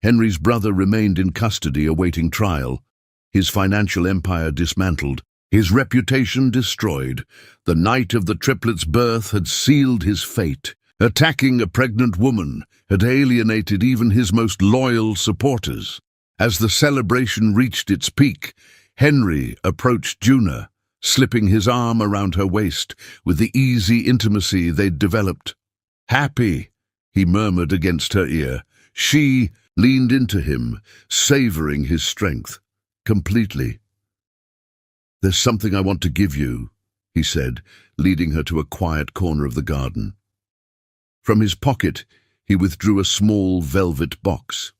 Henry's brother remained in custody awaiting trial, his financial empire dismantled, his reputation destroyed. The night of the triplets' birth had sealed his fate. Attacking a pregnant woman had alienated even his most loyal supporters. As the celebration reached its peak, Henry approached Juna, slipping his arm around her waist with the easy intimacy they'd developed. "Happy," he murmured against her ear. She leaned into him, savoring his strength completely. "There's something I want to give you," he said, leading her to a quiet corner of the garden. From his pocket, he withdrew a small velvet box.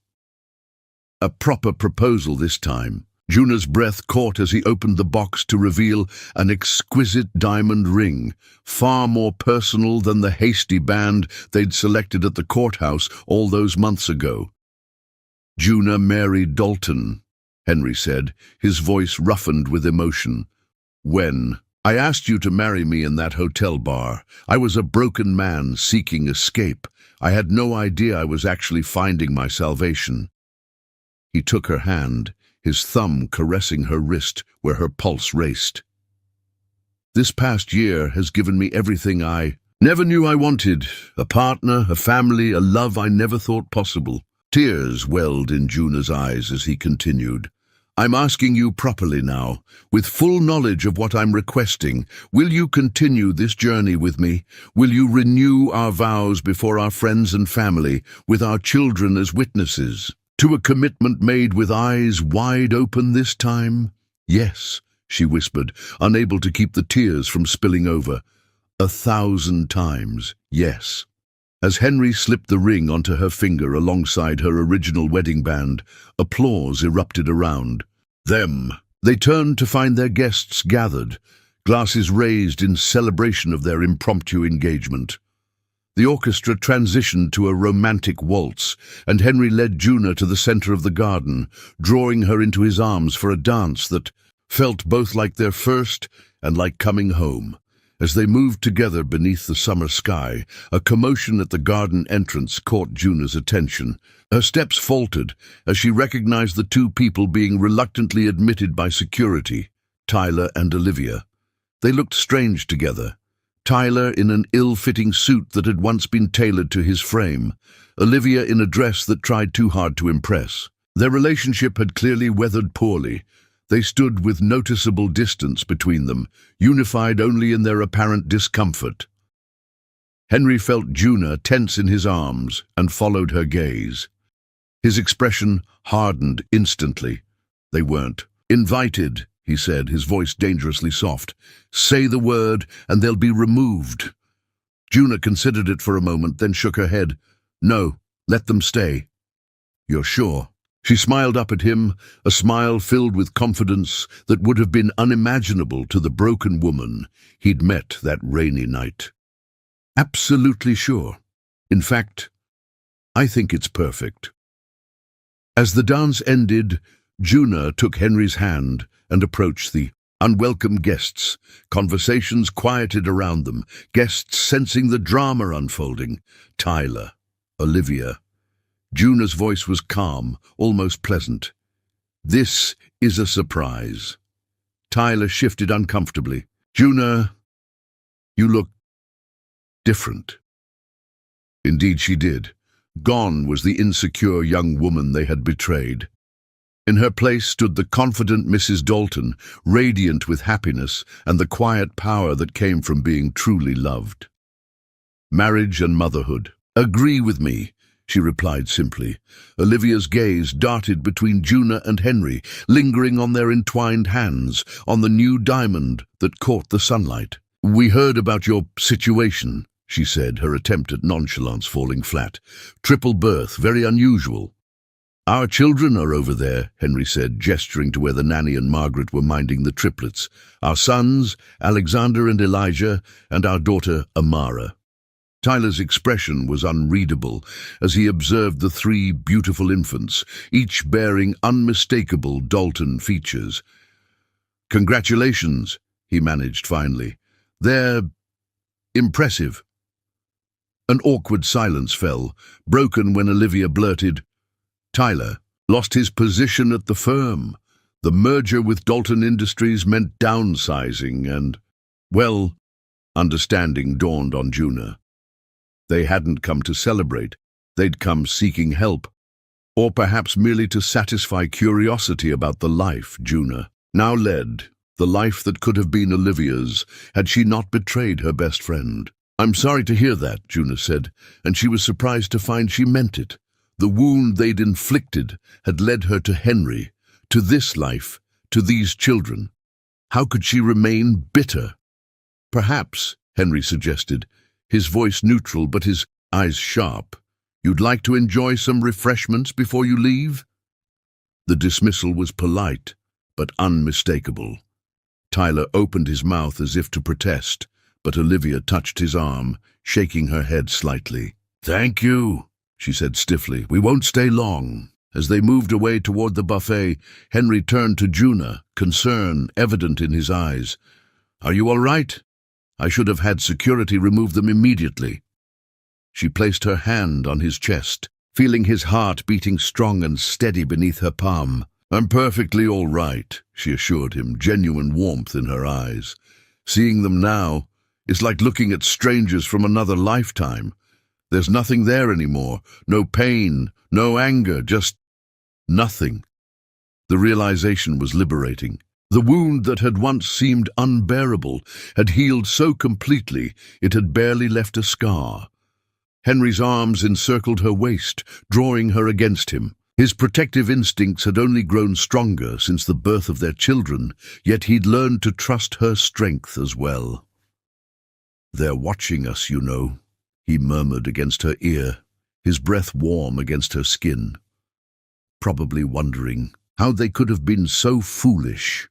A proper proposal this time. Juna's breath caught as he opened the box to reveal an exquisite diamond ring, far more personal than the hasty band they'd selected at the courthouse all those months ago. "Juna Mary Dalton," Henry said, his voice roughened with emotion. "When I asked you to marry me in that hotel bar, I was a broken man seeking escape. I had no idea I was actually finding my salvation." He took her hand, his thumb caressing her wrist where her pulse raced. "This past year has given me everything I never knew I wanted. A partner, a family, a love I never thought possible." Tears welled in Juna's eyes as he continued. "I'm asking you properly now, with full knowledge of what I'm requesting. Will you continue this journey with me? Will you renew our vows before our friends and family, with our children as witnesses? To a commitment made with eyes wide open this time?" "Yes," she whispered, unable to keep the tears from spilling over. 1,000 times, yes. As Henry slipped the ring onto her finger alongside her original wedding band, applause erupted around them. They turned to find their guests gathered, glasses raised in celebration of their impromptu engagement. The orchestra transitioned to a romantic waltz, and Henry led Juna to the center of the garden, drawing her into his arms for a dance that felt both like their first and like coming home. As they moved together beneath the summer sky, a commotion at the garden entrance caught Juna's attention. Her steps faltered as she recognized the two people being reluctantly admitted by security, Tyler and Olivia. They looked strange together. Tyler in an ill-fitting suit that had once been tailored to his frame, Olivia in a dress that tried too hard to impress. Their relationship had clearly weathered poorly. They stood with noticeable distance between them, unified only in their apparent discomfort. Henry felt Juna tense in his arms and followed her gaze. His expression hardened instantly. "They weren't invited," he said, his voice dangerously soft. "Say the word, and they'll be removed." Juna considered it for a moment, then shook her head. "No, let them stay." "You're sure?" She smiled up at him, a smile filled with confidence that would have been unimaginable to the broken woman he'd met that rainy night. "Absolutely sure. In fact, I think it's perfect." As the dance ended, Juna took Henry's hand and approached the unwelcome guests. Conversations quieted around them, guests sensing the drama unfolding. Tyler, Olivia. Juna's voice was calm, almost pleasant. "This is a surprise." Tyler shifted uncomfortably. "Juna, you look different." Indeed she did. Gone was the insecure young woman they had betrayed. In her place stood the confident Mrs. Dalton, radiant with happiness and the quiet power that came from being truly loved. "Marriage and motherhood. Agree with me," she replied simply. Olivia's gaze darted between Juna and Henry, lingering on their entwined hands, on the new diamond that caught the sunlight. "We heard about your situation," she said, her attempt at nonchalance falling flat. "Triple birth, very unusual." "Our children are over there," Henry said, gesturing to where the nanny and Margaret were minding the triplets. "Our sons, Alexander and Elijah, and our daughter, Amara." Tyler's expression was unreadable as he observed the 3 beautiful infants, each bearing unmistakable Dalton features. "Congratulations," he managed finally. "They're impressive." An awkward silence fell, broken when Olivia blurted, "Tyler lost his position at the firm. The merger with Dalton Industries meant downsizing and, well, understanding dawned on Juna. They hadn't come to celebrate. They'd come seeking help. Or perhaps merely to satisfy curiosity about the life Juna now led, the life that could have been Olivia's had she not betrayed her best friend. "I'm sorry to hear that," Juna said, and she was surprised to find she meant it. The wound they'd inflicted had led her to Henry, to this life, to these children. How could she remain bitter? Perhaps, Henry suggested, his voice neutral but his eyes sharp, you'd like to enjoy some refreshments before you leave? The dismissal was polite, but unmistakable. Tyler opened his mouth as if to protest, but Olivia touched his arm, shaking her head slightly. "Thank you," she said stiffly. "We won't stay long." As they moved away toward the buffet, Henry turned to Juna, concern evident in his eyes. "Are you all right? I should have had security remove them immediately." She placed her hand on his chest, feeling his heart beating strong and steady beneath her palm. "I'm perfectly all right," she assured him, genuine warmth in her eyes. "Seeing them now is like looking at strangers from another lifetime. There's nothing there anymore, no pain, no anger, just nothing." The realization was liberating. The wound that had once seemed unbearable had healed so completely it had barely left a scar. Henry's arms encircled her waist, drawing her against him. His protective instincts had only grown stronger since the birth of their children, yet he'd learned to trust her strength as well. "They're watching us, you know," he murmured against her ear, his breath warm against her skin. "Probably wondering how they could have been so foolish."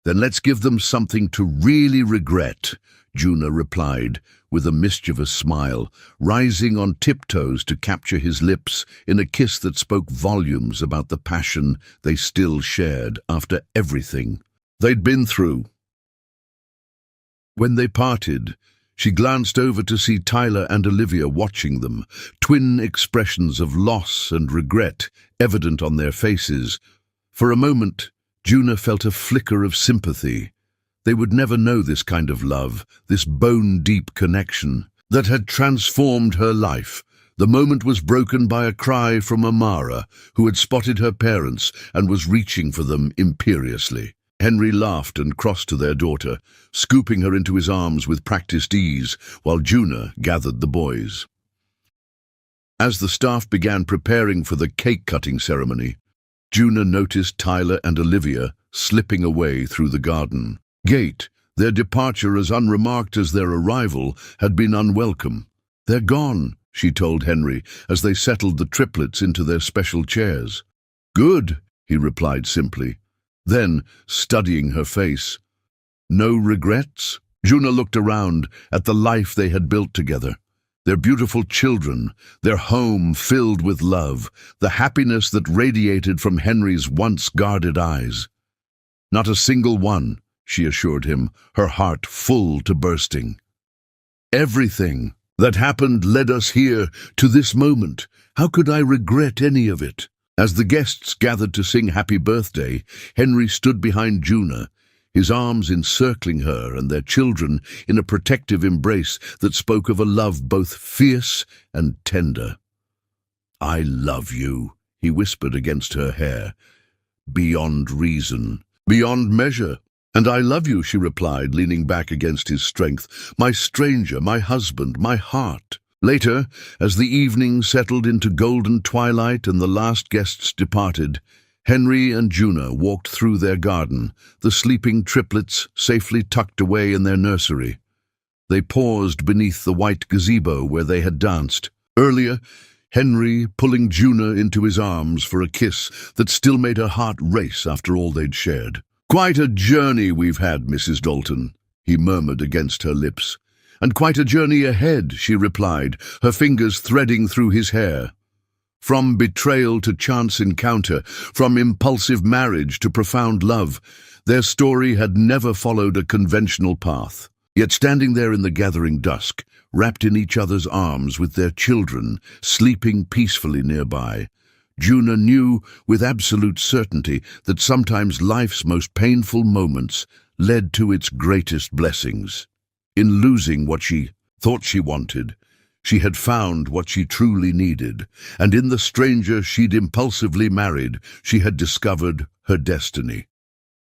"Then let's give them something to really regret," Juna replied, with a mischievous smile, rising on tiptoes to capture his lips in a kiss that spoke volumes about the passion they still shared after everything they'd been through. When they parted, she glanced over to see Tyler and Olivia watching them, twin expressions of loss and regret evident on their faces. For a moment, Juna felt a flicker of sympathy. They would never know this kind of love, this bone-deep connection that had transformed her life. The moment was broken by a cry from Amara, who had spotted her parents and was reaching for them imperiously. Henry laughed and crossed to their daughter, scooping her into his arms with practiced ease, while Juna gathered the boys. As the staff began preparing for the cake-cutting ceremony, Juna noticed Tyler and Olivia slipping away through the garden gate. Their departure, as unremarked as their arrival, had been unwelcome. "They're gone," she told Henry, as they settled the triplets into their special chairs. "Good," he replied simply. Then, studying her face, "No regrets?" Juna looked around at the life they had built together. Their beautiful children, their home filled with love, the happiness that radiated from Henry's once guarded eyes. "Not a single one," she assured him, her heart full to bursting. "Everything that happened led us here, to this moment. How could I regret any of it?" As the guests gathered to sing happy birthday, Henry stood behind Juna, his arms encircling her and their children in a protective embrace that spoke of a love both fierce and tender. "I love you," he whispered against her hair. "Beyond reason, beyond measure." "And I love you," she replied, leaning back against his strength. "My stranger, my husband, my heart." Later, as the evening settled into golden twilight and the last guests departed, Henry and Juna walked through their garden, the sleeping triplets safely tucked away in their nursery. They paused beneath the white gazebo where they had danced. Earlier, Henry pulling Juna into his arms for a kiss that still made her heart race after all they'd shared. "Quite a journey we've had, Mrs. Dalton," he murmured against her lips. "And quite a journey ahead," she replied, her fingers threading through his hair. From betrayal to chance encounter, from impulsive marriage to profound love, their story had never followed a conventional path. Yet standing there in the gathering dusk, wrapped in each other's arms with their children, sleeping peacefully nearby, Juna knew with absolute certainty that sometimes life's most painful moments led to its greatest blessings. In losing what she thought she wanted, she had found what she truly needed, and in the stranger she'd impulsively married, she had discovered her destiny.